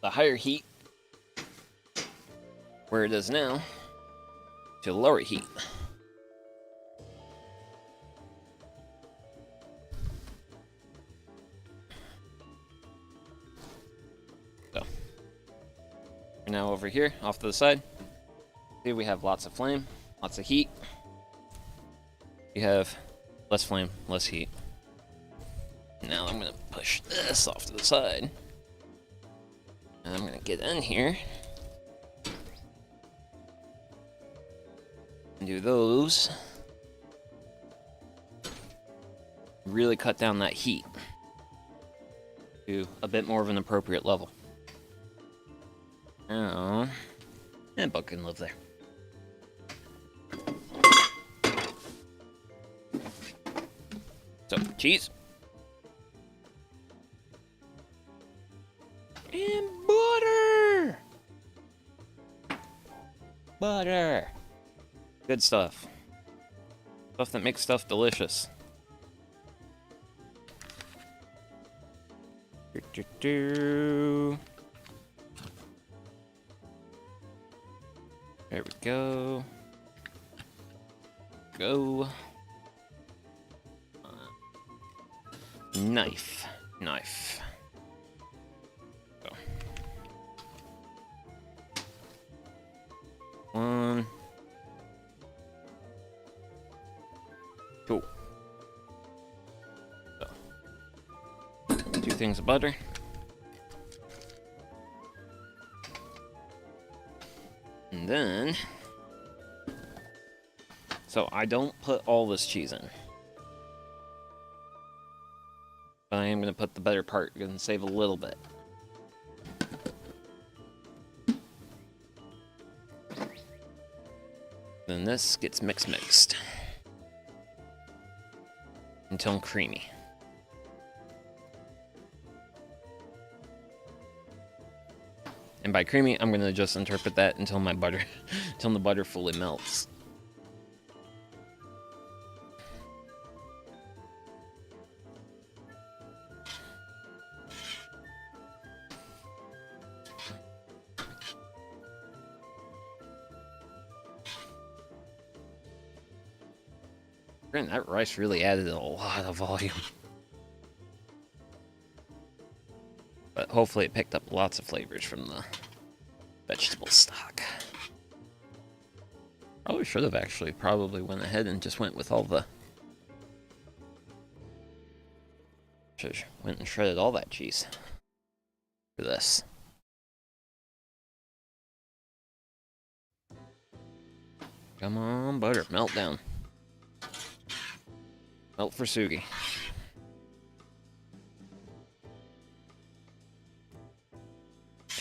the higher heat, where it is now, to the lower heat. So we're now over here, off to the side. See, we have lots of flame, lots of heat. We have less flame, less heat. Now I'm gonna push this off to the side. And I'm gonna get in here and do those. Really cut down that heat to a bit more of an appropriate level. Now, and Buck can live there. So, cheese. And butter! Butter! Good stuff. Stuff that makes stuff delicious. There we go. Go. Knife. Knife. Go. 1. 2. So. 2 things of butter. And then, so I don't put all this cheese in. But I am going to put the better part, going to save a little bit. Then this gets mixed until creamy. And by creamy, I'm going to just interpret that until my butter, until the butter fully melts. Man, that rice really added a lot of volume. But hopefully it picked up lots of flavors from the vegetable stock. Probably should have actually probably went ahead and just went with all the... Should have went and shredded all that cheese for this. Come on, butter. Melt down. Melt for Sugi.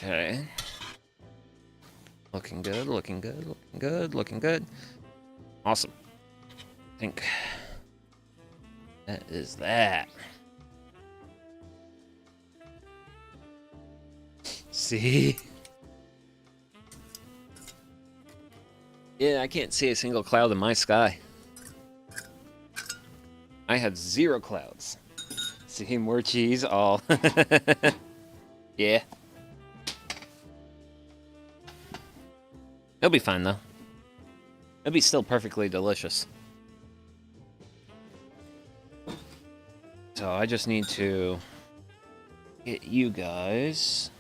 Okay. Looking good, looking good, looking good, looking good. Awesome. I think that is that. See? Yeah, I can't see a single cloud in my sky. I have 0 clouds. See, more cheese, all. Yeah. It'll be fine, though. It'll be still perfectly delicious. So I just need to get you guys.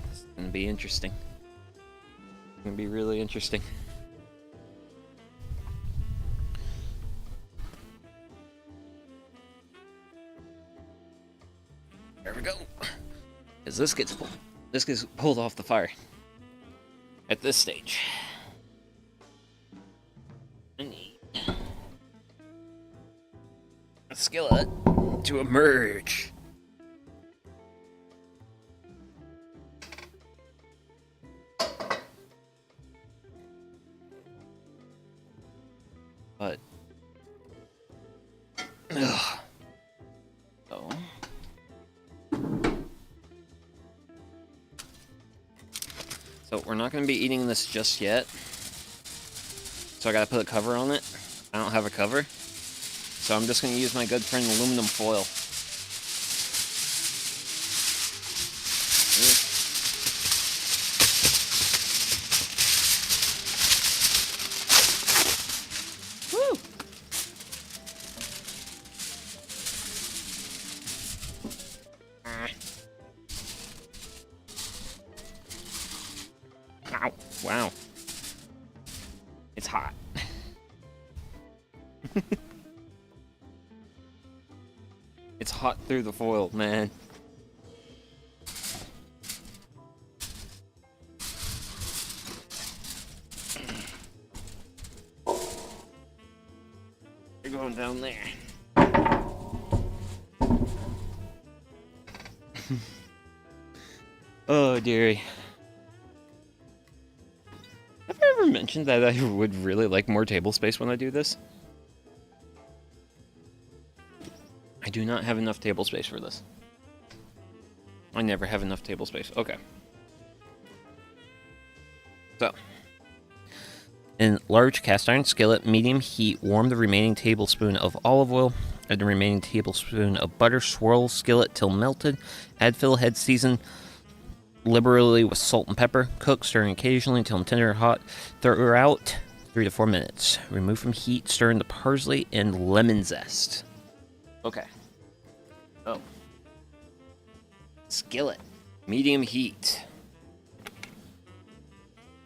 It's gonna be interesting. It's gonna be really interesting. There we go. Because this gets pulled off the fire at this stage. I need a skillet to emerge. But ugh. So we're not going to be eating this just yet. So I got to put a cover on it. I don't have a cover. So I'm just going to use my good friend aluminum foil. Woo! Ow. Wow. It's hot. It's hot through the foil, man. You're going down there. Oh, dearie. Have I ever mentioned that I would really like more table space when I do this? I do not have enough table space for this. I never have enough table space. Okay. So, in large cast iron skillet, medium heat, warm the remaining tablespoon of olive oil, add the remaining tablespoon of butter, swirl skillet till melted, add fiddlehead, season liberally with salt and pepper, cook, stirring occasionally until tender and hot, throw out 3 to 4 minutes. Remove from heat, stir in the parsley and lemon zest. Okay. Oh. Skillet. Medium heat.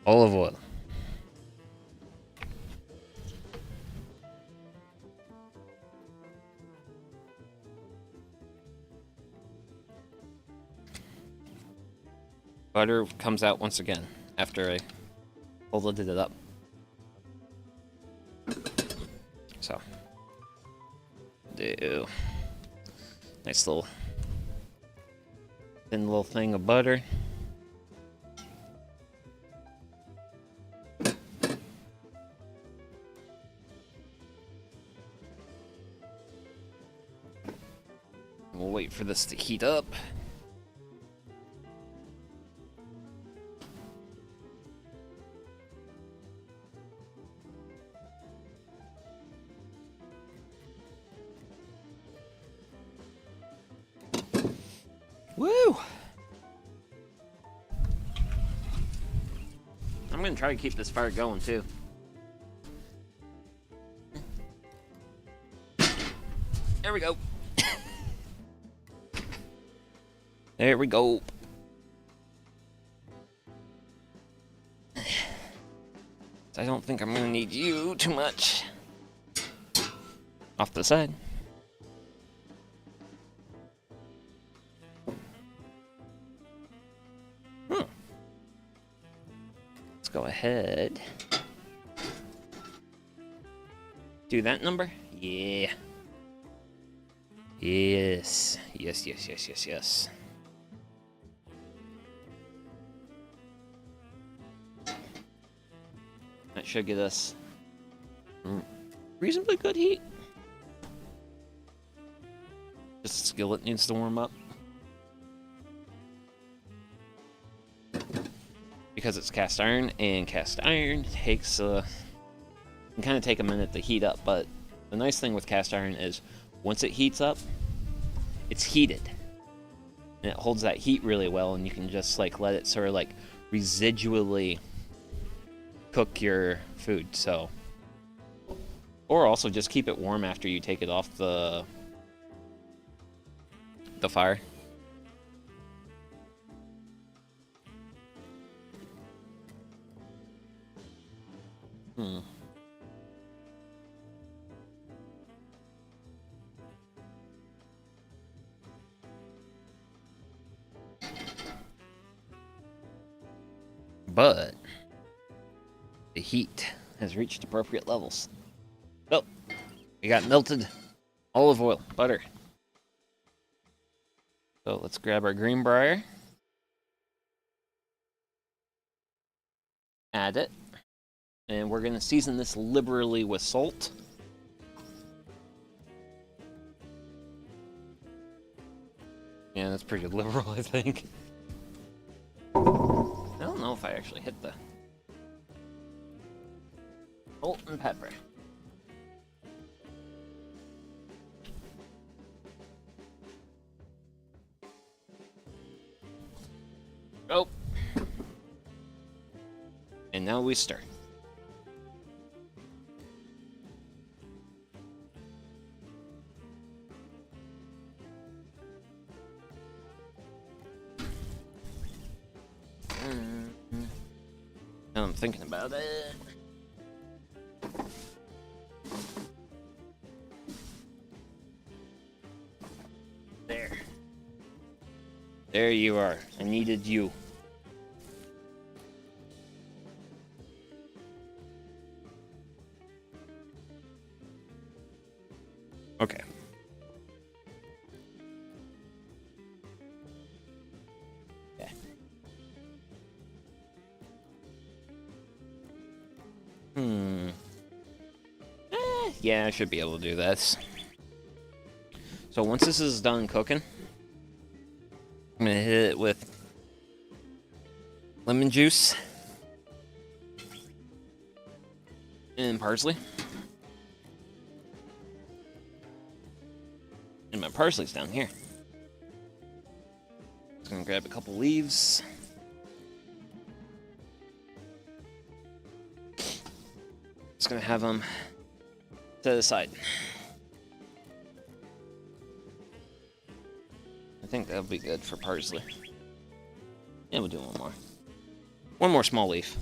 Olive oil. Butter comes out once again after I folded it up. So, do nice little thin little thing of butter. We'll wait for this to heat up. Woo! I'm gonna try to keep this fire going too. There we go. There we go. I don't think I'm gonna need you too much. Off the side. Let's go ahead. Do that number? Yeah. Yes. Yes, yes, yes, yes, yes. That should get us reasonably good heat. Just the skillet needs to warm up. Because it's cast iron, and cast iron takes can kind of take a minute to heat up, but the nice thing with cast iron is once it heats up, it's heated. And it holds that heat really well, and you can just like let it sort of like residually cook your food. So, or also just keep it warm after you take it off the fire. But the heat has reached appropriate levels. So, we got melted olive oil, butter. So let's grab our Greenbrier. Add it. And we're going to season this liberally with salt. Yeah, that's pretty liberal, I think. I don't know if I actually hit the salt and pepper. Oh. And now we start. Now I'm thinking about it. There. There you are. I needed you. Okay. Okay. Yeah, I should be able to do this. So once this is done cooking, I'm gonna hit it with lemon juice and parsley. And my parsley's down here. Just gonna grab a couple leaves. Just gonna have them to the side. I think that'll be good for parsley. Yeah, we'll do one more. One more small leaf.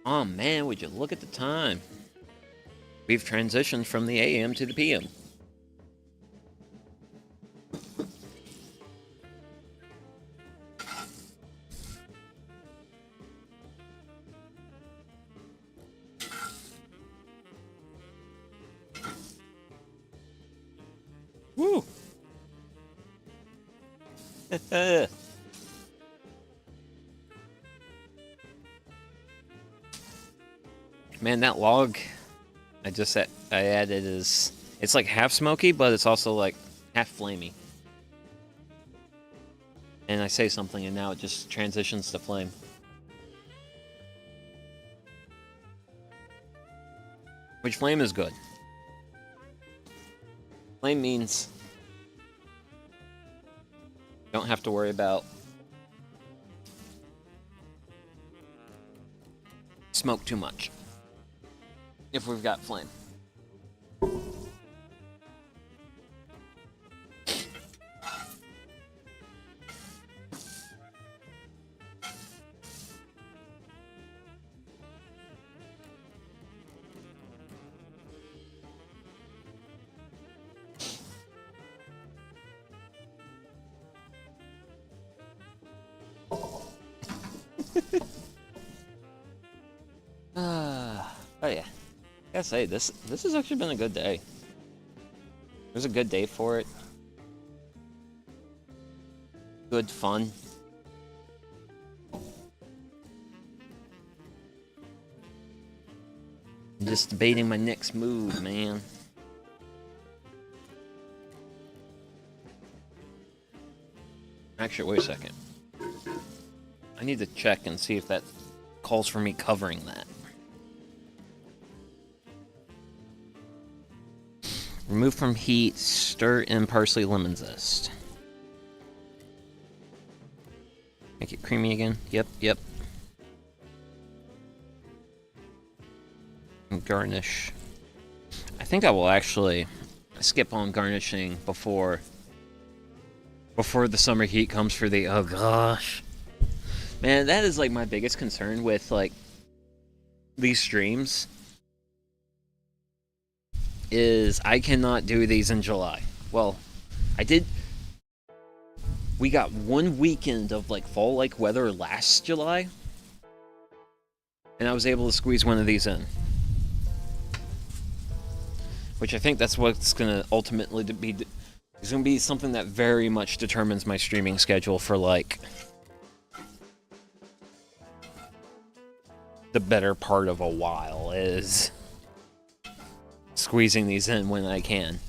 Oh man, would you look at the time? We've transitioned from the AM to the PM. Woo! Man, that log I added is, it's like half smoky, but it's also like half flamey. And I say something and now it just transitions to flame. Which flame is good. Flame means you don't have to worry about smoke too much if we've got flame. Oh yeah, I gotta say this has actually been a good day. It was a good day for it. Good fun. I'm just debating my next move, man. Actually, wait a second. I need to check and see if that calls for me covering that. Remove from heat, stir in parsley lemon zest. Make it creamy again. Yep. And garnish. I think I will actually skip on garnishing before the summer heat comes for the... Oh gosh. Man, that is like my biggest concern with like these streams. Is I cannot do these in July. Well, I did. We got one weekend of like fall-like weather last July, and I was able to squeeze one of these in. Which I think that's what's gonna ultimately be. It's gonna be something that very much determines my streaming schedule for like the better part of a while is squeezing these in when I can.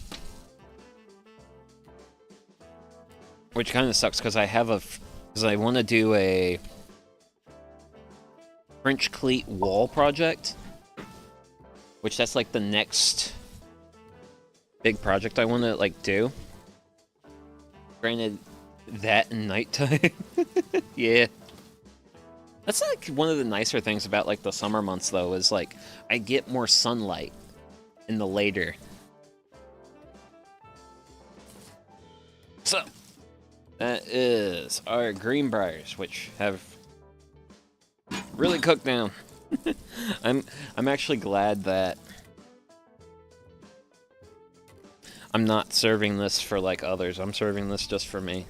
Which kind of sucks because I have because I want to do a French cleat wall project, which that's like the next big project I want to like do. Granted, that and nighttime. Yeah. That's like one of the nicer things about like the summer months though, is like I get more sunlight in the later. So that is our Greenbriers, which have really cooked down. I'm actually glad that I'm not serving this for like others. I'm serving this just for me.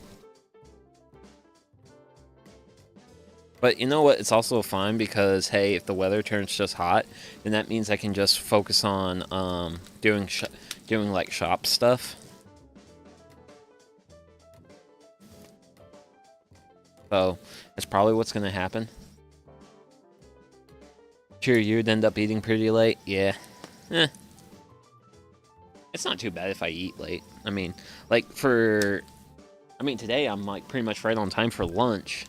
But you know what? It's also fine because, hey, if the weather turns just hot, then that means I can just focus on doing like shop stuff. So that's probably what's gonna happen. Sure, you'd end up eating pretty late. Yeah. It's not too bad if I eat late. I mean, like today I'm like pretty much right on time for lunch.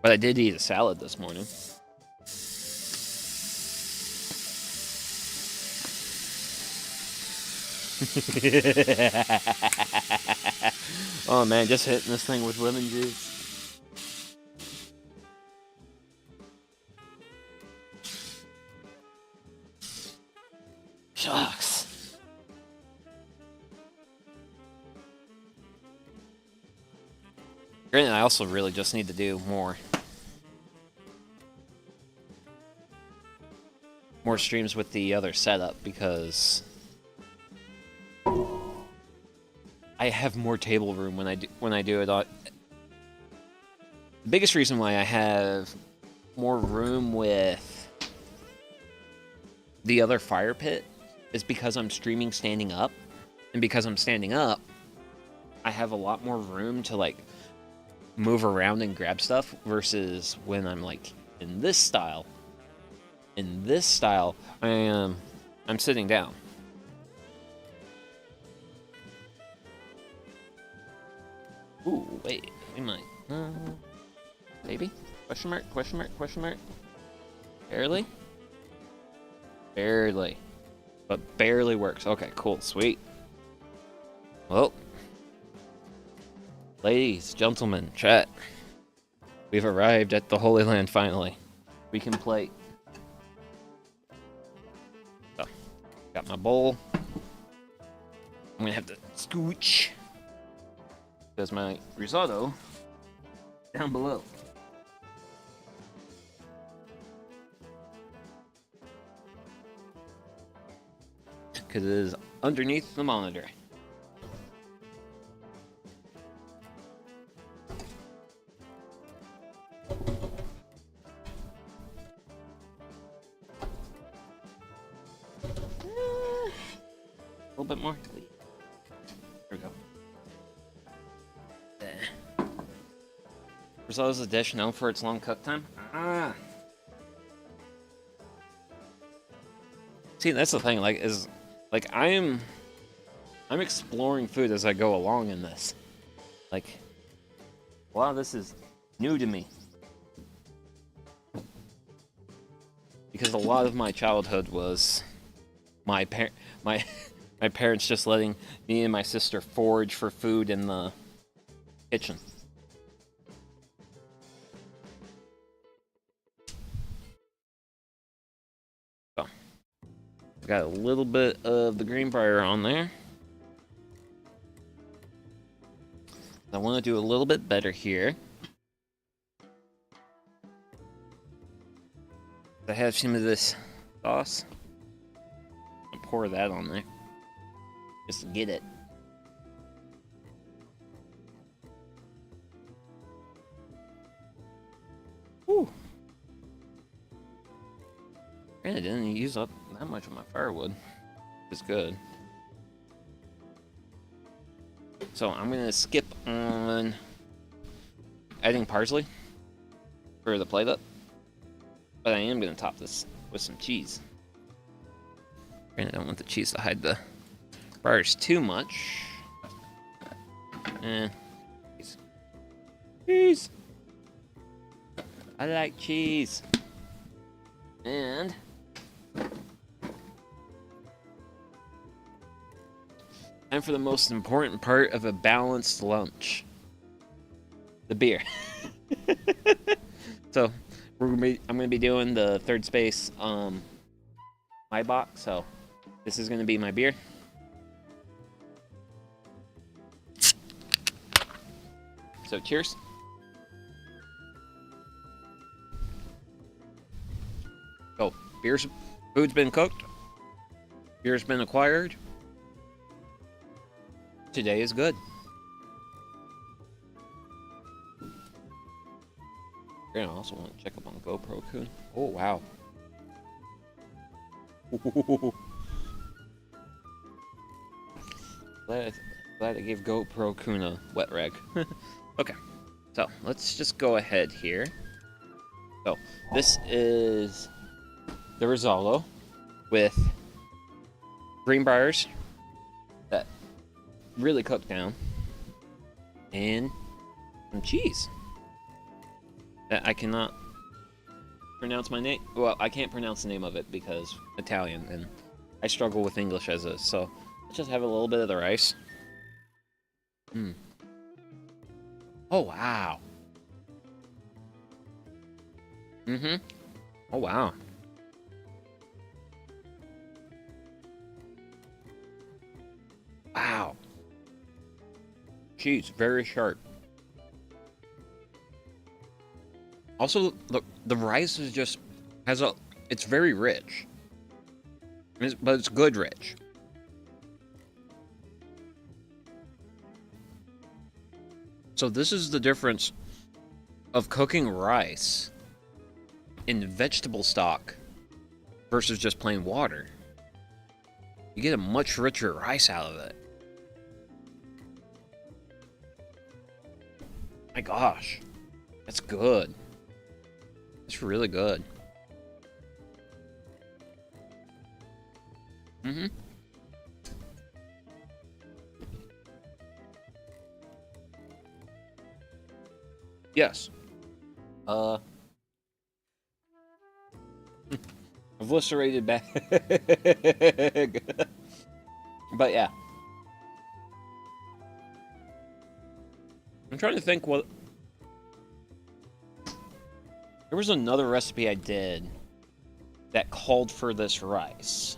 But I did eat a salad this morning. Oh man, just hitting this thing with lemon juice. Shucks. Granted, I also really just need to do more streams with the other setup because I have more table room when I do it. The biggest reason why I have more room with the other fire pit is because I'm streaming standing up, and because I'm standing up, I have a lot more room to like move around and grab stuff versus when I'm like in this style. In this style, I'm sitting down. Ooh, wait, we might. Maybe? Question mark, question mark, question mark. Barely? Barely. But barely works. Okay, cool, sweet. Well, ladies, gentlemen, chat. We've arrived at the Holy Land finally. We can play. So, got my bowl. I'm gonna have to scooch. There's my risotto down below. Because it is underneath the monitor. bit more. There we go. Risotto's a dish known for its long cook time. Ah. See, that's the thing. I'm exploring food as I go along in this. Like, a lot of this is new to me. Because a lot of my childhood was my parents just letting me and my sister forage for food in the kitchen. So, got a little bit of the Greenbrier on there. I want to do a little bit better here. I have some of this sauce. I'll pour that on there. Just to get it. Whew. And I didn't use up that much of my firewood. It's good. So I'm gonna skip on adding parsley for the plate up. But I am going to top this with some cheese. Granted, I don't want the cheese to hide the briars too much. Cheese. Cheese! I like cheese. And time for the most important part of a balanced lunch. The beer. So I'm gonna be doing the third space my box, so this is gonna be my beer. So cheers. So food's been cooked. Beer's been acquired. Today is good. I also want to check up on the GoPro Kun. Oh, wow. Glad I gave GoPro Kun a wet rag. Okay, so let's just go ahead here. So this is the risotto with Greenbriers that really cooked down and some cheese. That I cannot pronounce my name. Well, I can't pronounce the name of it because Italian, and I struggle with English as is. So let's just have a little bit of the rice. Oh wow. Oh wow. Wow. Cheese, very sharp. Also, look, the rice is just it's very rich. But it's good rich. So this is the difference of cooking rice in vegetable stock versus just plain water. You get a much richer rice out of it. My gosh, that's good. It's really good. Yes. Eviscerated bag. But yeah. I'm trying to think what... There was another recipe I did that called for this rice.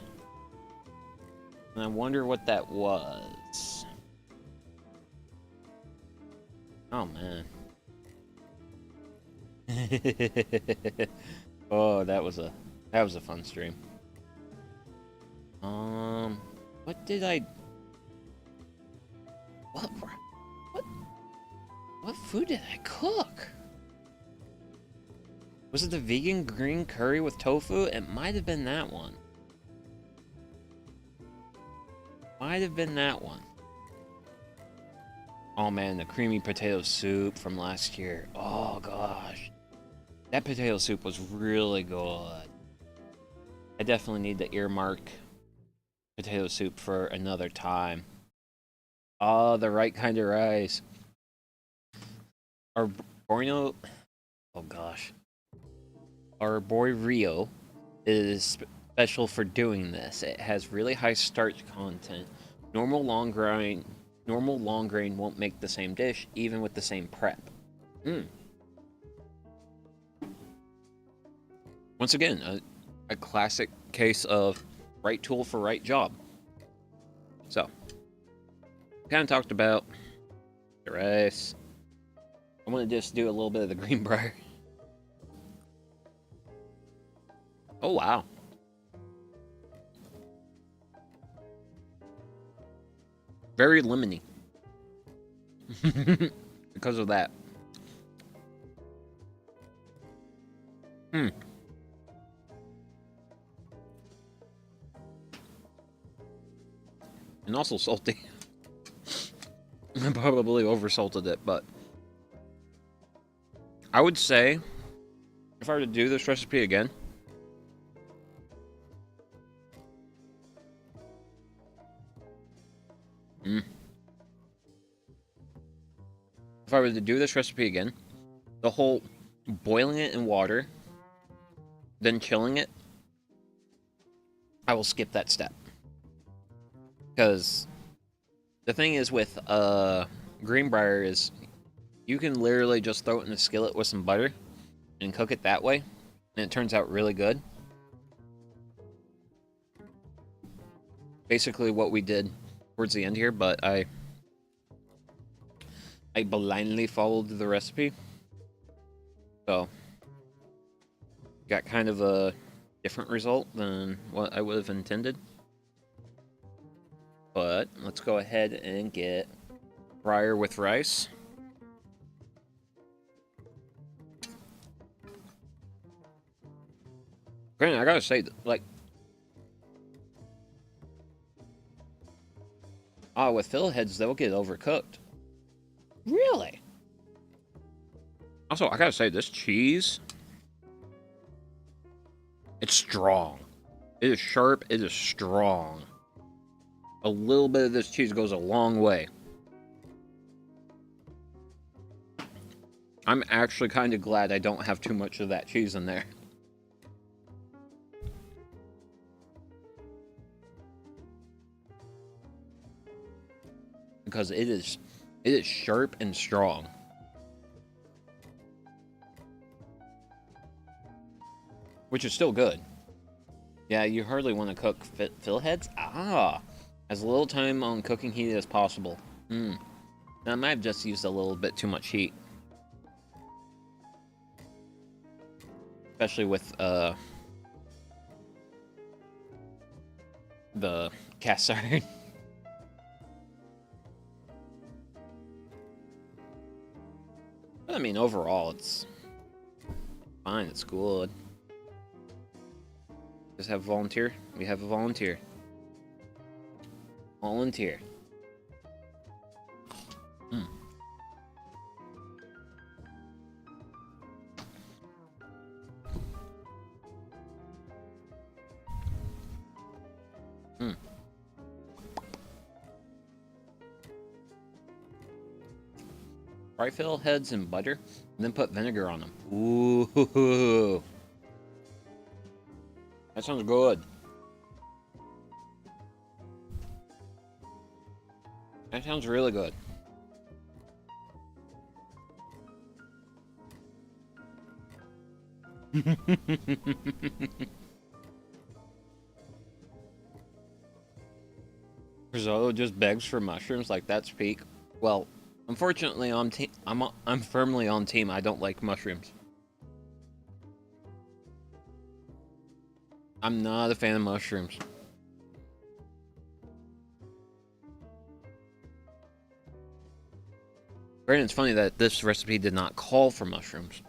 And I wonder what that was. Oh, man. Oh, that was a fun stream. What did I... What food did I cook? Was it the vegan green curry with tofu? It might have been that one. Might have been that one. Oh man, the creamy potato soup from last year. Oh gosh. That potato soup was really good. I definitely need to earmark potato soup for another time. Oh, the right kind of rice. Our Borneo... Oh gosh. Our boy Rio is special for doing this. It has really high starch content. Normal long grain won't make the same dish, even with the same prep. Once again, a classic case of right tool for right job. So, kind of talked about the rice. I want to just do a little bit of the Greenbrier. Oh, wow. Very lemony. Because of that. And also salty. I probably oversalted it, but I would say if I were to do this recipe again, if I were to do this recipe again, the whole boiling it in water, then chilling it, I will skip that step. Because the thing is with Greenbrier is you can literally just throw it in a skillet with some butter and cook it that way, and it turns out really good. Basically what we did towards the end here, but I blindly followed the recipe. So, got kind of a different result than what I would have intended. But let's go ahead and get Briar with rice. Granted, I gotta say, like, with fillheads, they'll get overcooked. Really? Also, I gotta say, this cheese, it's strong. It is sharp, it is strong. A little bit of this cheese goes a long way. I'm actually kind of glad I don't have too much of that cheese in there. Because it is sharp and strong. Which is still good. Yeah, you hardly want to cook fillheads. As little time on cooking heat as possible. Now, I might have just used a little bit too much heat. Especially with the cast iron. But I mean, overall, it's fine. It's good. Just have a volunteer. We have a volunteer. Volunteer. Fry fill heads in butter, and then put vinegar on them. Ooh. That sounds good. That sounds really good. Risotto just begs for mushrooms, like that's peak. Well, unfortunately, I'm firmly on team. I don't like mushrooms. I'm not a fan of mushrooms. Granted, it's funny that this recipe did not call for mushrooms.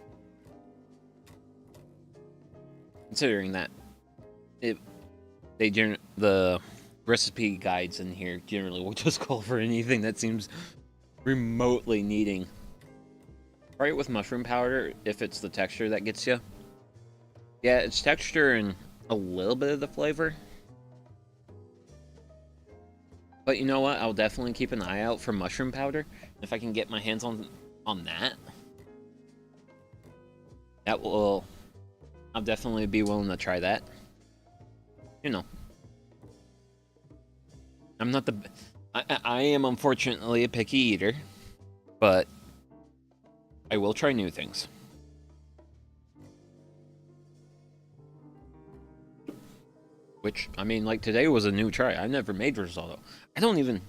Considering that the recipe guides in here generally will just call for anything that seems remotely needing. Try it with mushroom powder if it's the texture that gets you. Yeah, it's texture and a little bit of the flavor. But you know what? I'll definitely keep an eye out for mushroom powder. If I can get my hands on that, I'll definitely be willing to try that. You know, I'm not the... I am unfortunately a picky eater, but I will try new things. Which, I mean, like today was a new try. I never made risotto. I don't even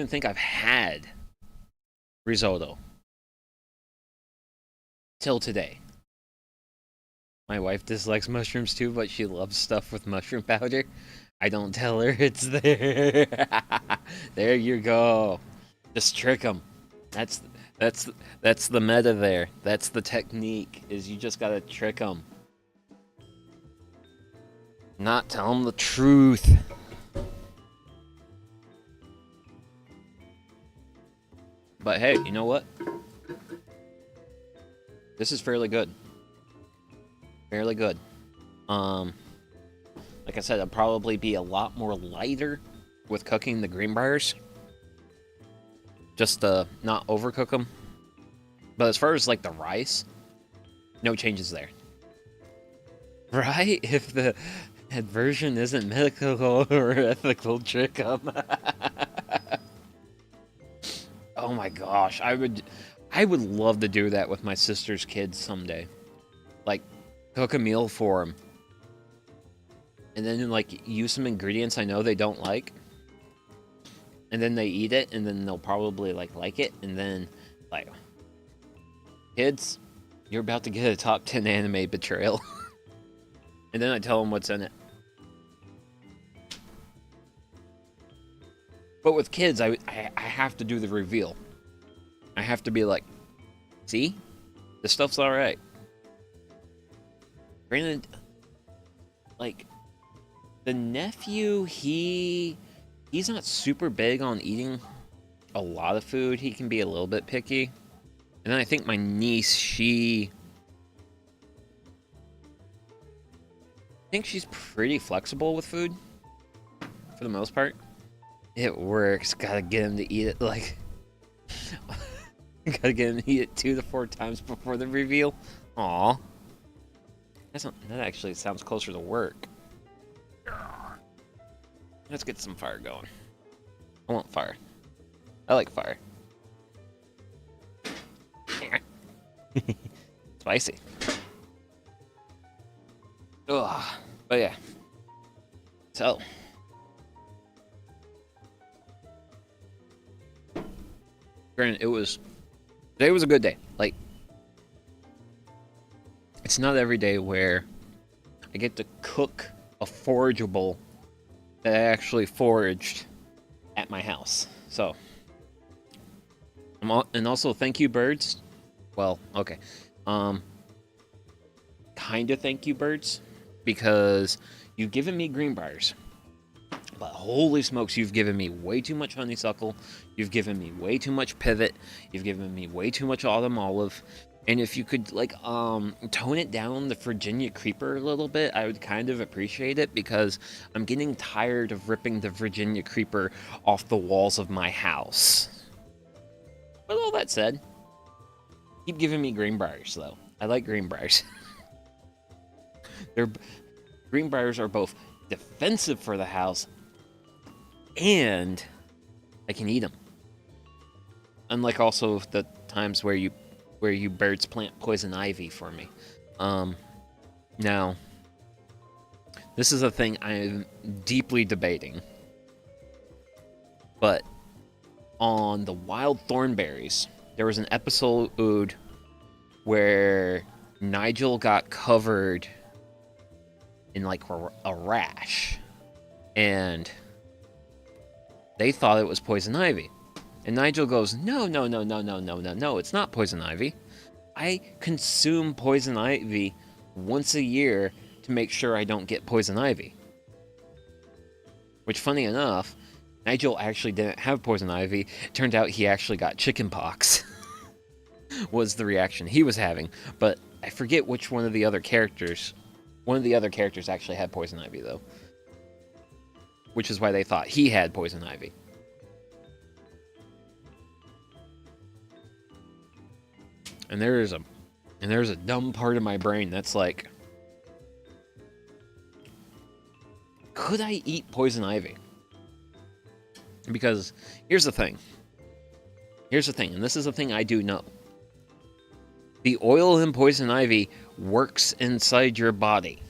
think I've had risotto till today. My wife dislikes mushrooms too, but she loves stuff with mushroom powder. I don't tell her it's there. There you go. Just trick them. That's the meta there. That's the technique. Is you just gotta trick them. Not tell them the truth. But hey, you know what? This is fairly good. Fairly good. Like I said, I'd probably be a lot more lighter with cooking the Greenbriers. Just to not overcook them. But as far as like the rice, no changes there. Right? If the version isn't medical or ethical, trick them. Oh my gosh, I would love to do that with my sister's kids someday. Like, cook a meal for them. And then, like, use some ingredients I know they don't like. And then they eat it, and then they'll probably, like it. And then, like, kids, you're about to get a top 10 anime betrayal. And then I tell them what's in it. But with kids, I have to do the reveal. I have to be like, see? This stuff's alright. Granted, like, the nephew, he's not super big on eating a lot of food. He can be a little bit picky. And then I think my niece, I think she's pretty flexible with food. For the most part. It works. Gotta get him to eat it, like... gotta get him to eat it 2 to 4 times before the reveal. Aw. That actually sounds closer to work. Let's get some fire going. I want fire. I like fire. Spicy. Ugh. But yeah. So. Granted, today was a good day. Like, it's not every day where I get to cook a forageable that I actually foraged at my house. So, and also thank you, birds. Well, okay. Kind of thank you, birds, because you've given me Greenbriers. But holy smokes, you've given me way too much honeysuckle. You've given me way too much pivot. You've given me way too much autumn olive. And if you could, like, tone it down the Virginia creeper a little bit, I would kind of appreciate it, because I'm getting tired of ripping the Virginia creeper off the walls of my house. With all that said, keep giving me Greenbriers, though. I like Greenbriers. Greenbriers are both defensive for the house, and I can eat them. Unlike also the times where you birds plant poison ivy for me. Now, this is a thing I'm deeply debating. But on the wild thornberries, there was an episode where Nigel got covered in like a rash, and they thought it was poison ivy. And Nigel goes, no, it's not poison ivy. I consume poison ivy once a year to make sure I don't get poison ivy. Which, funny enough, Nigel actually didn't have poison ivy. It turned out he actually got chicken pox. Was the reaction he was having. But I forget which one of the other characters. One of the other characters actually had poison ivy, though. Which is why they thought he had poison ivy. And there's a dumb part of my brain that's like, could I eat poison ivy? Because here's the thing. And this is the thing I do know. The oil in poison ivy works inside your body.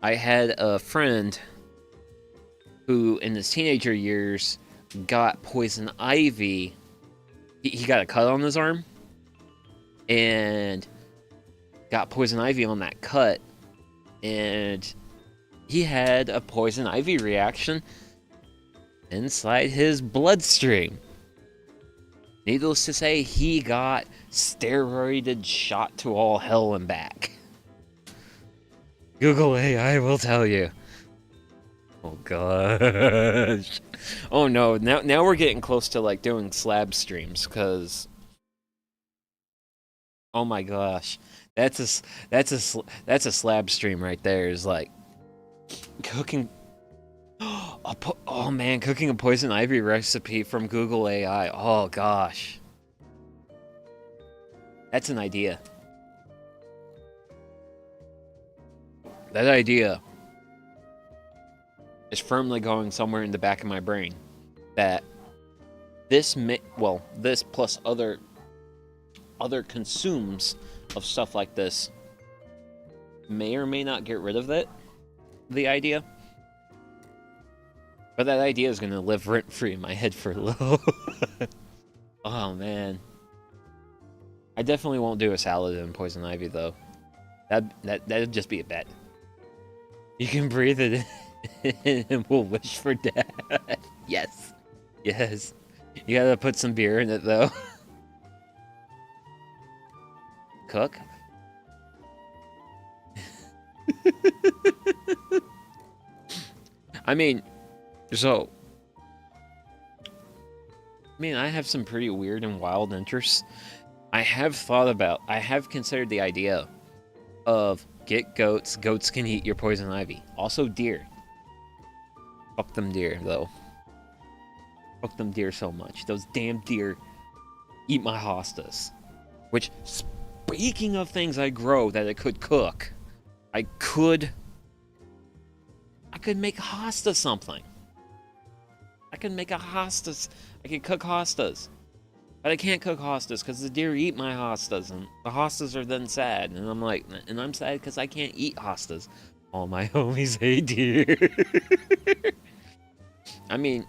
I had a friend who, in his teenager years, got poison ivy. He got a cut on his arm, and got poison ivy on that cut, and he had a poison ivy reaction inside his bloodstream. Needless to say, he got steroided shot to all hell and back. Google AI will tell you. Oh gosh. Oh no, now we're getting close to like doing slab streams, cause oh my gosh. That's a slab stream right there, is like cooking. Oh man, cooking a poison ivy recipe from Google AI. Oh gosh. That's an idea. That idea is firmly going somewhere in the back of my brain. That this plus other consumes of stuff like this may or may not get rid of the idea. But that idea is going to live rent-free in my head for a little. Oh, man. I definitely won't do a salad in poison ivy, though. That'd just be a bet. You can breathe it in and we'll wish for death. Yes. Yes. You gotta put some beer in it, though. Cook? I mean... So, I have some pretty weird and wild interests. I have considered the idea of get goats. Goats can eat your poison ivy. Also deer. Fuck them deer, though. Fuck them deer so much. Those damn deer eat my hostas. Which, speaking of things I grow that I could cook, I could make hosta something. I can make a hostas. I can cook hostas. But I can't cook hostas because the deer eat my hostas, and the hostas are then sad. And I'm like, and I'm sad because I can't eat hostas. All my homies hate deer. I mean,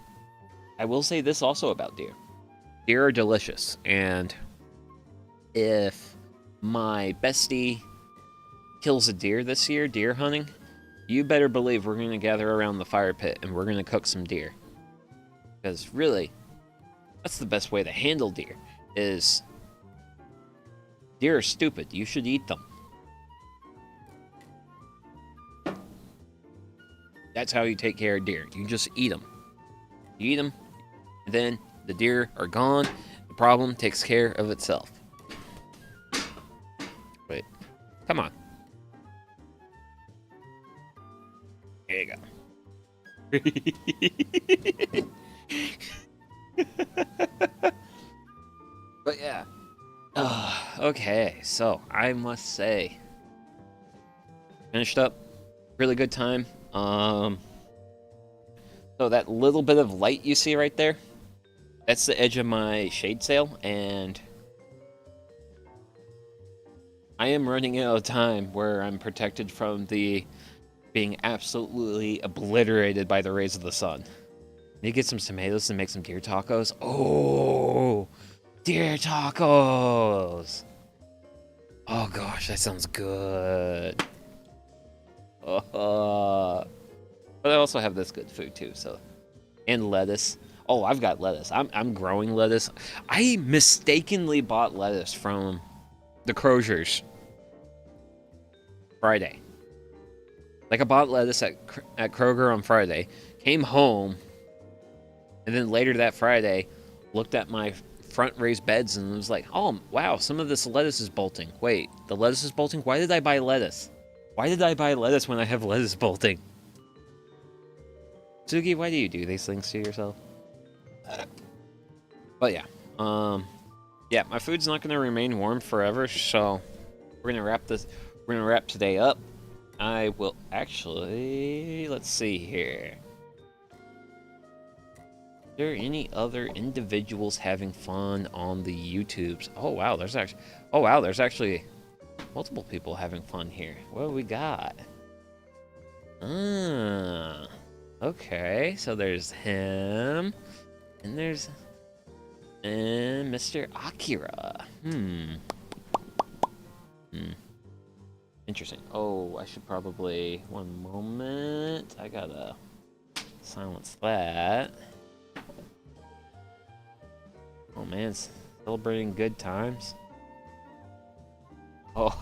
I will say this also about deer. Deer are delicious, and if my bestie kills a deer this year, deer hunting, you better believe we're going to gather around the fire pit and we're going to cook some deer. Because really, that's the best way to handle deer, is deer are stupid. You should eat them. That's how you take care of deer. You just eat them. You eat them, and then the deer are gone. The problem takes care of itself. Wait, come on. There you go. But yeah. Okay, so I must say, finished up. Really good time. So that little bit of light you see right there, that's the edge of my shade sail, and I am running out of time where I'm protected from the being absolutely obliterated by the rays of the sun. Need to get some tomatoes and make some deer tacos. Oh, deer tacos. Oh gosh, that sounds good. But I also have this good food too, so. And lettuce. Oh, I've got lettuce. I'm growing lettuce. I mistakenly bought lettuce from the Crozier's Friday. Like, I bought lettuce at Kroger on Friday, came home, and then later that Friday, looked at my front raised beds and was like, oh, wow, some of this lettuce is bolting. Wait, the lettuce is bolting? Why did I buy lettuce? Why did I buy lettuce when I have lettuce bolting? Sugi, why do you do these things to yourself? But yeah, yeah, my food's not gonna remain warm forever, so we're gonna wrap today up. I will actually, let's see here. Are there any other individuals having fun on the YouTubes? Oh wow, there's actually multiple people having fun here. What do we got? Okay, so there's him, and there's Mr. Akira. Interesting. Oh, I should probably, one moment. I gotta silence that. Oh man, celebrating good times. Oh,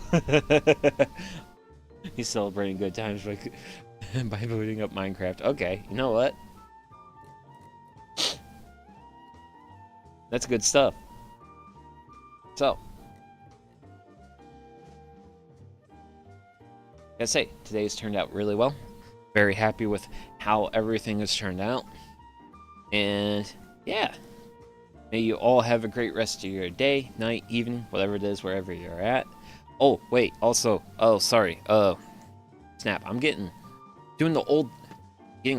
he's celebrating good times by booting up Minecraft. Okay, you know what? That's good stuff. So, I say, today's turned out really well. Very happy with how everything has turned out. And yeah, may you all have a great rest of your day, night, evening, whatever it is, wherever you're at. Oh, wait, also, oh, sorry, snap, I'm getting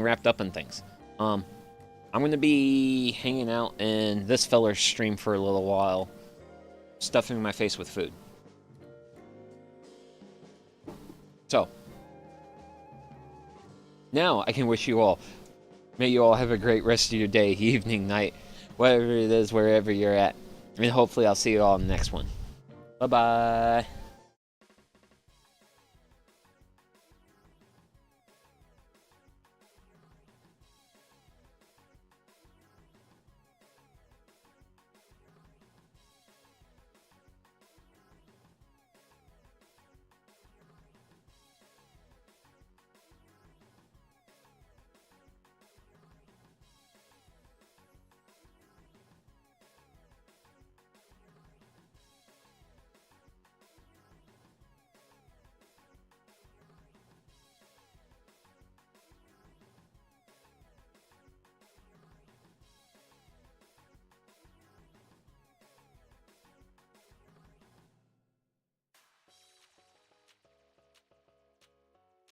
wrapped up in things. I'm gonna be hanging out in this feller's stream for a little while, stuffing my face with food. So, now I can wish you all, may you all have a great rest of your day, evening, night, whatever it is, wherever you're at. And hopefully I'll see you all in the next one. Bye-bye.